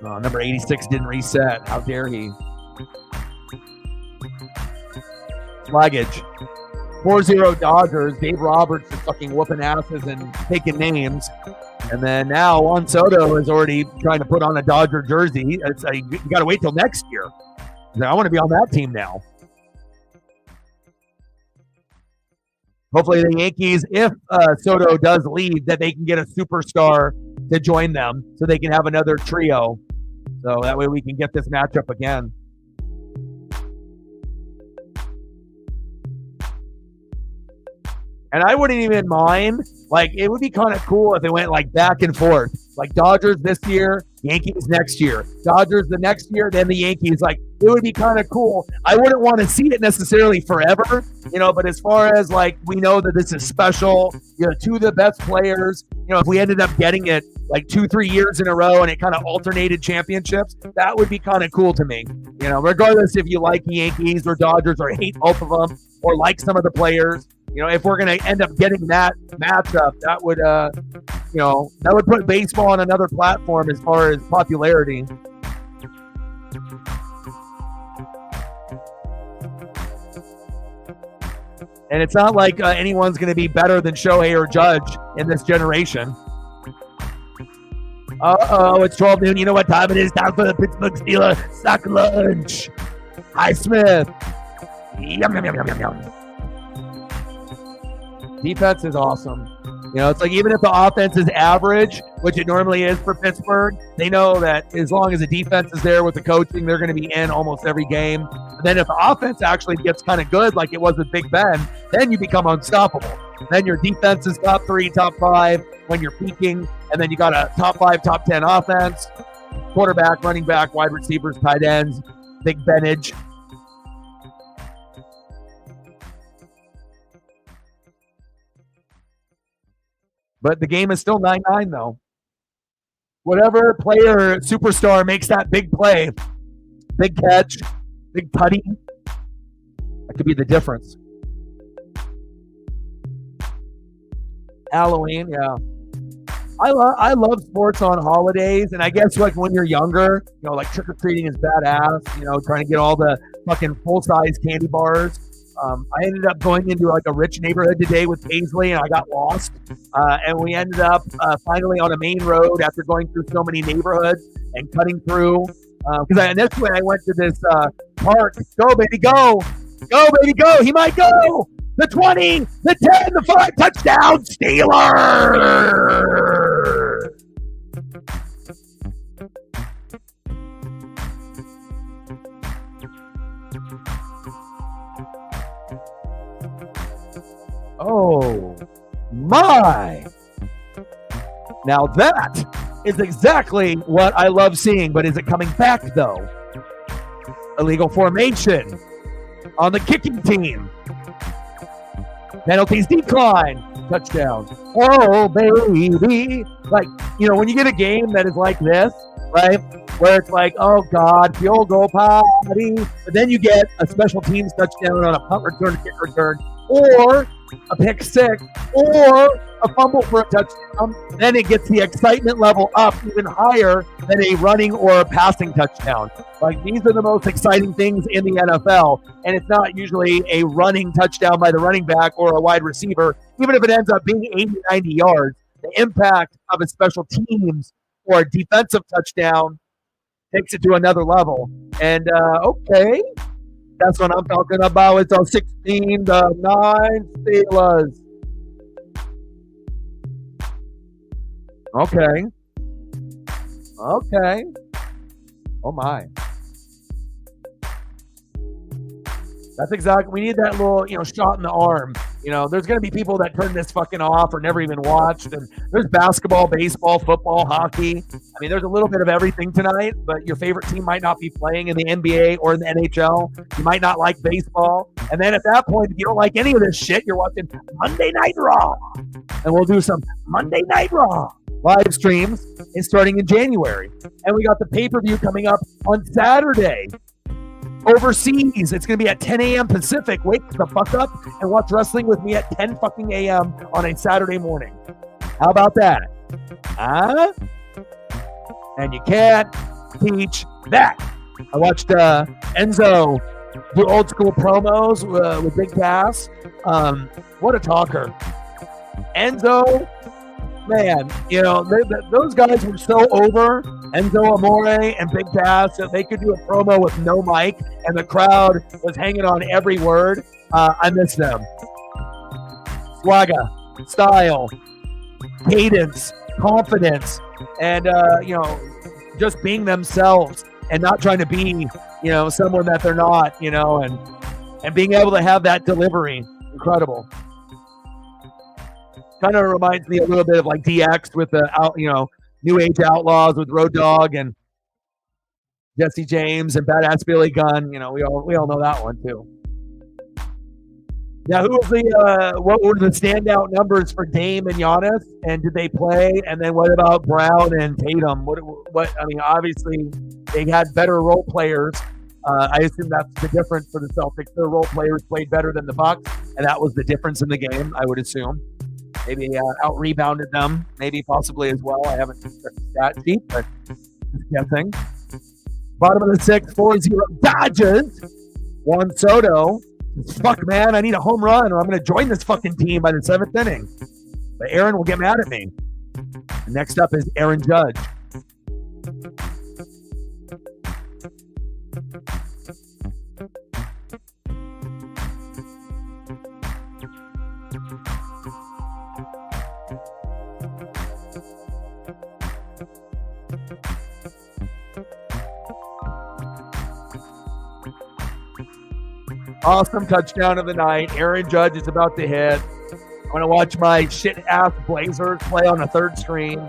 Number 86 didn't reset. How dare he? Flaggage. 4-0 Dodgers. Dave Roberts is fucking whooping asses and taking names. And then now Juan Soto is already trying to put on a Dodger jersey. You got to wait till next year. I want to be on that team now. Hopefully the Yankees, if Soto does leave, that they can get a superstar to join them so they can have another trio. So that way we can get this matchup again. And I wouldn't even mind. Like, it would be kind of cool if it went like back and forth. Like Dodgers this year, Yankees next year. Dodgers the next year, then the Yankees. Like, it would be kind of cool. I wouldn't want to see it necessarily forever, but as far as like, we know that this is special, two of the best players, if we ended up getting it like 2-3 years in a row and it kind of alternated championships, that would be kind of cool to me. Regardless if you like the Yankees or Dodgers or hate both of them or like some of the players. If we're going to end up getting that matchup, that would, that would put baseball on another platform as far as popularity. And it's not like anyone's going to be better than Shohei or Judge in this generation. It's 12 noon. You know what time it is? Time for the Pittsburgh Steelers sack lunch. Hi, Smith. Yum, yum, yum, yum, yum, yum. Defense is awesome. It's like even if the offense is average, which it normally is for Pittsburgh, they know that as long as the defense is there with the coaching, they're going to be in almost every game. And then if the offense actually gets kind of good, like it was with Big Ben, then you become unstoppable. Then your defense is top 3, top 5 when you're peaking. And then you got a top 5, top 10 offense, quarterback, running back, wide receivers, tight ends, Big Benage. But the game is still 9-9, though. Whatever player, superstar makes that big play, big catch, big putty, that could be the difference. Halloween, yeah. I love sports on holidays, and I guess like when you're younger, like trick-or-treating is badass, trying to get all the fucking full-size candy bars. I ended up going into like a rich neighborhood today with Paisley, and I got lost. And we ended up finally on a main road after going through so many neighborhoods and cutting through. Because initially I went to this park. Go, baby, go. Go, baby, go. He might go. The 20, the 10, the 5, touchdown, Steelers. Oh, my. Now that is exactly what I love seeing, but is it coming back though? Illegal formation on the kicking team. Penalties decline. Touchdown. Oh, baby. Like, when you get a game that is like this, right, where it's like, oh, God, field goal party, but then you get a special teams touchdown on a punt return, kick return, or a pick six, or a fumble for a touchdown, then it gets the excitement level up even higher than a running or a passing touchdown. Like, these are the most exciting things in the NFL, and it's not usually a running touchdown by the running back or a wide receiver. Even if it ends up being 80, 90 yards, the impact of a special teams or a defensive touchdown takes it to another level. And, okay, that's what I'm talking about. It's our 16-9 Steelers. Okay. Oh, my. That's exactly, we need that little, shot in the arm. There's going to be people that turn this fucking off or never even watched. And there's basketball, baseball, football, hockey. I mean, there's a little bit of everything tonight, but your favorite team might not be playing in the NBA or in the NHL. You might not like baseball. And then at that point, if you don't like any of this shit, you're watching Monday Night Raw. And we'll do some Monday Night Raw live streams starting in January. And we got the pay-per-view coming up on Saturday. Overseas, it's going to be at 10 a.m. Pacific. Wake the fuck up and watch wrestling with me at 10 fucking a.m. on a Saturday morning. How about that? Huh? And you can't teach that. I watched Enzo do old school promos with Big Cass. What a talker. Enzo, man, those guys were so over. Enzo Amore and Big Cass, that they could do a promo with no mic, and the crowd was hanging on every word. I miss them. Swagger, style, cadence, confidence, and just being themselves and not trying to be someone that they're not, and being able to have that delivery. Incredible. Kind of reminds me a little bit of like DX with the New Age Outlaws with Road Dogg and Jesse James and Badass Billy Gunn. We all know that one too. Now, what were the standout numbers for Dame and Giannis, and did they play? And then what about Brown and Tatum? Obviously they had better role players. I assume that's the difference for the Celtics. Their role players played better than the Bucks, and that was the difference in the game, I would assume. Maybe out-rebounded them, maybe possibly as well. I haven't checked the stat sheet, but just guessing. Bottom of the sixth, 4-0 Dodgers. Juan Soto. Fuck, man, I need a home run or I'm going to join this fucking team by the seventh inning. But Aaron will get mad at me. Next up is Aaron Judge. Awesome touchdown of the night. Aaron Judge is about to hit. I'm going to watch my shit-ass Blazers play on a third screen.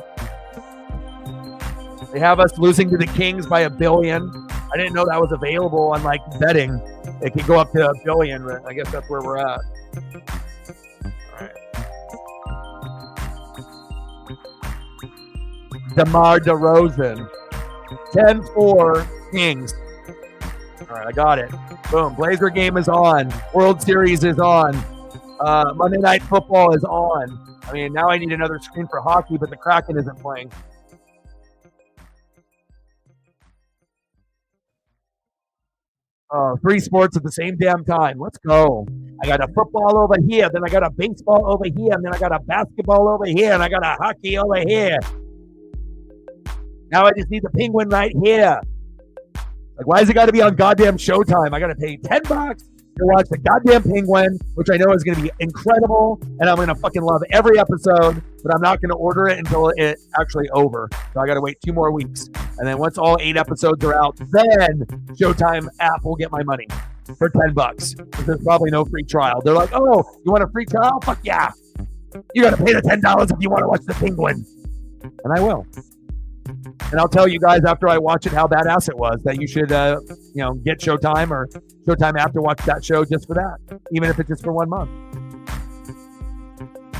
They have us losing to the Kings by $1 billion. I didn't know that was available on like betting. It could go up to $1 billion. I guess that's where we're at. All right. DeMar DeRozan. 10-4 Kings. All right, I got it. Boom. Blazer game is on. World Series is on. Monday Night Football is on. I mean, now I need another screen for hockey, but the Kraken isn't playing. Three sports at the same damn time. Let's go. I got a football over here, then I got a baseball over here, and then I got a basketball over here, and I got a hockey over here. Now I just need the Penguin right here. Like, why has it got to be on goddamn Showtime? I got to pay $10 to watch the goddamn Penguin, which I know is going to be incredible, and I'm going to fucking love every episode, but I'm not going to order it until it's actually over. So I got to wait 2 more weeks. And then once all 8 episodes are out, then Showtime app will get my money for $10. Because there's probably no free trial. They're like, oh, you want a free trial? Fuck yeah. You got to pay the $10 if you want to watch the Penguin. And I will. And I'll tell you guys after I watch it how badass it was, that you should, get Showtime or Showtime after watch that show just for that, even if it's just for 1 month.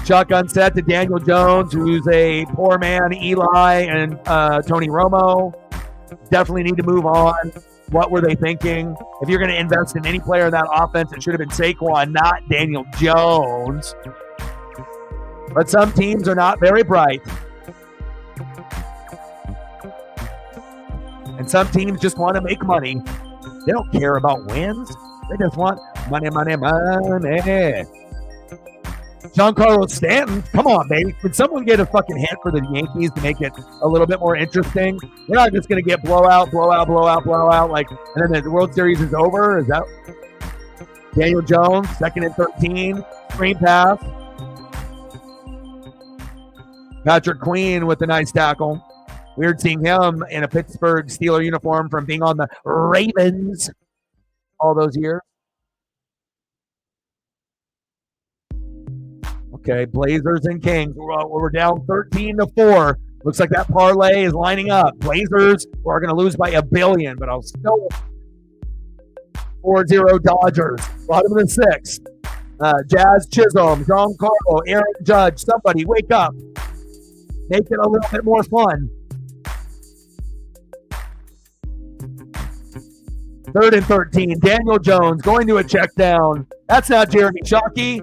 Shotgun set to Daniel Jones, who's a poor man, Eli and Tony Romo. Definitely need to move on. What were they thinking? If you're going to invest in any player in that offense, it should have been Saquon, not Daniel Jones. But some teams are not very bright. And some teams just want to make money. They don't care about wins. They just want money, money, money. Giancarlo Stanton, come on, baby. Can someone get a fucking hit for the Yankees to make it a little bit more interesting? We're not just going to get blowout, like, and then the World Series is over. Is that Daniel Jones, 2nd and 13, screen pass. Patrick Queen with a nice tackle. Weird seeing him in a Pittsburgh Steelers uniform from being on the Ravens all those years. Okay, Blazers and Kings. We're down 13-4. Looks like that parlay is lining up. Blazers are going to lose by $1 billion, but I'll still 4-0 Dodgers. Bottom of the 6th. Jazz Chisholm, John Carlo, Aaron Judge. Somebody wake up. Make it a little bit more fun. 3rd and 13. Daniel Jones going to a check down. That's not Jeremy Shockey.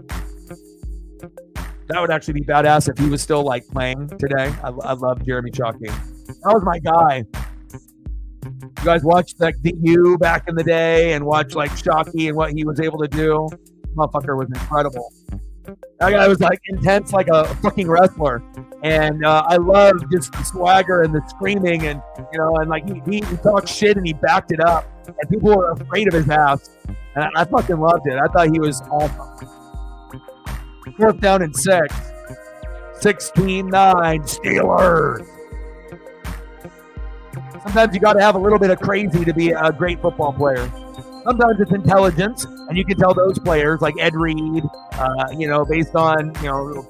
That would actually be badass if he was still like playing today. I love Jeremy Shockey. That was my guy. You guys watched like DU back in the day and watch like Shockey and what he was able to do. Motherfucker was incredible. That guy was like intense, like a fucking wrestler. And I loved just the swagger and the screaming and, and like he talked shit and he backed it up. And people were afraid of his ass. And I fucking loved it. I thought he was awesome. 4th down and 6. 16-9 Steelers. Sometimes you got to have a little bit of crazy to be a great football player. Sometimes it's intelligence, and you can tell those players like Ed Reed, based on,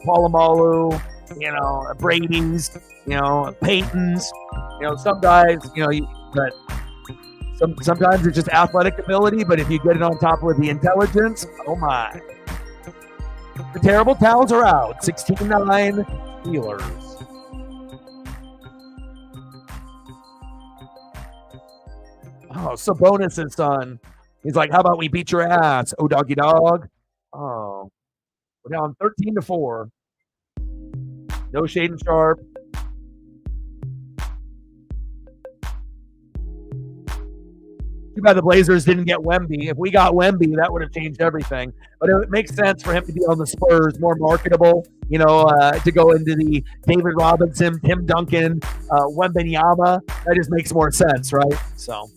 Palomalu, Brady's, Peyton's, some guys, but sometimes it's just athletic ability, but if you get it on top of the intelligence, oh my. The terrible towels are out. 16-9 Steelers. Oh, Sabonis' son. He's like, how about we beat your ass? Oh, doggy dog. Oh. We're down 13-4. No Shaden Sharp. Too bad the Blazers didn't get Wemby. If we got Wemby, that would have changed everything. But it makes sense for him to be on the Spurs, more marketable, to go into the David Robinson, Tim Duncan, Wembanyama. That just makes more sense, right? So.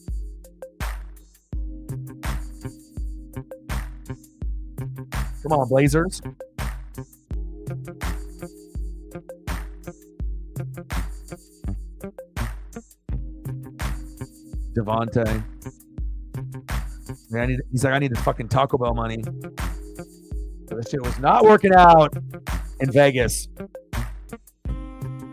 Come on, Blazers. Devontae. He's like, I need the fucking Taco Bell money. So this shit was not working out in Vegas.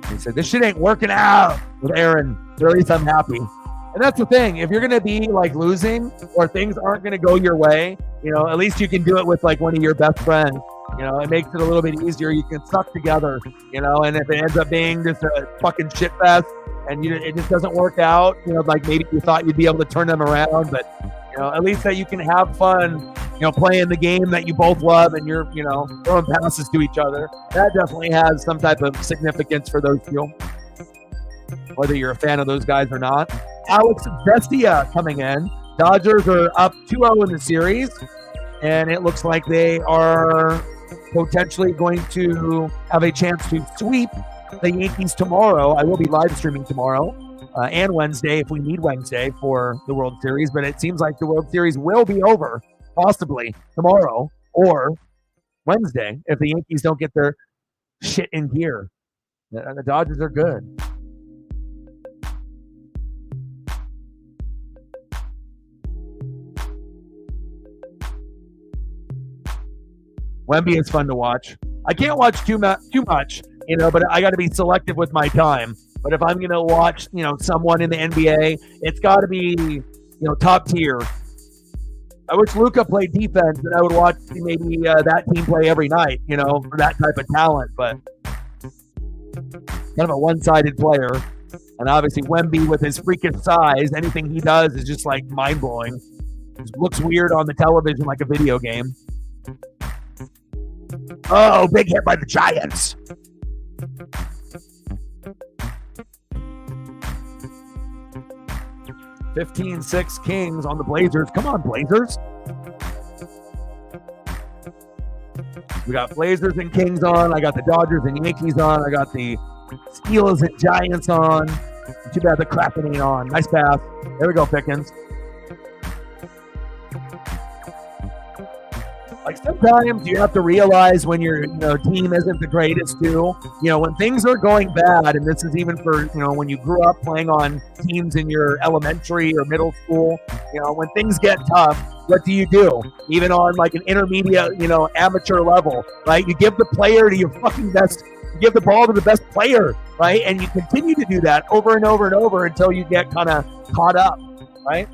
He said, this shit ain't working out with Aaron. Or at least I'm happy. And that's the thing. If you're going to be like losing or things aren't going to go your way, at least you can do it with like one of your best friends. It makes it a little bit easier. You can suck together, and if it ends up being just a fucking shit fest and it just doesn't work out, like maybe you thought you'd be able to turn them around, but at least that you can have fun, playing the game that you both love and you're, throwing passes to each other. That definitely has some type of significance for those two, whether you're a fan of those guys or not. Alex Vestia coming in. Dodgers are up 2-0 in the series, and it looks like they are potentially going to have a chance to sweep the Yankees tomorrow. I will be live streaming tomorrow and Wednesday if we need Wednesday for the World Series, but it seems like the World Series will be over possibly tomorrow or Wednesday if the Yankees don't get their shit in gear. The Dodgers are good. Wemby is fun to watch. I can't watch too much but I got to be selective with my time. But if I'm going to watch, someone in the NBA, it's got to be, top tier. I wish Luka played defense, and I would watch maybe that team play every night, for that type of talent. But kind of a one-sided player. And obviously Wemby with his freakish size, anything he does is just like mind-blowing. It looks weird on the television like a video game. Oh, big hit by the Giants. (15-6) Kings on the Blazers. Come on, Blazers. We got Blazers and Kings on. I got the Dodgers and Yankees on. I got the Steelers and Giants on. Too bad the Kraken ain't on. Nice pass. There we go, Pickens. Like sometimes you have to realize when your team isn't the greatest too. When things are going bad, and this is even for when you grew up playing on teams in your elementary or middle school. When things get tough, what do? Even on like an intermediate, amateur level, right? You give the player to your fucking best. You give the ball to the best player, right? And you continue to do that over and over and over until you get kind of caught up, right?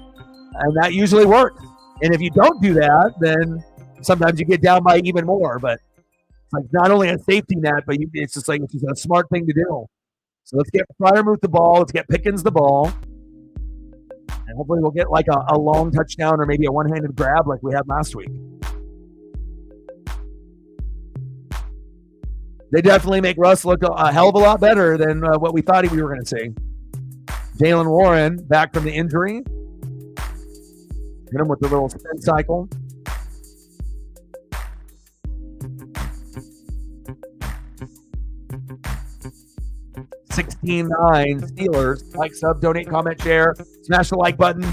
And that usually works. And if you don't do that, then sometimes you get down by even more, but it's like not only a safety net, but it's just a smart thing to do. So let's get Freiermuth the ball. Let's get Pickens the ball. And hopefully we'll get like a long touchdown or maybe a one-handed grab like we had last week. They definitely make Russ look a hell of a lot better than what we thought we were going to see. Jaylen Warren back from the injury. Hit him with the little spin cycle. 16-9 Steelers. Like, sub, donate, comment, share. Smash the like button.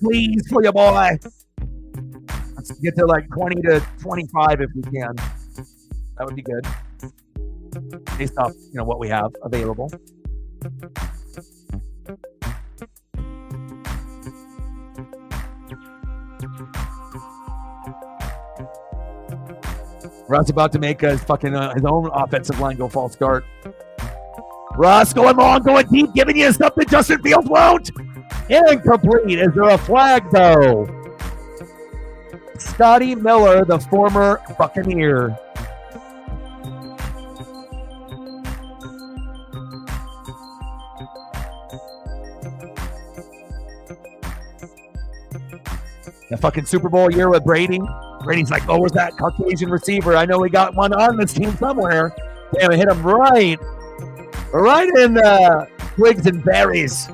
Please, for your boy. Let's get to like 20 to 25 if we can. That would be good. Based off, what we have available. Russ about to make his own offensive line go false start. Russ going long, going deep, giving you something Justin Fields won't. Incomplete. Is there a flag, though? Scotty Miller, the former Buccaneer. The fucking Super Bowl year with Brady. Brady's like, where's that Caucasian receiver? I know we got one on this team somewhere. Damn, it hit him right in twigs and berries.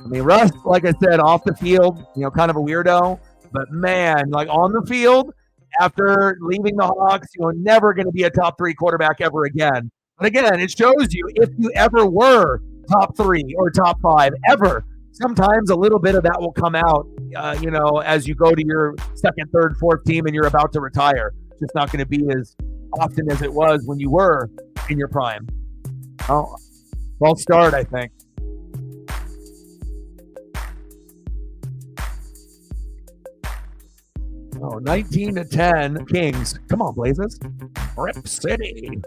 I mean, Russ, like I said, off the field, kind of a weirdo. But man, like on the field, after leaving the Hawks, never going to be a top 3 quarterback ever again. But again, it shows you if you ever were top 3 or top 5 ever, sometimes a little bit of that will come out, as you go to your second, third, fourth team and you're about to retire. It's just not going to be as often as it was when you were in your prime. Oh, false start, I think. Oh, 19-10 Kings. Come on, Blazers. Rip City.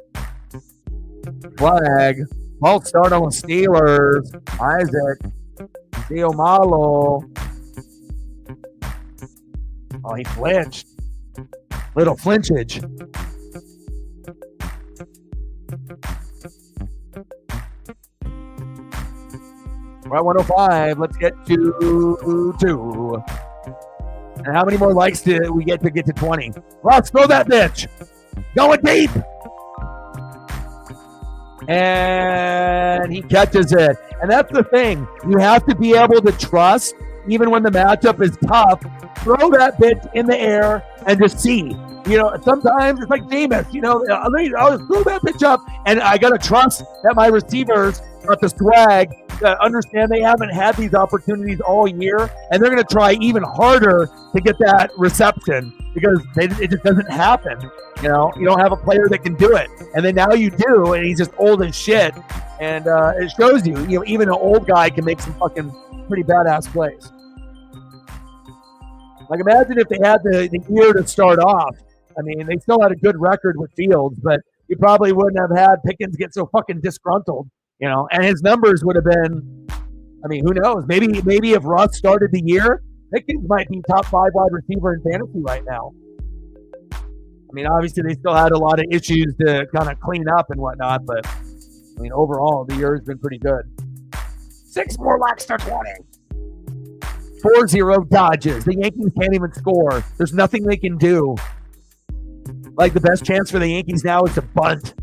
Flag. False start on the Steelers. Isaac. Diomalo. Oh, he flinched. Little flinchage. We're at 105. Let's get to 2. And how many more likes do we get to 20? Let's throw that bitch. Going deep. And he catches it. And that's the thing. You have to be able to trust, even when the matchup is tough, throw that bitch in the air and just see. Sometimes it's like Jameis, I'll throw that bitch up, and I got to trust that my receivers got the swag to understand they haven't had these opportunities all year, and they're going to try even harder to get that reception because it just doesn't happen. You don't have a player that can do it. And then now you do, and he's just old as shit. And it shows you, even an old guy can make some fucking pretty badass plays. Like, imagine if they had the year to start off. I mean, they still had a good record with Fields, but you probably wouldn't have had Pickens get so fucking disgruntled, and his numbers would have been, I mean, who knows? Maybe if Russ started the year, Pickens might be top 5 wide receiver in fantasy right now. I mean, obviously they still had a lot of issues to kind of clean up and whatnot, but I mean, overall, the year has been pretty good. 6 more lakhs to 20. 4-0 Dodgers. The Yankees can't even score. There's nothing they can do. Like, the best chance for the Yankees now is to bunt.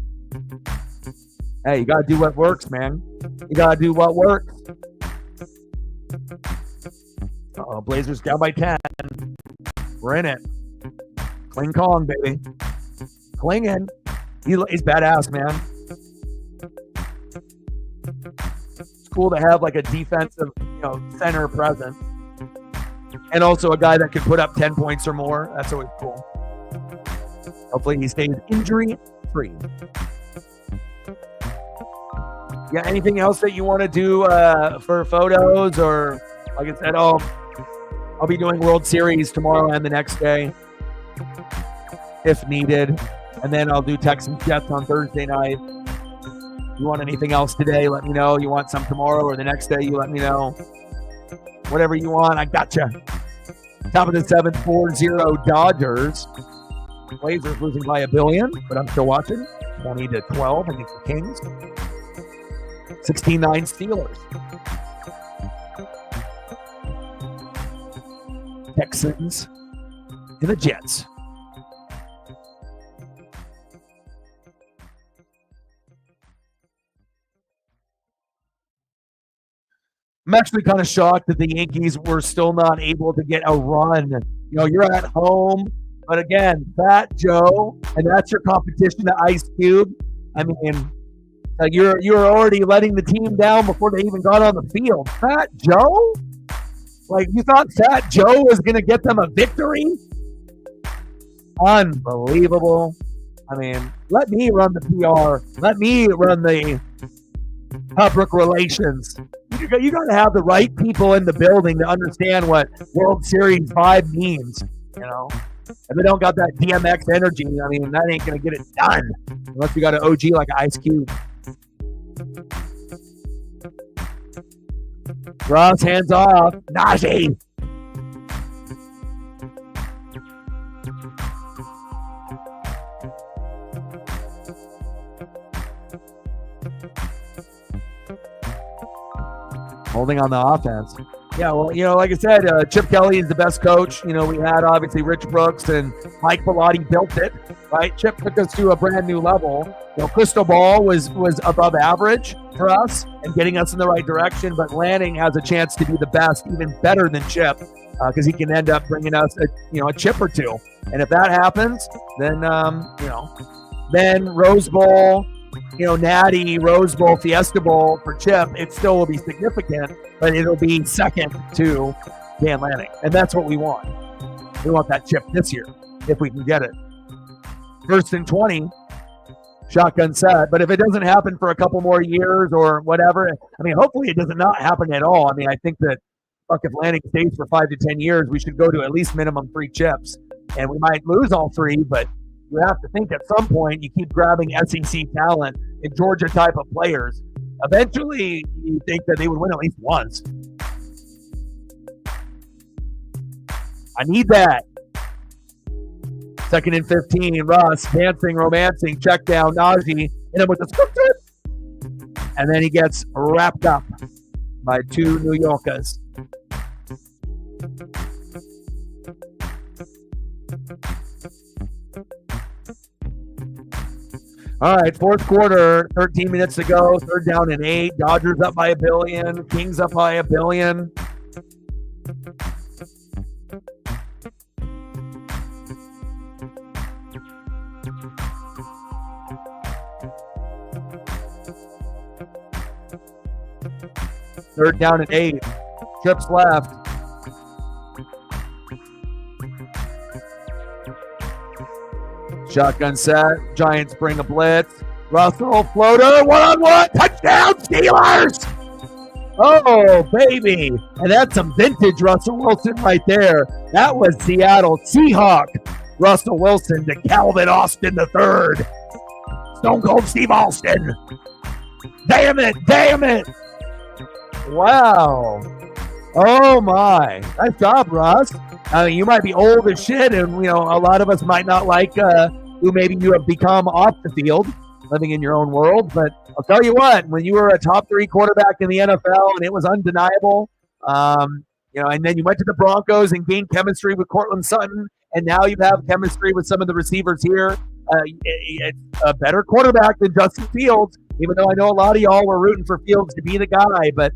Hey, you got to do what works, man. You got to do what works. Uh-oh, Blazers down by 10. We're in it. Kling Kong, baby. Klinging. He's badass, man. It's cool to have like a defensive, center presence. And also a guy that could put up 10 points or more. That's always cool. Hopefully he stays injury-free. Yeah, anything else that you want to do for photos? Or, like I said, I'll be doing World Series tomorrow and the next day, if needed. And then I'll do Texans Jets on Thursday night. You want anything else today, let me know. You want some tomorrow or the next day, you let me know. Whatever you want, I gotcha. Top of the 7th, 4-0 Dodgers. Blazers losing by $1 billion, but I'm still watching. 20-12 against the Kings. 16-9 Steelers. Texans and the Jets. I'm actually kind of shocked that the Yankees were still not able to get a run. You're at home, but again, Fat Joe, and that's your competition to Ice Cube. I mean, you're already letting the team down before they even got on the field. Fat Joe? Like, you thought Fat Joe was going to get them a victory? Unbelievable. I mean, let me run the PR. Let me run the public relations. You got to have the right people in the building to understand what World Series vibe means, If they don't got that DMX energy, I mean, that ain't going to get it done. Unless you got an OG like Ice Cube. Ross, hands off. Najee. Holding on the offense. Yeah, well, like I said, Chip Kelly is the best coach. We had obviously Rich Brooks and Mike Bellotti built it, right? Chip took us to a brand new level. Crystal Ball was above average for us and getting us in the right direction, but Lanning has a chance to be the best, even better than Chip, because he can end up bringing us a chip or two. And if that happens, then then Rose Bowl, Natty, Rose Bowl, Fiesta Bowl for Chip, it still will be significant, but it'll be second to Dan Lanning. And that's what we want. We want that chip this year, if we can get it. 1st and 20, shotgun set. But if it doesn't happen for a couple more years or whatever, I mean, hopefully it does not happen at all. I mean, I think that if Lanning stays for 5 to 10 years, we should go to at least minimum 3 chips. And we might lose all 3, but you have to think at some point you keep grabbing SEC talent and Georgia type of players. Eventually, you think that they would win at least once. I need that. 2nd and 15, Russ dancing, romancing, check down, Najee, hit him with the script. And then he gets wrapped up by 2 New Yorkers. All right, 4th quarter, 13 minutes to go, 3rd down and 8. Dodgers up by $1 billion. Kings up by $1 billion. Third down and 8. Trips left. Shotgun set. Giants bring a blitz. Russell floater. 1-on-1. Touchdown Steelers. Oh, baby. And that's some vintage Russell Wilson right there. That was Seattle Seahawk Russell Wilson to Calvin Austin III. Stone Cold Steve Austin. Damn it. Damn it. Wow. Oh, my. Nice job, Russ. You might be old as shit, and, a lot of us might not like who maybe you have become off the field, living in your own world. But I'll tell you what, when you were a top 3 quarterback in the NFL, and it was undeniable, and then you went to the Broncos and gained chemistry with Cortland Sutton, and now you have chemistry with some of the receivers here. It's a better quarterback than Justin Fields, even though I know a lot of y'all were rooting for Fields to be the guy. But,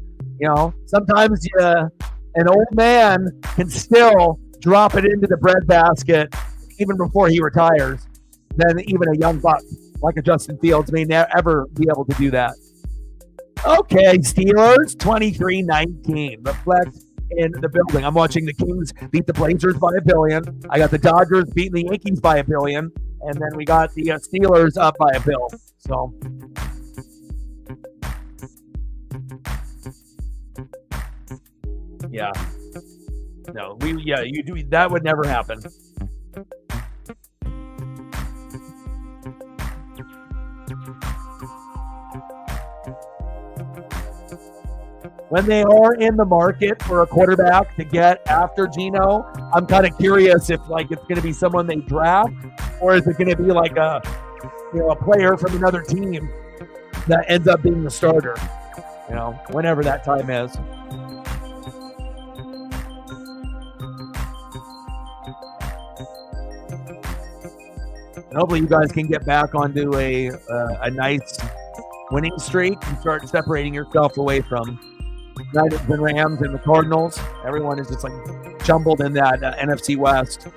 sometimes an old man can still drop it into the breadbasket even before he retires than even a young buck like a Justin Fields may never be able to do that. Okay, Steelers, 23-19. Reflect in the building. I'm watching the Kings beat the Blazers by 1 billion. I got the Dodgers beating the Yankees by 1 billion. And then we got the Steelers up by 1 bill. So, yeah. No, you do. That would never happen. When they are in the market for a quarterback to get after Geno, I'm kind of curious if it's going to be someone they draft, or is it going to be like a player from another team that ends up being the starter, whenever that time is. And hopefully you guys can get back onto a nice winning streak and start separating yourself away from United and Rams and the Cardinals. Everyone is just jumbled in that NFC West.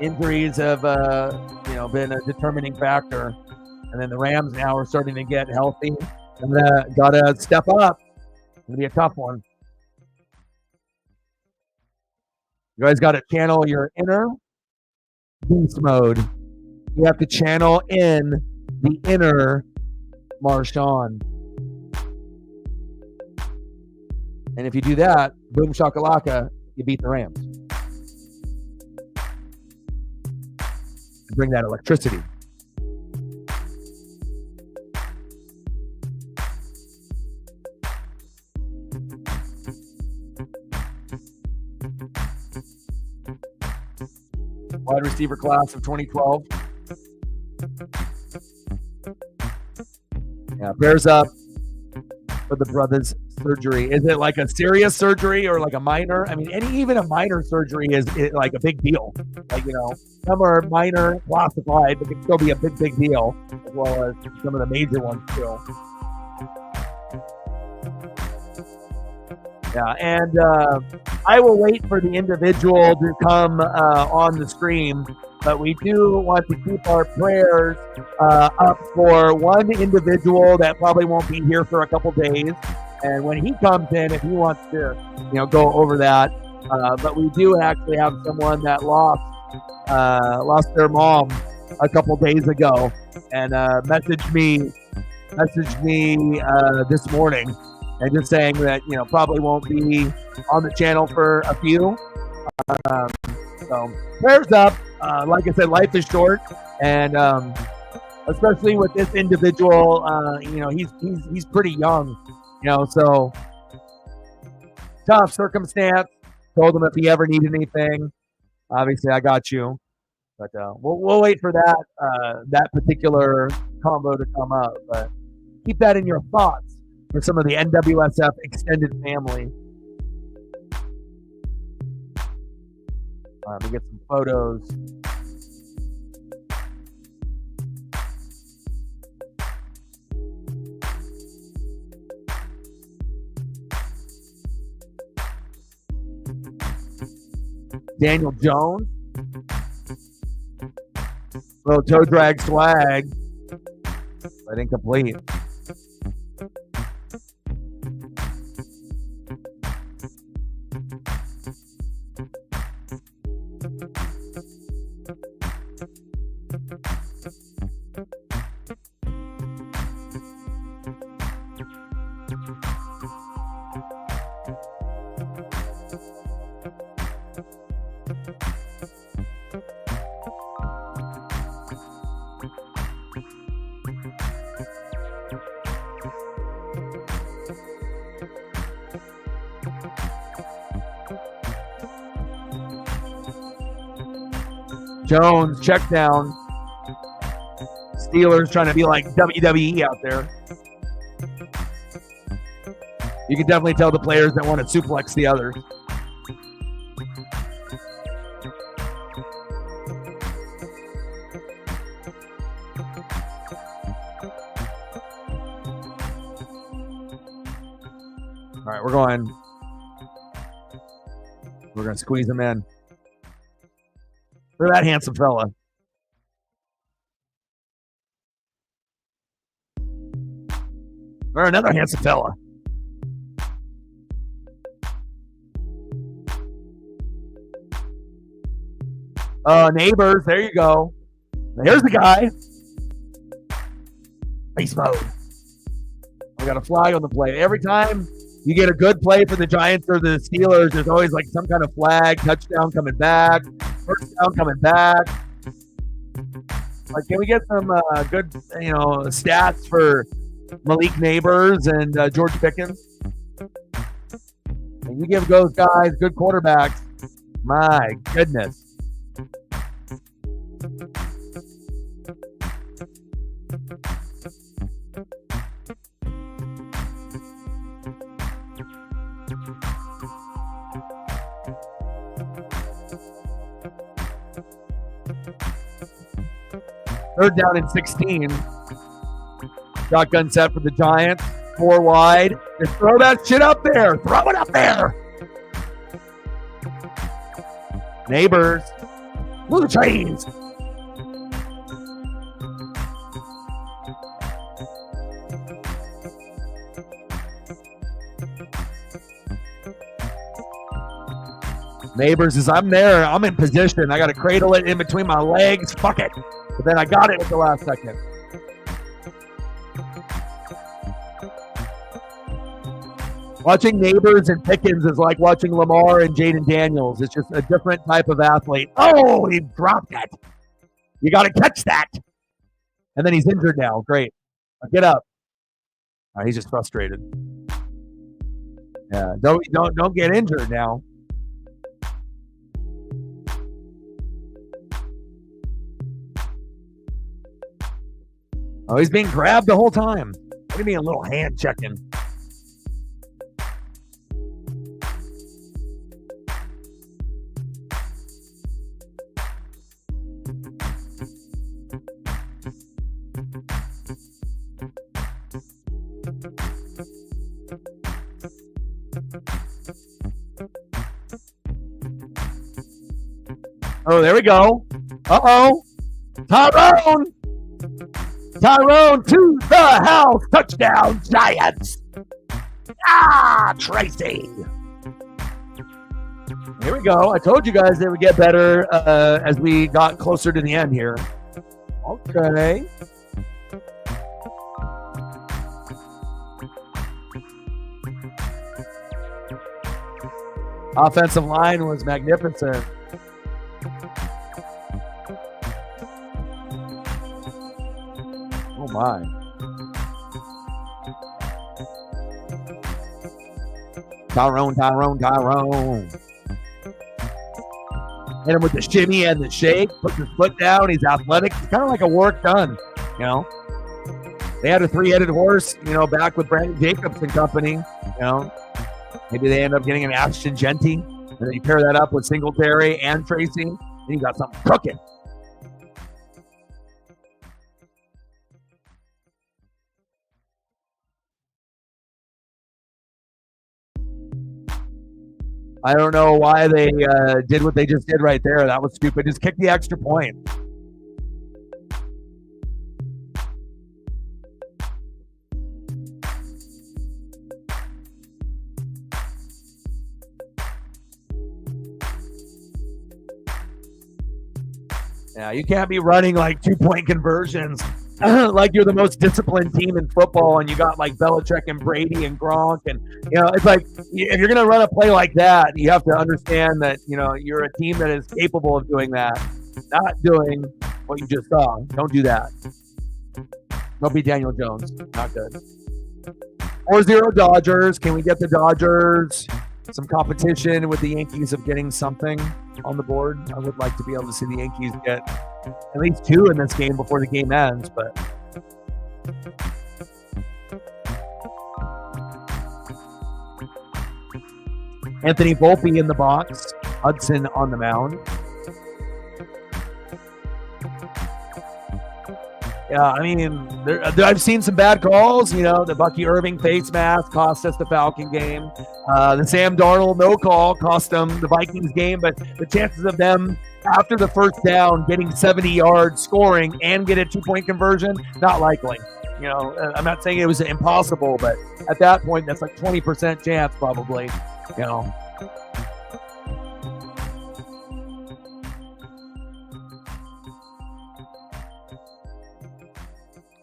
Injuries have been a determining factor, and then the Rams now are starting to get healthy and gotta step up. It's gonna be a tough one. You guys got to channel your inner beast mode. You have to channel in the inner Marshawn. And if you do that, boom shakalaka, you beat the Rams. Bring that electricity. Wide receiver class of 2012. Yeah, bears up for the brothers' surgery. Is it like a serious surgery or like a minor? I mean, even a minor surgery is like a big deal. Some are minor classified, but can still be a big deal, as well as some of the major ones too. Yeah, and I will wait for the individual to come on the stream, but we do want to keep our prayers up for one individual that probably won't be here for a couple days. And when he comes in, if he wants to, go over that, but we do actually have someone that lost their mom a couple days ago, and messaged me this morning, and just saying that probably won't be on the channel for a few. So prayers up. Like I said, life is short, and especially with this individual, he's pretty young. So tough circumstance. Told him if he ever needed anything, obviously I got you. But we'll wait for that particular combo to come up. But keep that in your thoughts for some of the NWSF extended family. All right, we get some photos. Daniel Jones. Little toe drag swag. But incomplete. Jones, check down. Steelers trying to be like WWE out there. You can definitely tell the players that want to suplex the others. All right, we're going to squeeze him in. Look at that handsome fella. Or another handsome fella. Neighbors, there you go. There's the guy. Beast mode. We got a flag on the play. Every time you get a good play for the Giants or the Steelers, there's always like some kind of flag, touchdown coming back, first down coming back. Like, can we get some good, stats for Malik Neighbors and George Pickens? And you give those guys good quarterbacks. My goodness. Third down and 16. Shotgun set for the Giants. 4 wide. Just throw that shit up there. Throw it up there. Neighbors. Blue chains. Neighbors is, I'm there. I'm in position. I got to cradle it in between my legs. Fuck it. But then I got it at the last second. Watching Neighbors and Pickens is like watching Lamar and Jaden Daniels. It's just a different type of athlete. Oh, he dropped it. You got to catch that. And then he's injured now. Great. Get up. He's just frustrated. Yeah, don't get injured now. Oh, he's being grabbed the whole time. What do you mean a little hand checking? Oh, there we go. Uh-oh. Tyrone to the house. Touchdown, Giants. Tracy. Here we go. I told you guys they would get better as we got closer to the end here. Okay. Offensive line was magnificent. Oh my. Tyrone. Hit him with the shimmy and the shake. Puts his foot down. He's athletic. It's kind of like a work done, They had a 3-headed horse, back with Brandon Jacobs and company, Maybe they end up getting an Ashton Genty. And then you pair that up with Singletary and Tracy. And you got something cooking. I don't know why they did what they just did right there. That was stupid. Just kick the extra point. Yeah, you can't be running like 2-point conversions like you're the most disciplined team in football and you got like Belichick and Brady and Gronk. And, it's like if you're going to run a play like that, you have to understand that, you're a team that is capable of doing that. Not doing what you just saw. Don't do that. Don't be Daniel Jones. Not good. 4-0 Dodgers. Can we get the Dodgers some competition with the Yankees of getting something on the board? I would like to be able to see the Yankees get at least 2 in this game before the game ends, but Anthony Volpe in the box. Hudson on the mound. Yeah, I mean, I've seen some bad calls. You know, the Bucky Irving face mask cost us the Falcon game. The Sam Darnold no call cost them the Vikings game. But the chances of them, after the first down, getting 70 yards, scoring, and get a 2-point conversion, not likely. You know, I'm not saying it was impossible, but at that point, that's like 20% chance probably, you know.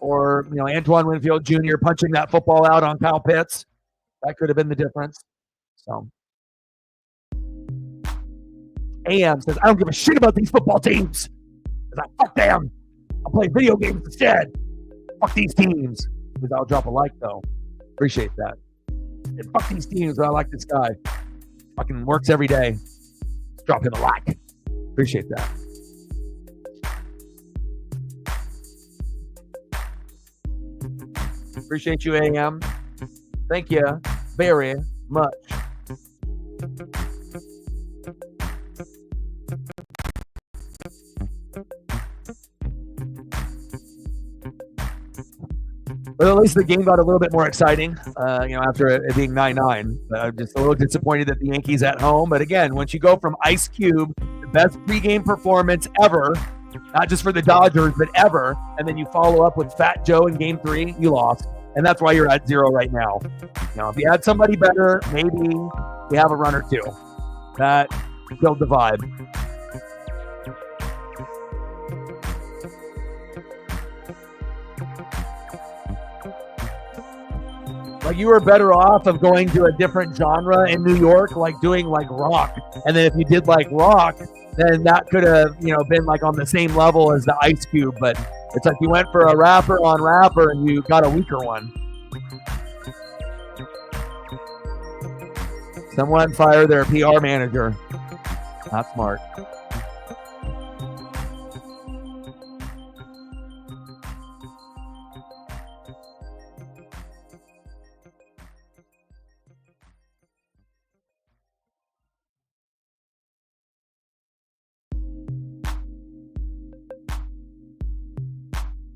Or, you know, Antoine Winfield Jr. punching that football out on Kyle Pitts. That could have been the difference. So, AM says, I don't give a shit about these football teams. Because I fuck them. I'll play video games instead. Fuck these teams. Because I'll drop a like, though. Appreciate that. And fuck these teams, but I like this guy. Fucking works every day. Drop him a like. Appreciate that. Appreciate you, AM. Thank you very much. But at least the game got a little bit more exciting, you know, after it being 9-9. I'm just a little disappointed that the Yankees at home. But again, once you go from Ice Cube, the best pregame performance ever, not just for the Dodgers, but ever, and then you follow up with Fat Joe in Game 3, you lost. And that's why you're at 0 right now. You know, if you had somebody better, maybe you have a run or 2. That killed the vibe. Like, you were better off of going to a different genre in New York, like doing like rock. And then if you did like rock, then that could have, you know, been like on the same level as the Ice Cube. But it's like you went for a rapper on rapper and you got a weaker one. Someone fire their PR manager. Not smart.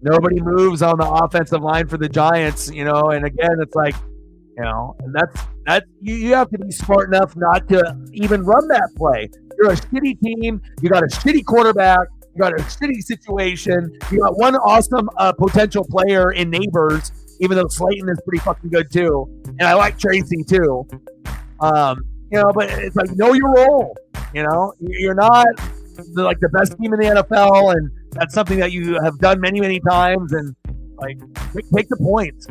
Nobody moves on the offensive line for the Giants, you know, and again, it's like, you know, and that's you have to be smart enough not to even run that play. You're a shitty team. You got a shitty quarterback. You got a shitty situation. You got one awesome potential player in Neighbors, even though Slayton is pretty fucking good too. And I like Tracy too. You know, but it's like, know your role. You know, you're not like the best team in the NFL, and that's something that you have done many, many times. And like, take the points.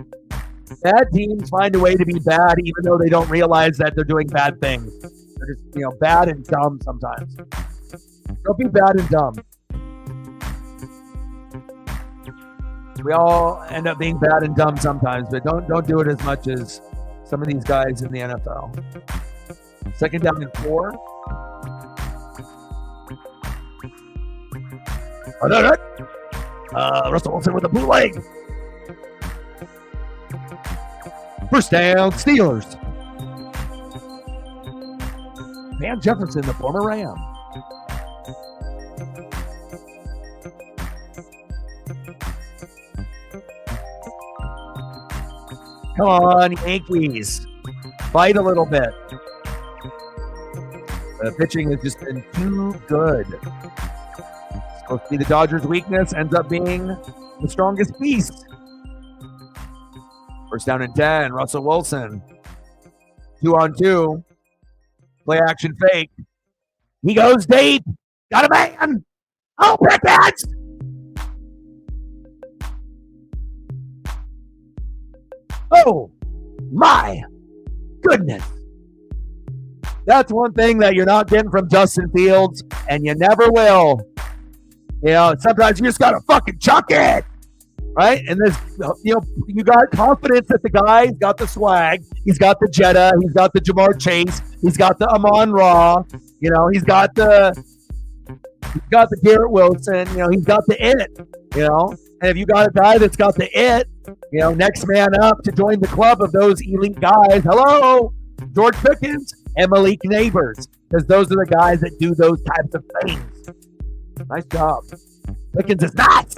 Bad teams find a way to be bad, even though they don't realize that they're doing bad things. They're just, you know, bad and dumb sometimes. Don't be bad and dumb. We all end up being bad and dumb sometimes, but don't do it as much as some of these guys in the NFL. 2nd down and 4. Russell Wilson with a bootleg. 1st down, Steelers. Van Jefferson, the former Ram. Come on, Yankees. Fight a little bit. The pitching has just been too good. It's supposed to be the Dodgers' weakness, ends up being the strongest piece. 1st down and 10, Russell Wilson. 2-on-2. Play action fake. He goes deep. Got a man. Oh, Pickett! Oh, my goodness. That's one thing that you're not getting from Justin Fields, and you never will. You know, sometimes you just got to fucking chuck it. right? And this, you got confidence that the guy's got the swag. He's got the Jetta. He's got the Jamar Chase. He's got the Amon Ra. He's got the Garrett Wilson. He's got the it. And if you got a guy that's got the it, next man up to join the club of those elite guys. Hello, George Pickens and Malik Neighbors, because those are the guys that do those types of things. Nice job. Pickens is nuts.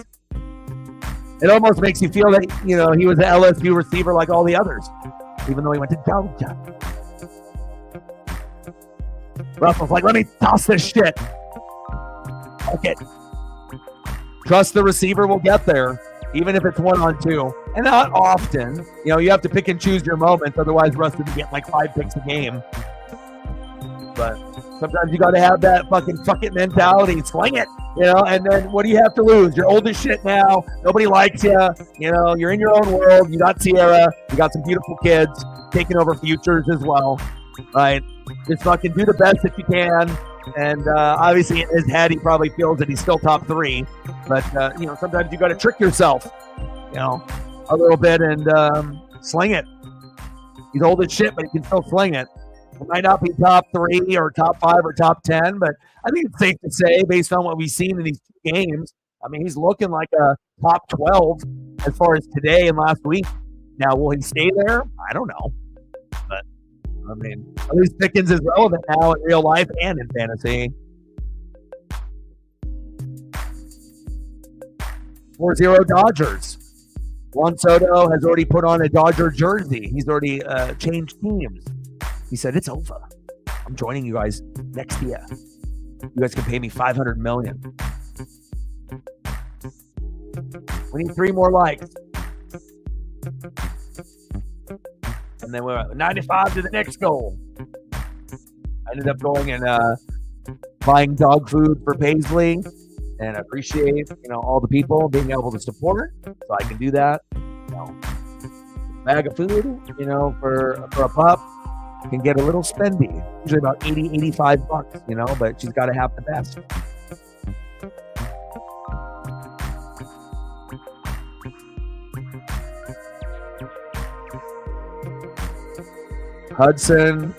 It almost makes you feel that, he was an LSU receiver like all the others, even though he went to Georgia. Russell's like, let me toss this shit. Okay. Trust the receiver will get there, even if it's 1-on-2. And not often. You have to pick and choose your moments, otherwise Russ would get like 5 picks a game. But sometimes you got to have that fucking fuck it mentality. Sling it, and then what do you have to lose? You're old as shit now. Nobody likes you. You're in your own world. You got Sierra. You got some beautiful kids taking over futures as well, right? Just fucking do the best that you can. And obviously in his head, he probably feels that he's still top 3. But, sometimes you got to trick yourself, a little bit and sling it. He's old as shit, but he can still sling it. It might not be top 3 or top 5 or top 10, but I think it's safe to say, based on what we've seen in these 2 games, he's looking like a top 12 as far as today and last week. Now, will he stay there? I don't know. But, at least Pickens is relevant now in real life and in fantasy. 4-0 Dodgers. Juan Soto has already put on a Dodger jersey. He's already changed teams. He said, it's over. I'm joining you guys next year. You guys can pay me $500 million. We need 3 more likes. And then we're 95 to the next goal. I ended up going and buying dog food for Paisley. And I appreciate, all the people being able to support. So I can do that. Bag of food, for a pup. Can get a little spendy, usually about $80-85, but she's got to have the best. Hudson,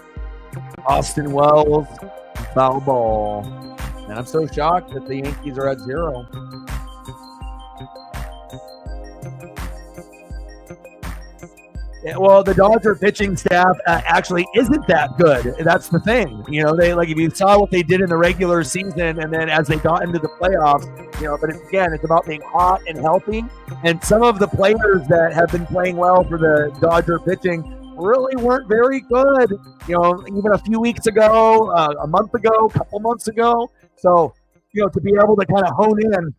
Austin Wells, foul ball. And I'm so shocked that the Yankees are at 0. Yeah, well, the Dodger pitching staff actually isn't that good. That's the thing. They if you saw what they did in the regular season, and then as they got into the playoffs, but it's about being hot and healthy. And some of the players that have been playing well for the Dodger pitching really weren't very good. Even a few weeks ago, a month ago, a couple months ago. So, to be able to kind of hone in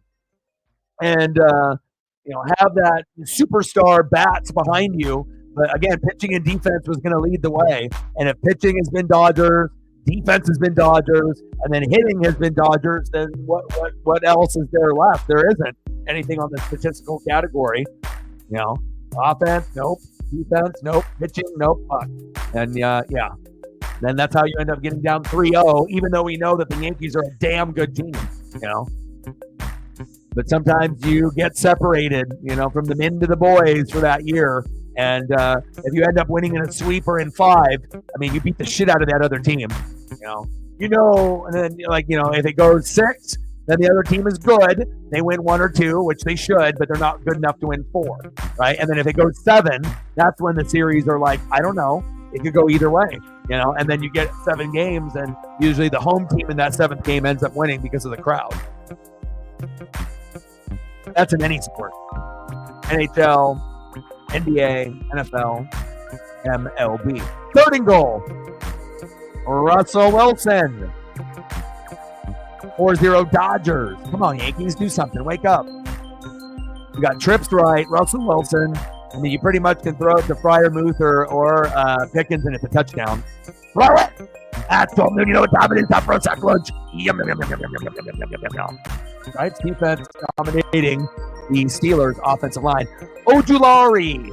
and have that superstar bats behind you. But again, pitching and defense was going to lead the way. And if pitching has been Dodgers, defense has been Dodgers, and then hitting has been Dodgers, then what else is there left? There isn't anything on the statistical category. Offense, nope. Defense, nope. Pitching, nope. Fuck. And then that's how you end up getting down 3-0, even though we know that the Yankees are a damn good team. But sometimes you get separated, from the men to the boys for that year. And if you end up winning in a sweep or in 5, you beat the shit out of that other team. And then if it goes 6, then the other team is good. They win 1 or 2, which they should, but they're not good enough to win 4, right? And then if it goes 7, that's when the series are like, I don't know. It could go either way, and then you get 7 games, and usually the home team in that 7th game ends up winning because of the crowd. That's in any sport. NHL, NBA, NFL, MLB. 3rd and goal. Russell Wilson. 4-0 Dodgers. Come on, Yankees, do something. Wake up. You got trips right. Russell Wilson. You pretty much can throw it to Freiermuth or Pickens, and it's a touchdown. Throw it! That's 12 million. What time it is? Time for a sack lunch. Right? Defense dominating the Steelers' offensive line. Ojulari.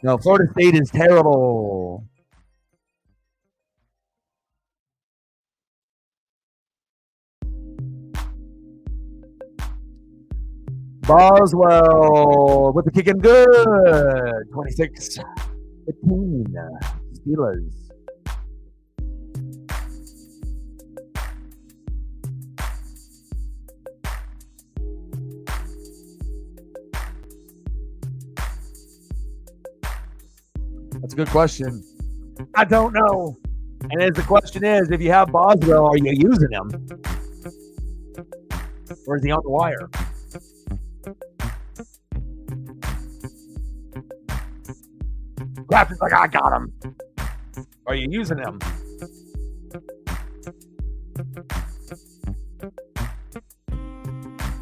No, Florida State is terrible. Boswell with the kick in good. 26-15. Steelers. That's a good question. I don't know. And as the question is, if you have Boswell, are you using him? Or is he on the wire? Grafton's like, I got him. Are you using him?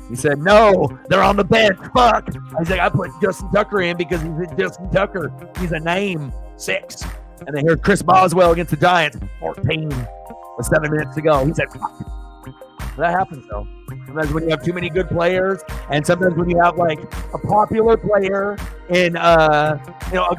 He said, no, they're on the bench. Fuck. I was like, I put Justin Tucker in because he's a Justin Tucker. He's a name. 6. And then here's Chris Boswell against the Giants. 14 with 7 minutes to go. He said, fuck. That happens, though. Sometimes when you have too many good players, and sometimes when you have, like, a popular player in, a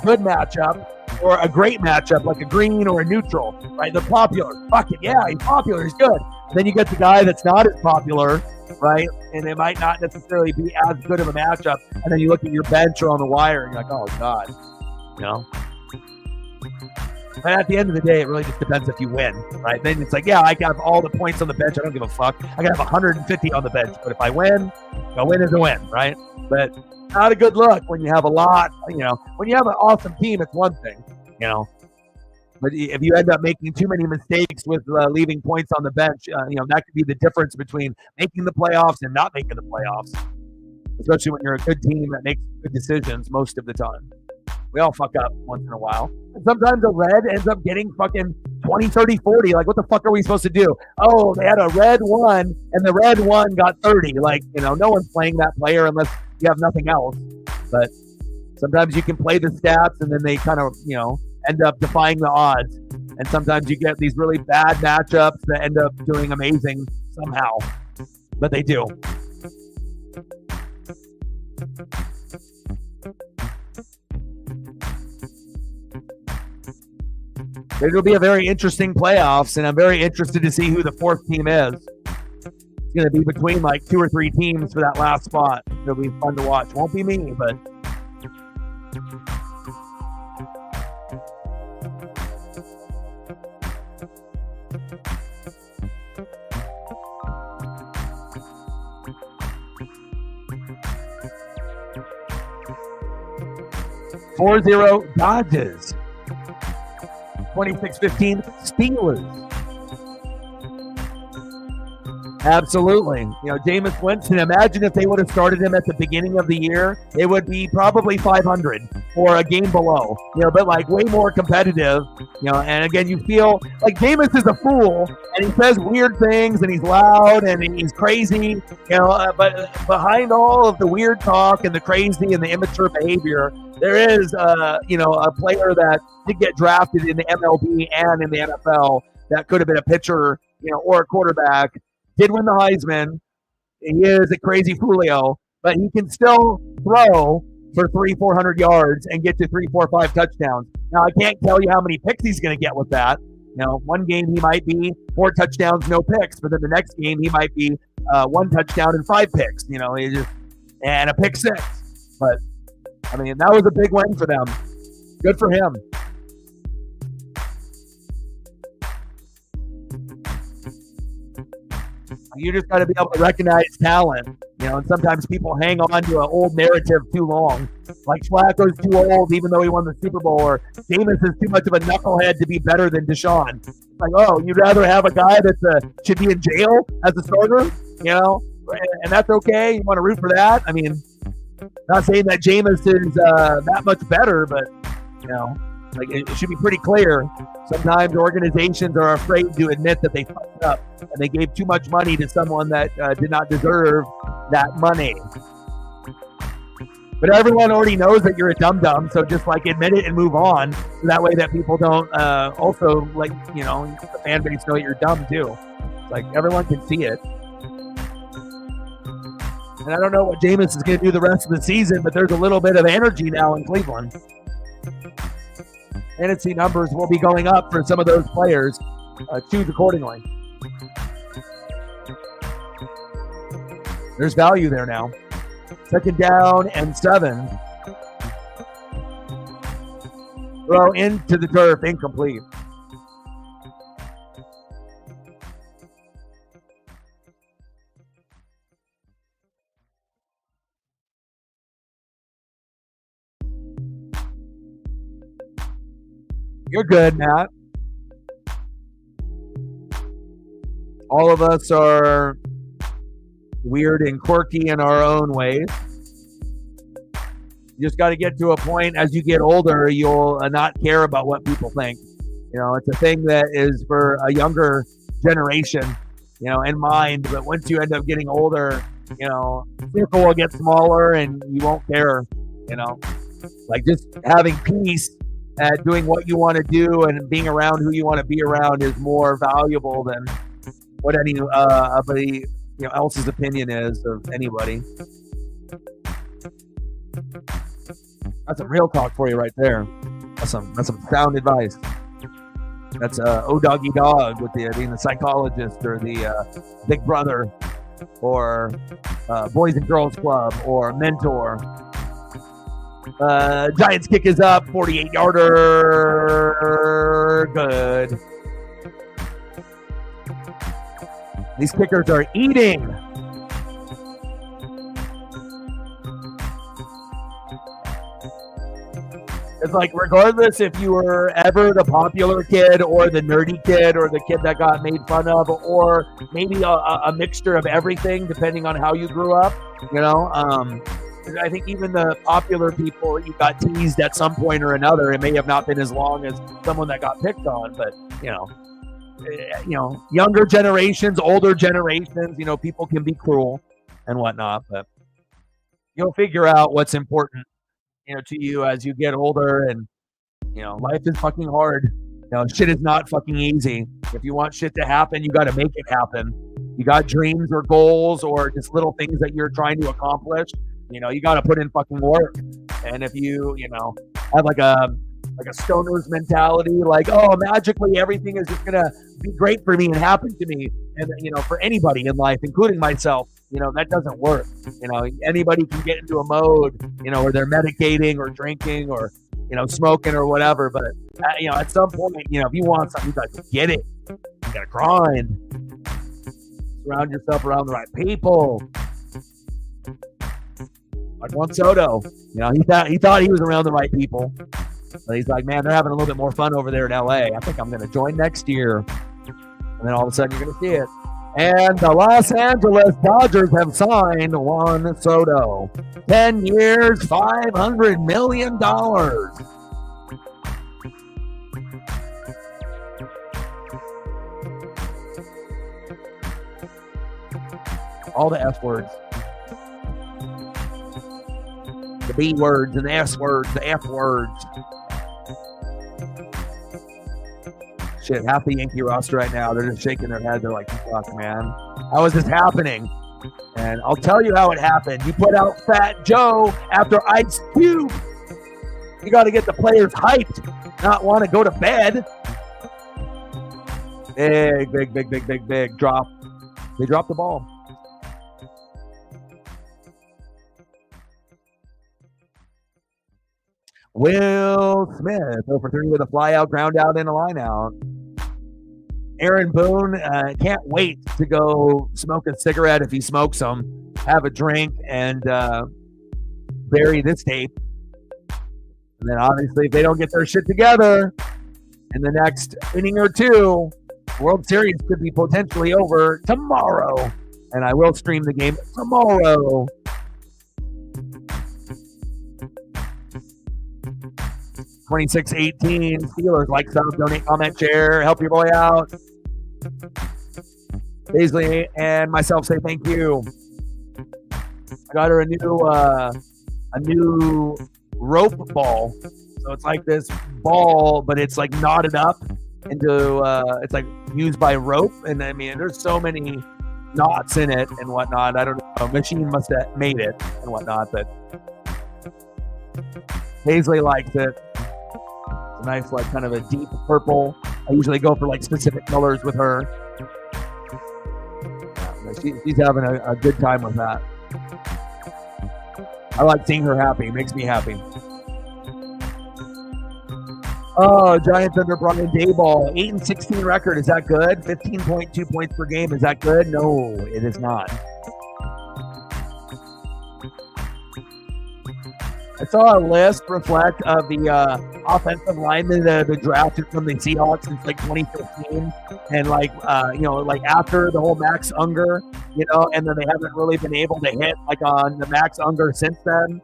good matchup or a great matchup, like a green or a neutral, right? They're popular. Fuck it. Yeah, he's popular. He's good. Then you get the guy that's not as popular, right? And it might not necessarily be as good of a matchup. And then you look at your bench or on the wire, and you're like, oh, God. But at the end of the day, it really just depends if you win, right? Then it's like, yeah, I can have all the points on the bench. I don't give a fuck. I can have 150 on the bench. But if I win, a win is a win, right? But not a good look when you have a lot, when you have an awesome team, it's one thing, But if you end up making too many mistakes with leaving points on the bench, that could be the difference between making the playoffs and not making the playoffs, especially when you're a good team that makes good decisions most of the time. We all fuck up once in a while. And sometimes a red ends up getting fucking 20, 30, 40. Like, what the fuck are we supposed to do? Oh, they had a red 1, and the red 1 got 30. Like, no one's playing that player unless you have nothing else. But sometimes you can play the stats, and then they kind of, end up defying the odds. And sometimes you get these really bad matchups that end up doing amazing somehow. But they do. It'll be a very interesting playoffs, and I'm very interested to see who the 4th team is. It's going to be between like 2 or 3 teams for that last spot. It'll be fun to watch. Won't be me, but... .40 Dodgers. 26-15 Steelers. Absolutely. Jameis Winston, imagine if they would have started him at the beginning of the year, it would be probably 500 or a game below, but like way more competitive, and again, you feel like Jameis is a fool and he says weird things and he's loud and he's crazy, but behind all of the weird talk and the crazy and the immature behavior, there is, a player that did get drafted in the MLB and in the NFL that could have been a pitcher, or a quarterback, did win the Heisman. He is a crazy Julio, but he can still throw for 300-400 yards and get to 3, 4, 5 touchdowns. Now, I can't tell you how many picks he's going to get with that. One game he might be 4 touchdowns, no picks, but then the next game he might be 1 touchdown and 5 picks, and a pick 6. But that was a big win for them. Good for him. You just got to be able to recognize talent, and sometimes people hang on to an old narrative too long. Like Flacco's too old even though he won the Super Bowl, or Jameis is too much of a knucklehead to be better than Deshaun. It's like, oh, you'd rather have a guy that should be in jail as a starter, and that's okay? You want to root for that? Not saying that Jameis is that much better, but, it should be pretty clear. Sometimes organizations are afraid to admit that they fucked up and they gave too much money to someone that did not deserve that money. But everyone already knows that you're a dum-dum, so just admit it and move on. So that way that people don't also the fan base know that you're dumb too. Everyone can see it. And I don't know what Jameis is going to do the rest of the season, but there's a little bit of energy now in Cleveland. Fantasy numbers will be going up for some of those players. Choose accordingly. There's value there now. Second down and 7. Throw into the turf, incomplete. You're good, Matt. All of us are weird and quirky in our own ways. You just got to get to a point as you get older, you'll not care about what people think. You know, it's a thing that is for a younger generation, you know, in mind. But once you end up getting older, you know, circle will get smaller and you won't care, you know. Like just having peace at doing what you want to do and being around who you want to be around is more valuable than what anybody else's opinion is of anybody. That's some real talk for you right there. That's some sound advice. That's O Doggy Dog with being the psychologist or the big brother or Boys and Girls Club or mentor. Giants kick is up, 48-yarder. Good. These kickers are eating. It's like regardless if you were ever the popular kid or the nerdy kid or the kid that got made fun of or maybe a mixture of everything depending on how you grew up, you know. I think even the popular people, you got teased at some point or another. It may have not been as long as someone that got picked on, but you know, younger generations, older generations, you know, people can be cruel and whatnot, but you'll figure out what's important, you know, to you as you get older. And you know, life is fucking hard. You know, shit is not fucking easy. If you want shit to happen, you got to make it happen. You got dreams or goals or just little things that you're trying to accomplish. You know, you got to put in fucking work. And if you know, have like a stoner's mentality, like, oh, magically everything is just going to be great for me and happen to me. And, you know, for anybody in life, including myself, you know, that doesn't work. You know, anybody can get into a mode, you know, where they're medicating or drinking or, you know, smoking or whatever. But, you know, at some point, you know, if you want something, you got to get it. You got to grind. Surround yourself around the right people. Like Juan Soto, you know, he thought he was around the right people. But he's like, man, they're having a little bit more fun over there in LA. I think I'm going to join next year. And then all of a sudden you're going to see it. And the Los Angeles Dodgers have signed Juan Soto. 10 years, $500 million. All the F words. The B words and the S words, the F words. Shit, half the Yankee roster right now, they're just shaking their head. They're like, fuck, man. How is this happening? And I'll tell you how it happened. You put out Fat Joe after Ice Cube. You got to get the players hyped, not want to go to bed. Big drop. They dropped the ball. Will Smith, 0 for 3 with a fly out, ground out, and a line out. Aaron Boone can't wait to go smoke a cigarette if he smokes them, have a drink, and bury this tape. And then obviously if they don't get their shit together in the next inning or two, World Series could be potentially over tomorrow. And I will stream the game tomorrow. $26.18. Steelers, like, sub, donate, comment, share, help your boy out. Paisley and myself say thank you. I got her a new rope ball. So it's like this ball, but it's like knotted up into it's like used by rope. And I mean, there's so many knots in it and whatnot. I don't know. Machine must have made it and whatnot, but Paisley likes it. It's a nice, like, kind of a deep purple. I usually go for like specific colors with her. Yeah, she's having a good time with that. I like seeing her happy. It makes me happy. Oh, Giants under Brian Daboll. 8-16 record. Is that good? 15.2 points per game. Is that good? No, it is not. I saw a list reflect of the offensive linemen that have been drafted from the Seahawks since like 2015, and like after the whole Max Unger, and then they haven't really been able to hit like on the Max Unger since then.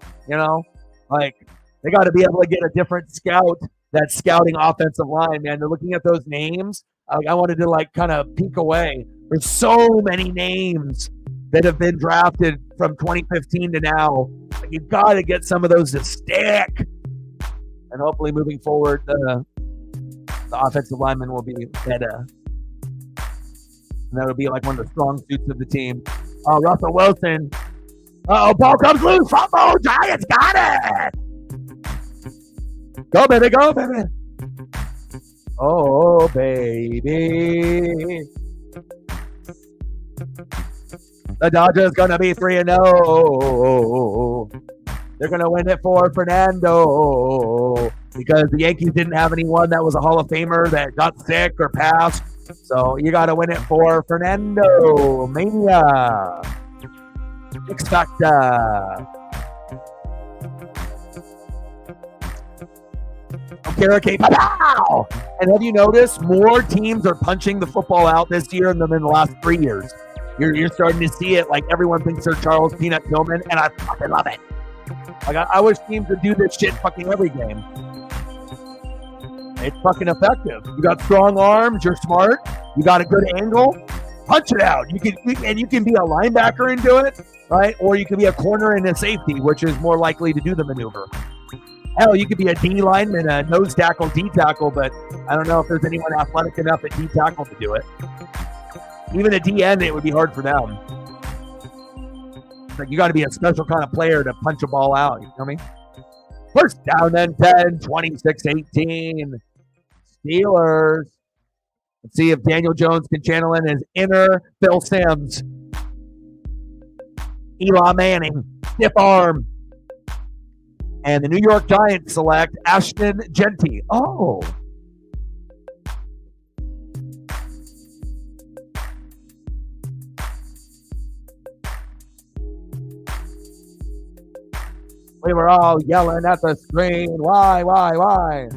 Like they got to be able to get a different scout that's scouting offensive line. Man, they're looking at those names. I wanted to like kind of peek away. There's so many names that have been drafted from 2015 to now. You've got to get some of those to stick. And hopefully moving forward, the offensive lineman will be better. And that'll be like one of the strong suits of the team. Russell Wilson. Ball comes loose. Fumble. Giants got it. Go, baby. Go, baby. Oh, baby. The Dodgers gonna be 3-0. They're gonna win it for Fernando because the Yankees didn't have anyone that was a Hall of Famer that got sick or passed. So you gotta win it for Fernando. Mania. X Factor. Okay. Pow! And have you noticed more teams are punching the football out this year than in the last 3 years? You're starting to see it. Like everyone thinks they're Charles Peanut Tillman, and I fucking love it. Like I wish teams would do this shit fucking every game. It's fucking effective. You got strong arms. You're smart. You got a good angle. Punch it out. You can be a linebacker and do it, right? Or you can be a corner and a safety, which is more likely to do the maneuver. Hell, you could be a D lineman, a nose tackle, D tackle, but I don't know if there's anyone athletic enough at D tackle to do it. Even a DN, it would be hard for them. Like you got to be a special kind of player to punch a ball out. You feel me? First down and 10, 26-18. Steelers. Let's see if Daniel Jones can channel in his inner Phil Simms. Eli Manning, stiff arm. And the New York Giants select Ashton Genty. Oh. We were all yelling at the screen. Why? Well,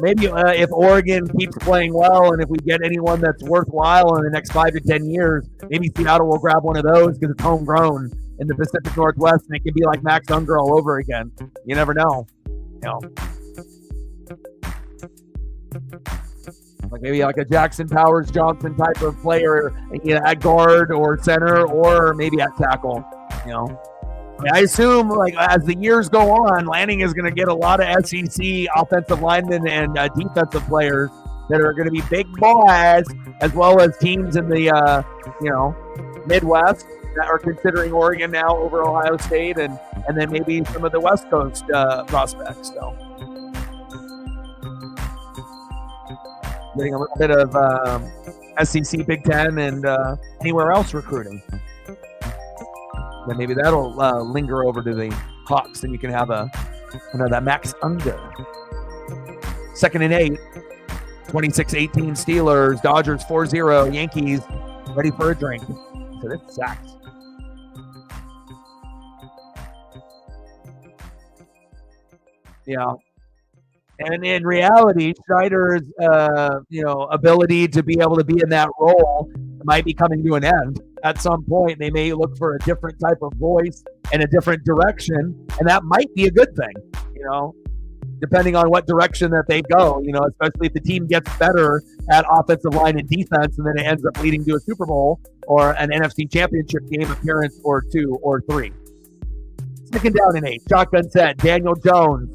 maybe if Oregon keeps playing well and if we get anyone that's worthwhile in the next 5 to 10 years, maybe Seattle will grab one of those because it's homegrown in the Pacific Northwest and it can be like Max Unger all over again. You never know. Like maybe like a Jackson Powers Johnson type of player, at guard or center or maybe at tackle. I assume like as the years go on, Lanning is going to get a lot of SEC offensive linemen and defensive players that are going to be big boys, as well as teams in the Midwest that are considering Oregon now over Ohio State, and then maybe some of the West Coast prospects. So. Getting a little bit of SEC, Big Ten, and anywhere else recruiting. Then maybe that'll linger over to the Hawks, and you can have that Max Unger. 2nd and 8, 26-18 Steelers, Dodgers 4-0, Yankees ready for a drink. So this sucks. Yeah. And in reality, Schneider's, ability to be able to be in that role might be coming to an end. At some point, they may look for a different type of voice and a different direction, and that might be a good thing, depending on what direction that they go, especially if the team gets better at offensive line and defense, and then it ends up leading to a Super Bowl or an NFC Championship game appearance or 2 or 3. Sticking down in 8. Shotgun set. Daniel Jones.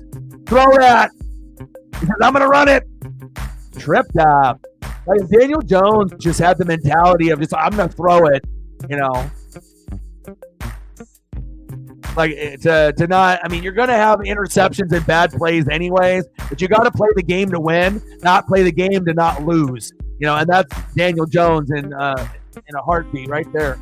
Throw that. He says, I'm going to run it. Tripped up. Like Daniel Jones just had the mentality of I'm going to throw it, Like to not, you're going to have interceptions and bad plays anyways, but you got to play the game to win, not play the game to not lose. And that's Daniel Jones in a heartbeat right there.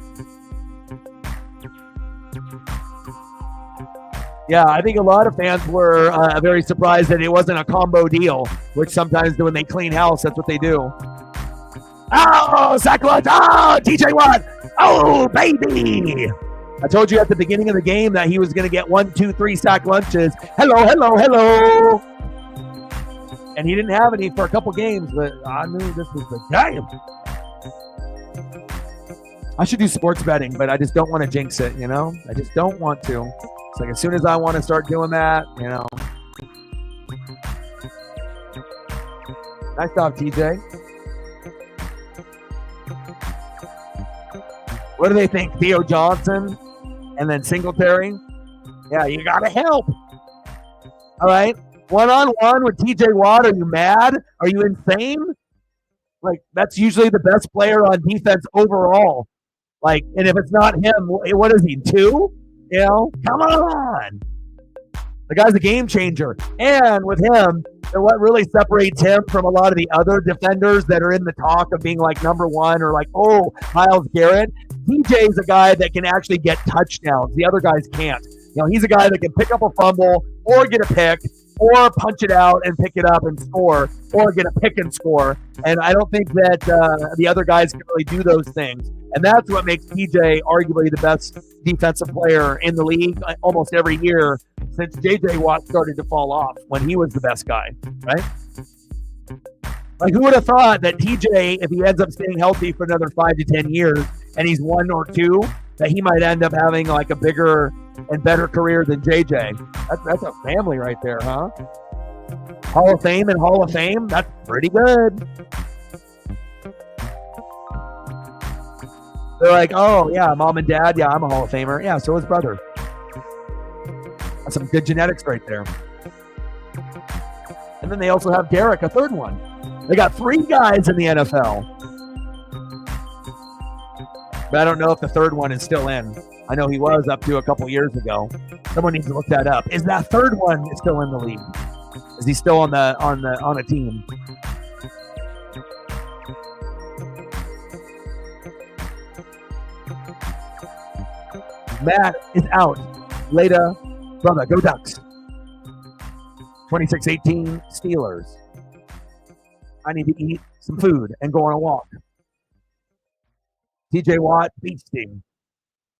Yeah, I think a lot of fans were very surprised that it wasn't a combo deal, which sometimes when they clean house, that's what they do. Oh, sack lunch. Oh, TJ Watt. Oh, baby. I told you at the beginning of the game that he was going to get 1, 2, 3 sack lunches. Hello, hello, hello. And he didn't have any for a couple games, but I knew this was the game. I should do sports betting, but I just don't want to jinx it, you know? I just don't want to. It's like as soon as I want to start doing that, you know. Nice job, TJ. What do they think? Theo Johnson and then Singletary? Yeah, you got to help. All right. One-on-one with TJ Watt. Are you mad? Are you insane? Like, that's usually the best player on defense overall. Like, and if it's not him, what is he, 2? You know, come on. The guy's a game changer. And with him, what really separates him from a lot of the other defenders that are in the talk of being like number 1 or like, oh, Myles Garrett, DJ is a guy that can actually get touchdowns. The other guys can't. You know, he's a guy that can pick up a fumble or get a pick or punch it out and pick it up and score or get a pick and score. And I don't think that the other guys can really do those things. And that's what makes TJ arguably the best defensive player in the league almost every year since J.J. Watt started to fall off when he was the best guy, right? Like, who would have thought that TJ, if he ends up staying healthy for another 5 to 10 years and he's 1 or 2, that he might end up having like a bigger and better career than JJ. That's a family right there, huh? Hall of Fame and Hall of Fame. That's pretty good. They're like, oh, yeah, mom and dad. Yeah, I'm a Hall of Famer. Yeah, so is brother. That's some good genetics right there. And then they also have Derek, a third one. They got 3 guys in the NFL. But I don't know if the third one is still in. I know he was up to a couple years ago. Someone needs to look that up. Is that third one still in the league? Is he still on a team? Matt is out. Later, brother, go Ducks. 26-18 Steelers. I need to eat some food and go on a walk. TJ Watt beasting.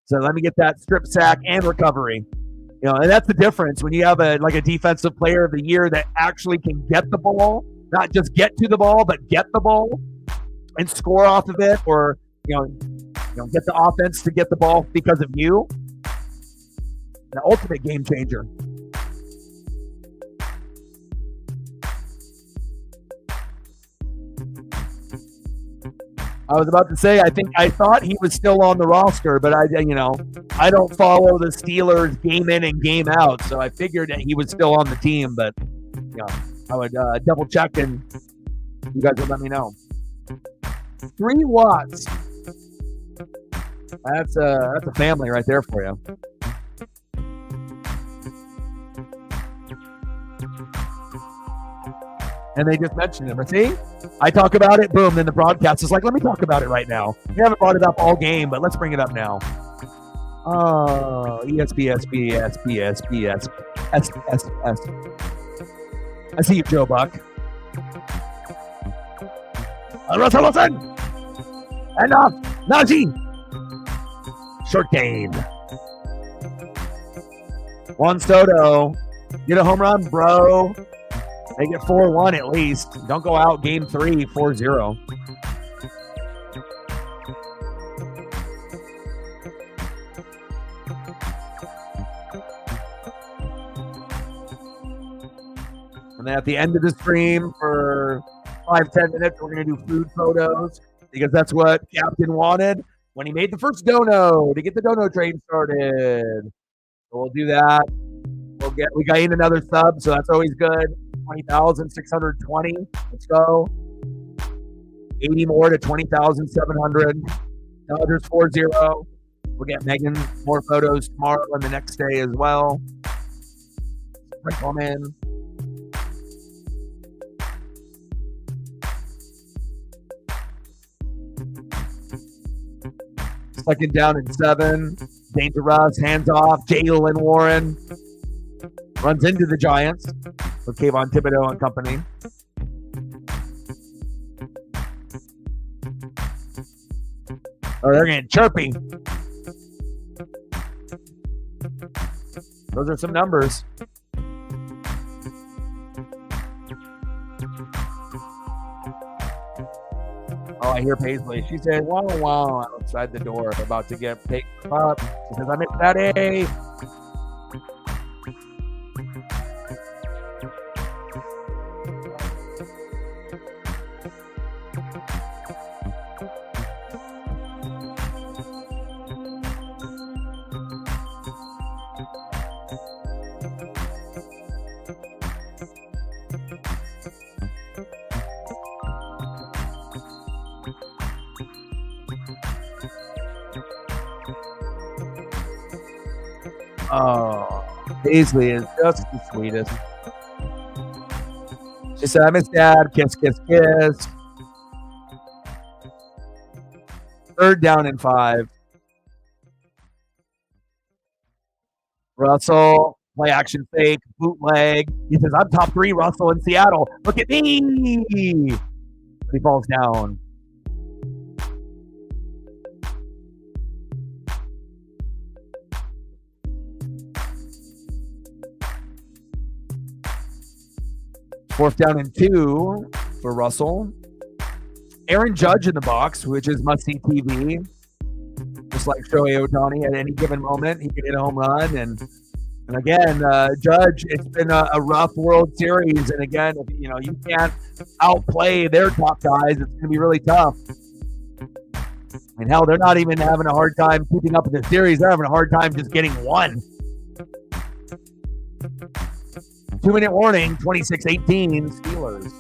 So let me get that strip sack and recovery. You know, and that's the difference when you have a defensive player of the year that actually can get the ball, not just get to the ball, but get the ball and score off of it, or you know, get the offense to get the ball because of you. The ultimate game changer. I was about to say, I thought he was still on the roster, but I don't follow the Steelers game in and game out, so I figured that he was still on the team, but I would double check and you guys would let me know. 3 Watts. That's a family right there for you. And they just mentioned him. See? I talk about it, boom, then the broadcast is like, let me talk about it right now. We haven't brought it up all game, but let's bring it up now. Oh, ESPS. I see you, Joe Buck. Russell Wilson. Enough. Najee. Short gain. Juan Soto. Get a home run, bro. Make it 4-1 at least. Don't go out game 3, 4-0. And then at the end of the stream for 5-10 minutes, we're going to do food photos because that's what Captain wanted when he made the first dono to get the dono train started. So we'll do that. We got in another sub, so that's always good. 20,620. Let's go. 80 more to 20,700. Dodgers 4-0. We'll get Megan more photos tomorrow and the next day as well. Sprinkle them in. Second down and 7. Dangerous, hands off. Jalen Warren runs into the Giants with Kayvon Thibodeau and company. Oh, they're getting chirpy. Those are some numbers. Oh, I hear Paisley. She said, wow, wow, outside the door, about to get picked up. She says, I missed that A. Oh, Paisley is just the sweetest. She said, I miss Dad. Kiss, kiss, kiss. 3rd down and 5. Russell, play action fake, bootleg. He says, I'm top 3, Russell, in Seattle. Look at me. He falls down. Fourth down and 2 for Russell. Aaron Judge in the box, which is must-see TV. Just like Shohei Ohtani, at any given moment, he could hit a home run. And again, Judge, it's been a rough World Series. And again, if, you can't outplay their top guys, it's going to be really tough. I mean, hell, they're not even having a hard time keeping up with the series. They're having a hard time just getting one. 2-minute warning, 26-18, Steelers.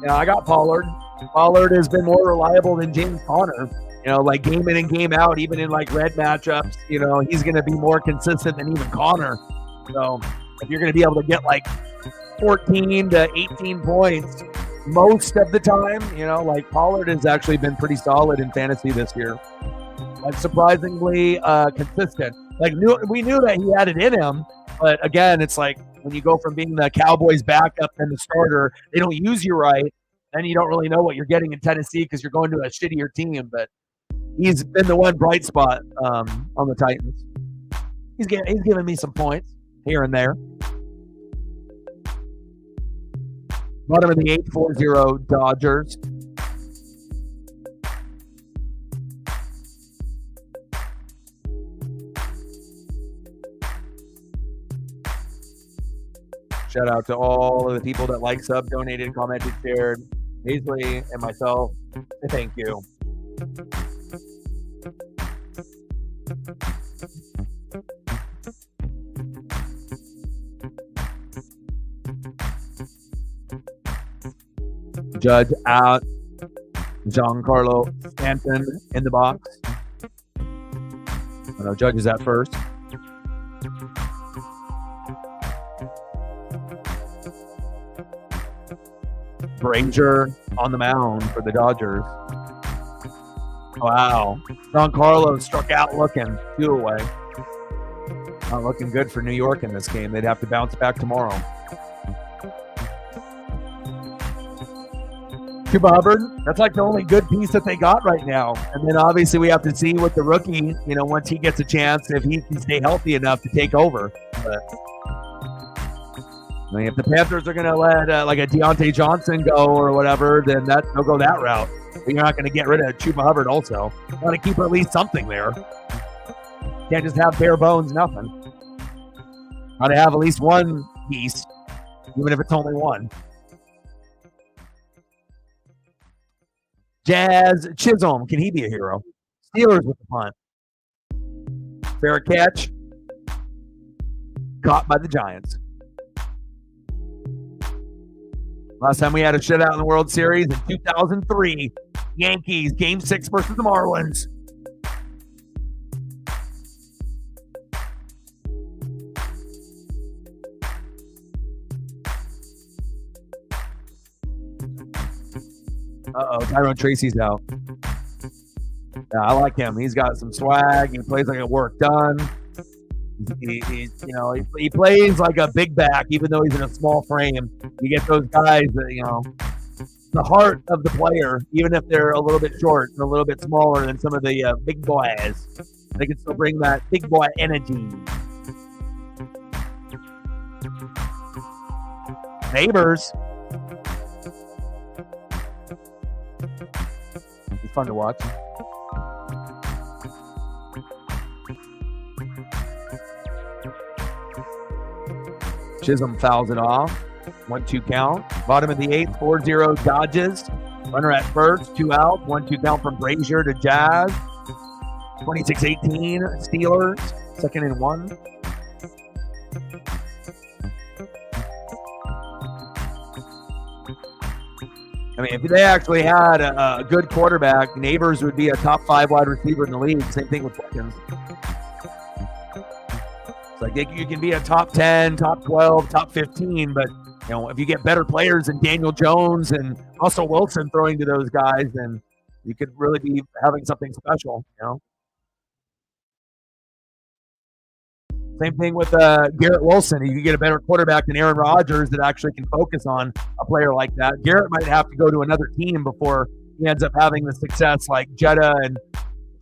Yeah, I got Pollard. Pollard has been more reliable than James Conner. Like game in and game out, even in like red matchups, he's going to be more consistent than even Conner. So if you're going to be able to get like 14 to 18 points most of the time, like Pollard has actually been pretty solid in fantasy this year. Like surprisingly consistent. Like we knew that he had it in him, but again, it's like when you go from being the Cowboys backup and the starter, they don't use you right. Then you don't really know what you're getting in Tennessee because you're going to a shittier team. But he's been the one bright spot on the Titans. He's giving me some points here and there. Bottom of the 8-4-0 Dodgers. Shout out to all of the people that like, sub, donated, commented, shared. Paisley and myself, thank you. Judge out. Giancarlo Stanton in the box. I know Judge is at first. Brazier on the mound for the Dodgers. Wow. Giancarlo struck out looking 2 away. Not looking good for New York in this game. They'd have to bounce back tomorrow. Chuba Hubbard, that's like the only good piece that they got right now. And then obviously we have to see with the rookie, once he gets a chance, if he can stay healthy enough to take over. But if the Panthers are going to let like a Deontay Johnson go or whatever, then they'll go that route. But you're not going to get rid of Chuba Hubbard also. You want to keep at least something there. Can't just have bare bones, nothing. Got to have at least one piece, even if it's only one. Jazz Chisholm, can he be a hero? Steelers with the punt. Fair catch. Caught by the Giants. Last time we had a shutout in the World Series in 2003. Yankees, Game 6 versus the Marlins. Tyrone Tracy's out. Yeah, I like him. He's got some swag. He plays like a work done. He plays like a big back, even though he's in a small frame. You get those guys that, the heart of the player, even if they're a little bit short and a little bit smaller than some of the big boys, they can still bring that big boy energy. Neighbors. He's fun to watch. Chisholm fouls it off. 1-2 count. Bottom of the 8th, 4-0 Dodgers. Runner at first, 2 out. 1-2 count from Brazier to Jazz. 26-18 Steelers. 2nd and 1. I mean, if they actually had a good quarterback, Neighbors would be a top 5 wide receiver in the league. Same thing with Wilkins. It's like you can be a top 10, top 12, top 15, but if you get better players than Daniel Jones and Russell Wilson throwing to those guys, then you could really be having something special. Same thing with Garrett Wilson. You get a better quarterback than Aaron Rodgers that actually can focus on a player like that. Garrett might have to go to another team before he ends up having the success like Jetta and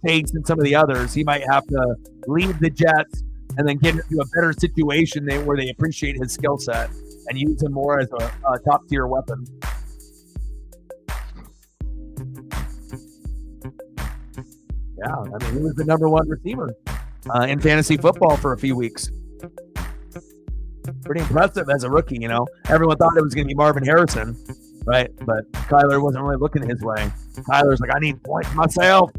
Chase and some of the others. He might have to leave the Jets and then get into a better situation where they appreciate his skill set and use him more as a top-tier weapon. Yeah, I mean, he was the number 1 receiver in fantasy football for a few weeks. Pretty impressive as a rookie, Everyone thought it was going to be Marvin Harrison, right? But Kyler wasn't really looking his way. Kyler's like, I need points myself.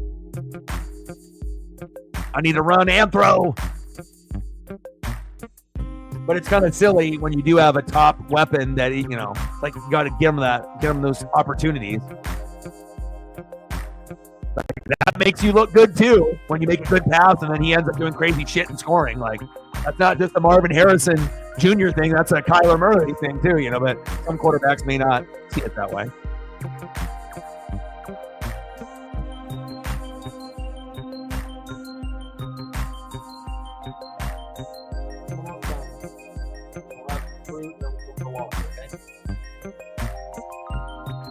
I need to run and throw. But it's kind of silly when you do have a top weapon that, like you got to give him those opportunities. That makes you look good too when you make a good pass and then he ends up doing crazy shit and scoring. Like, that's not just a Marvin Harrison Jr. thing. That's a Kyler Murray thing too, but some quarterbacks may not see it that way.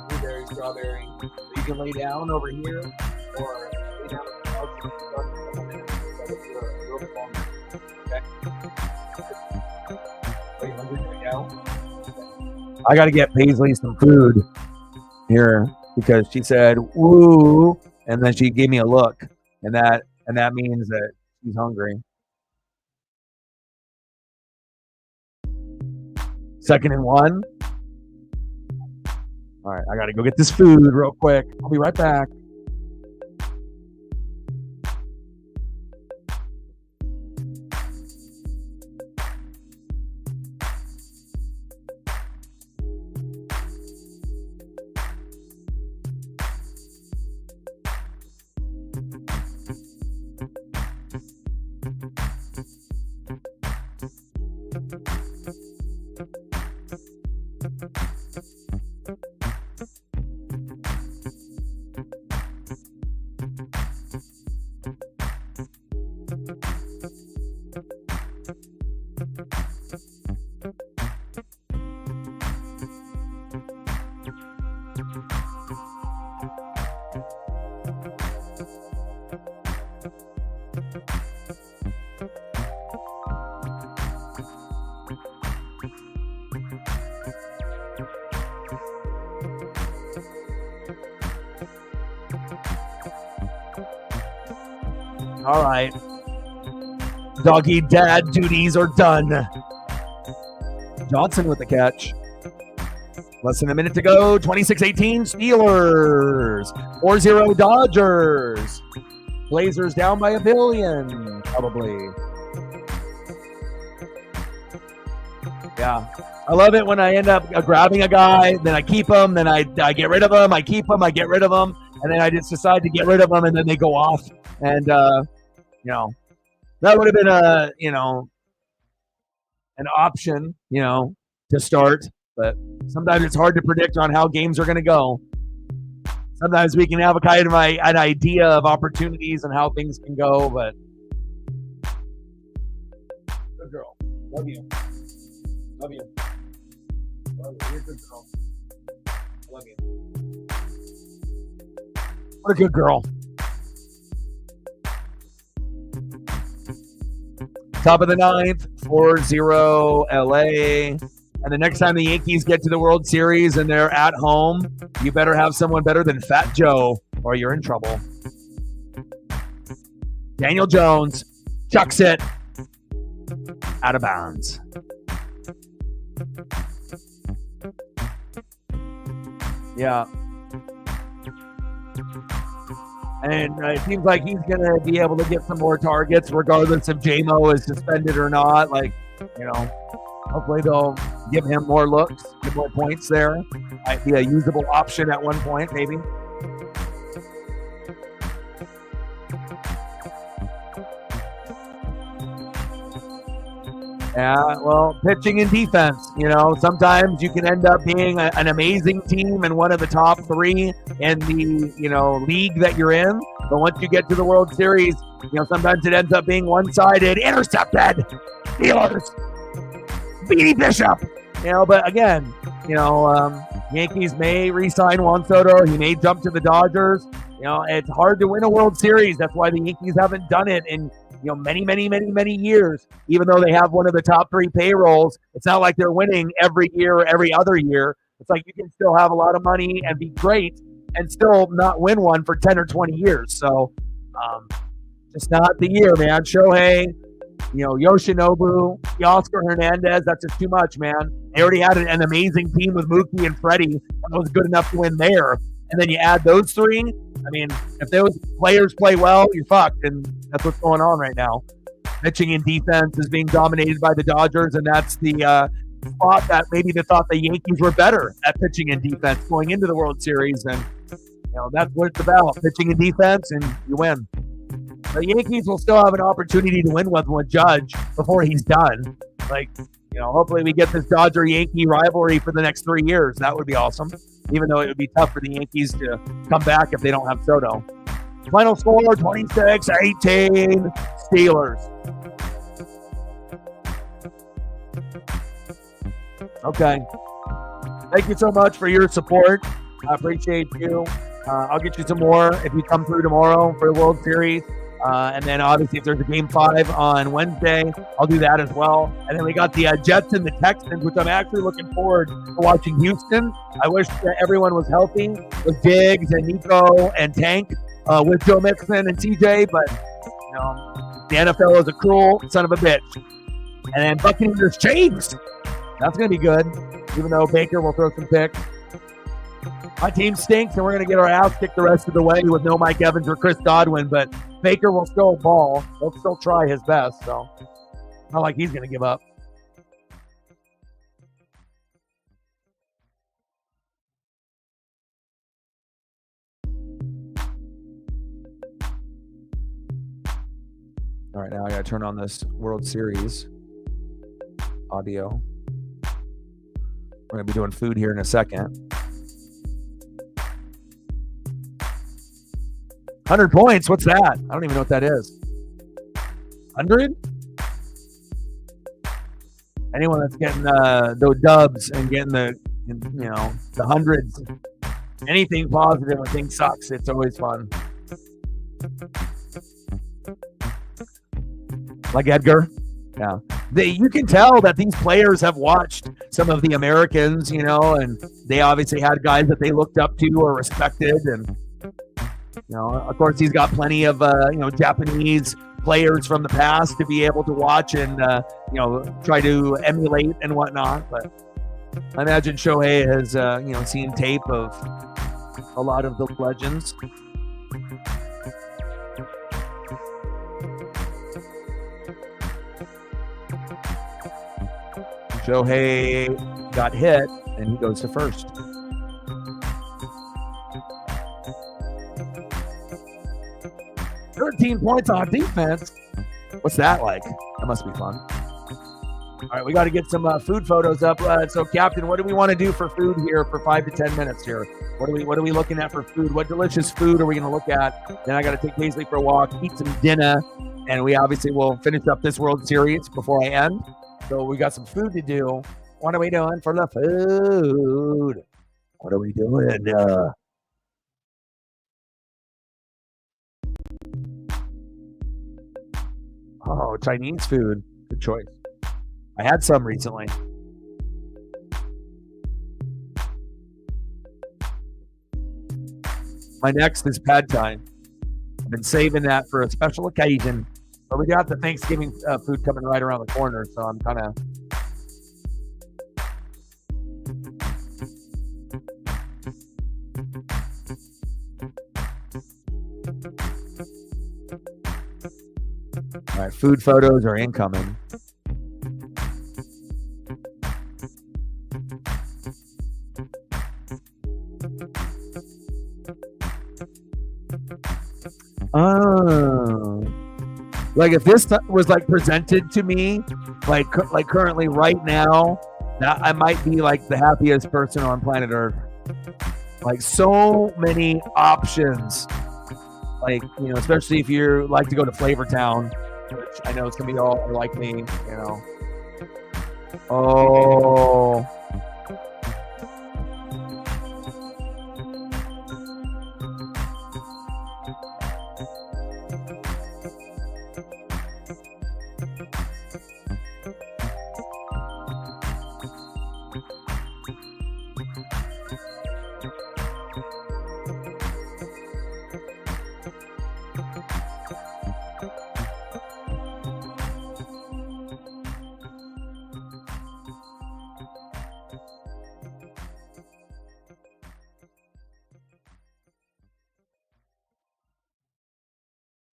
Blueberry, strawberry. So you can lay down over here or lay down on the couch. Okay. Are you hungry right now? I got to get Paisley some food here because she said "woo," and then she gave me a look, and that means that she's hungry. 2nd and 1. All right, I got to go get this food real quick. I'll be right back. All right. Doggy dad duties are done. Johnson with the catch. Less than a minute to go. 26-18 Steelers. 4-0 Dodgers. Blazers down by 1 billion, probably. Yeah. I love it when I end up grabbing a guy, then I keep him, then I get rid of him, I keep him, I get rid of him, and then I just decide to get rid of them, and then they go off. And, that would have been an option, to start. But sometimes it's hard to predict on how games are going to go. Sometimes we can have an idea of opportunities and how things can go, but good girl. Love you. Love you. Love you. You're a good girl. Love you. What a good girl. Top of the ninth, 4-0 LA. And the next time the Yankees get to the World Series and they're at home, you better have someone better than Fat Joe or you're in trouble. Daniel Jones chucks it out of bounds. Yeah. And it seems like he's going to be able to get some more targets regardless if J-Mo is suspended or not. Hopefully they'll give him more looks, get more points there. Might be a usable option at one point, maybe. Yeah, well, pitching and defense, sometimes you can end up being an amazing team and one of the top three in the, league that you're in. But once you get to the World Series, sometimes it ends up being one-sided, intercepted, Steelers, Beanie Bishop. But again, Yankees may re-sign Juan Soto. He may jump to the Dodgers. It's hard to win a World Series. That's why the Yankees haven't done it in many years, even though they have one of the top three payrolls. It's not like they're winning every year or every other year. It's like you can still have a lot of money and be great and still not win one for 10 or 20 years. So just not the year, man. Shohei, Yoshinobu, Oscar Hernandez, that's just too much, man. They already had an amazing team with Mookie and Freddie. That was good enough to win there. And then you add those three. I mean, if those players play well, you're fucked, and that's what's going on right now. Pitching and defense is being dominated by the Dodgers, and that's the spot that maybe they thought the Yankees were better at pitching and defense going into the World Series, and that's what it's about, pitching and defense, and you win. The Yankees will still have an opportunity to win with Judge before he's done. Hopefully we get this Dodger-Yankee rivalry for the next 3 years. That would be awesome, even though it would be tough for the Yankees to come back if they don't have Soto. Final score, 26-18, Steelers. Okay. Thank you so much for your support. I appreciate you. I'll get you some more if you come through tomorrow for the World Series. And then obviously if there's a Game 5 on Wednesday, I'll do that as well. And then we got the Jets and the Texans, which I'm actually looking forward to watching Houston. I wish that everyone was healthy with Diggs and Nico and Tank with Joe Mixon and CJ, but the NFL is a cruel son of a bitch. And then Buccaneers Chiefs. That's going to be good, even though Baker will throw some picks. My team stinks, and we're going to get our ass kicked the rest of the way with no Mike Evans or Chris Godwin, but Baker will still ball. He'll still try his best, so not like he's going to give up. All right, now I got to turn on this World Series audio. We're going to be doing food here in a second. 100 points? What's that? I don't even know what that is. 100? Anyone that's getting those dubs and getting the hundreds, anything positive I think sucks. It's always fun. Like Edgar. Yeah. You can tell that these players have watched some of the Americans, and they obviously had guys that they looked up to or respected. And, of course, he's got plenty of, Japanese players from the past to be able to watch and, try to emulate and whatnot. But I imagine Shohei has, seen tape of a lot of the legends. Shohei got hit, and he goes to first. "13 points on defense." What's that like? That must be fun. All right, we got to get some food photos up. So, Captain, what do we want to do for food here for 5 to 10 minutes here? What are we looking at for food? What delicious food are we going to look at? Then I got to take Paisley for a walk, eat some dinner, and we obviously will finish up this World Series before I end. So we got some food to do. What are we doing for the food? What are we doing? Oh, Chinese food. Good choice. I had some recently. My next is pad thai. I've been saving that for a special occasion. But we got the Thanksgiving food coming right around the corner, so I'm kind of... All right, food photos are incoming. Oh, like if this was like presented to me, like currently right now, that I might be like the happiest person on planet Earth. Like so many options. Like, you know, especially if you like to go to Flavor Town, which I know it's gonna be all like me, you know. Oh.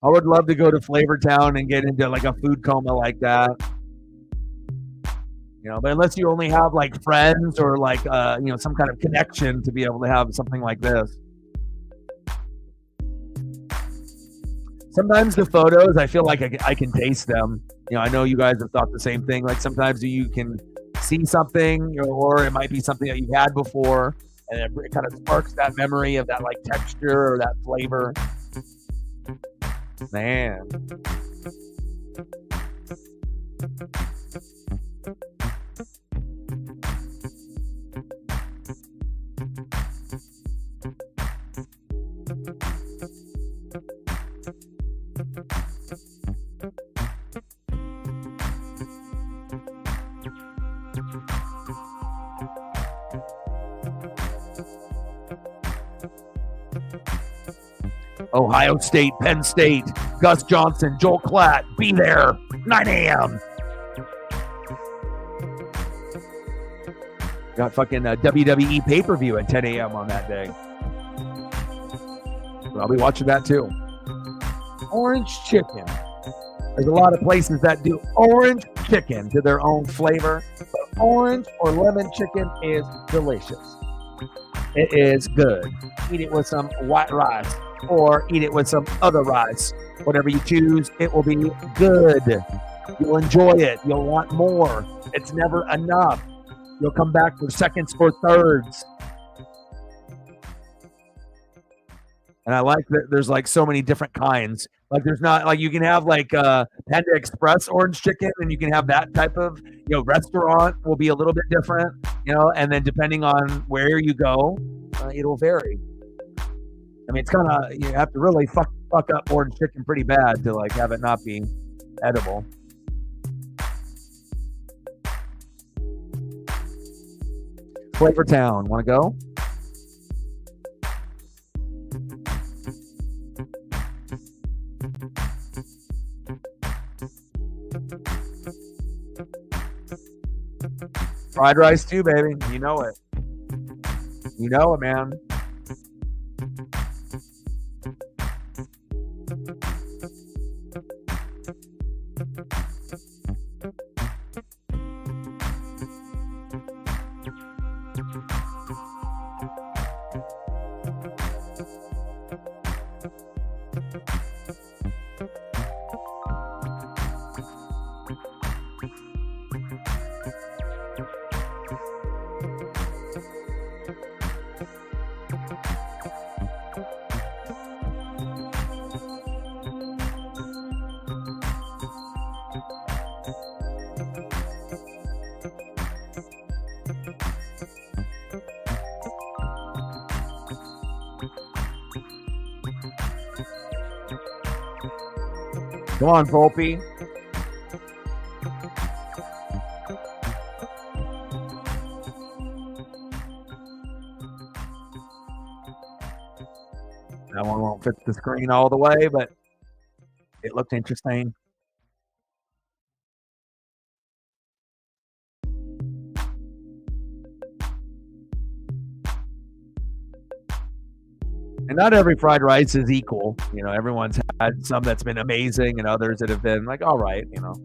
I would love to go to Flavor Town and get into like a food coma like that. You know, but unless you only have like friends or like you know, some kind of connection to be able to have something like this. Sometimes the photos, I feel like I can taste them. You know, I know you guys have thought the same thing. Like sometimes you can see something, or it might be something that you've had before, and it kind of sparks that memory of that like texture or that flavor. Man. Ohio State, Penn State, Gus Johnson, Joel Klatt, be there, 9 a.m. Got fucking WWE pay-per-view at 10 a.m. on that day. I'll be watching that too. Orange chicken. There's a lot of places that do orange chicken to their own flavor, but orange or lemon chicken is delicious. It is good. Eat it with some white rice or eat it with some other rice. Whatever you choose, it will be good. You'll enjoy it. You'll want more. It's never enough. You'll come back for seconds or thirds. And I like that there's like so many different kinds. Like there's not like you can have like Panda Express orange chicken, and you can have that type of, you know, restaurant will be a little bit different, you know, and then depending on where you go, it'll vary. I mean, it's kind of, you have to really fuck up orange chicken pretty bad to like have it not be edible. Flavor Town, want to go? Fried rice too, baby. You know it. You know it, man. Come on, Volpe. That one won't fit the screen all the way, but it looked interesting. And not every fried rice is equal. You know, everyone's had some that's been amazing and others that have been like, all right, you know.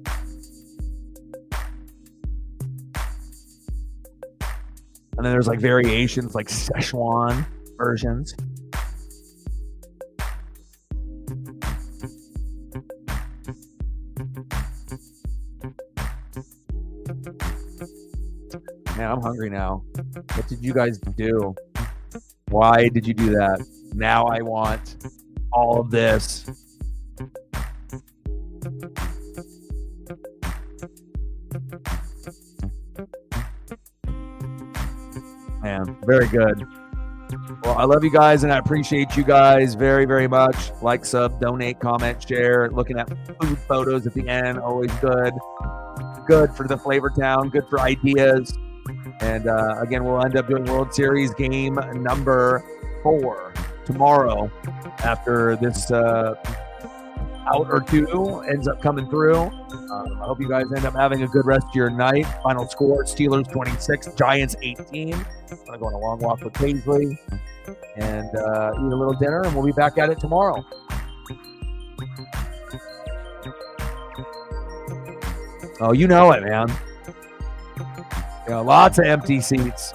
And then there's like variations like Szechuan versions. Man, I'm hungry now. What did you guys do? Why did you do that? Now I want all of this. Man, very good. Well, I love you guys, and I appreciate you guys very, very much. Like, sub, donate, comment, share. Looking at food photos at the end, always good. Good for the Flavor Town, good for ideas. And again, we'll end up doing World Series game number 4 tomorrow after this out or two ends up coming through. I hope you guys end up having a good rest of your night. Final score, Steelers 26, Giants 18. I'm going to go on a long walk with Paisley and eat a little dinner, and we'll be back at it tomorrow. Oh, you know it, man. You know, lots of empty seats.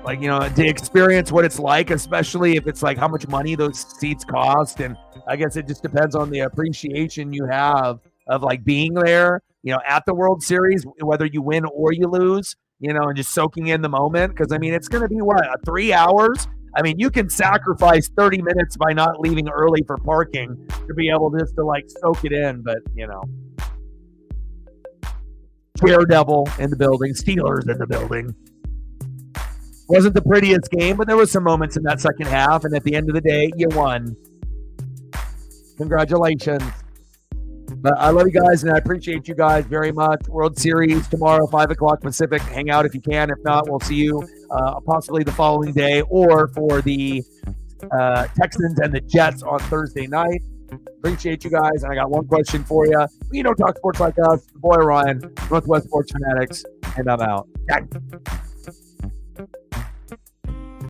Like, you know, to experience what it's like, especially if it's like how much money those seats cost. And I guess it just depends on the appreciation you have of like being there, you know, at the World Series, whether you win or you lose, you know, and just soaking in the moment. Because, I mean, it's going to be, what, 3 hours? I mean, you can sacrifice 30 minutes by not leaving early for parking to be able just to, like, soak it in. But, you know. Daredevil in the building, Steelers in the building. Wasn't the prettiest game, but there were some moments in that second half, and at the end of the day, you won. Congratulations. But I love you guys, and I appreciate you guys very much. World Series tomorrow, 5 o'clock Pacific. Hang out if you can. If not, we'll see you possibly the following day or for the Texans and the Jets on Thursday night. Appreciate you guys, and I got one question for you. You know, talk sports like us. The boy Ryan, Northwest Sports Fanatics, and I'm out.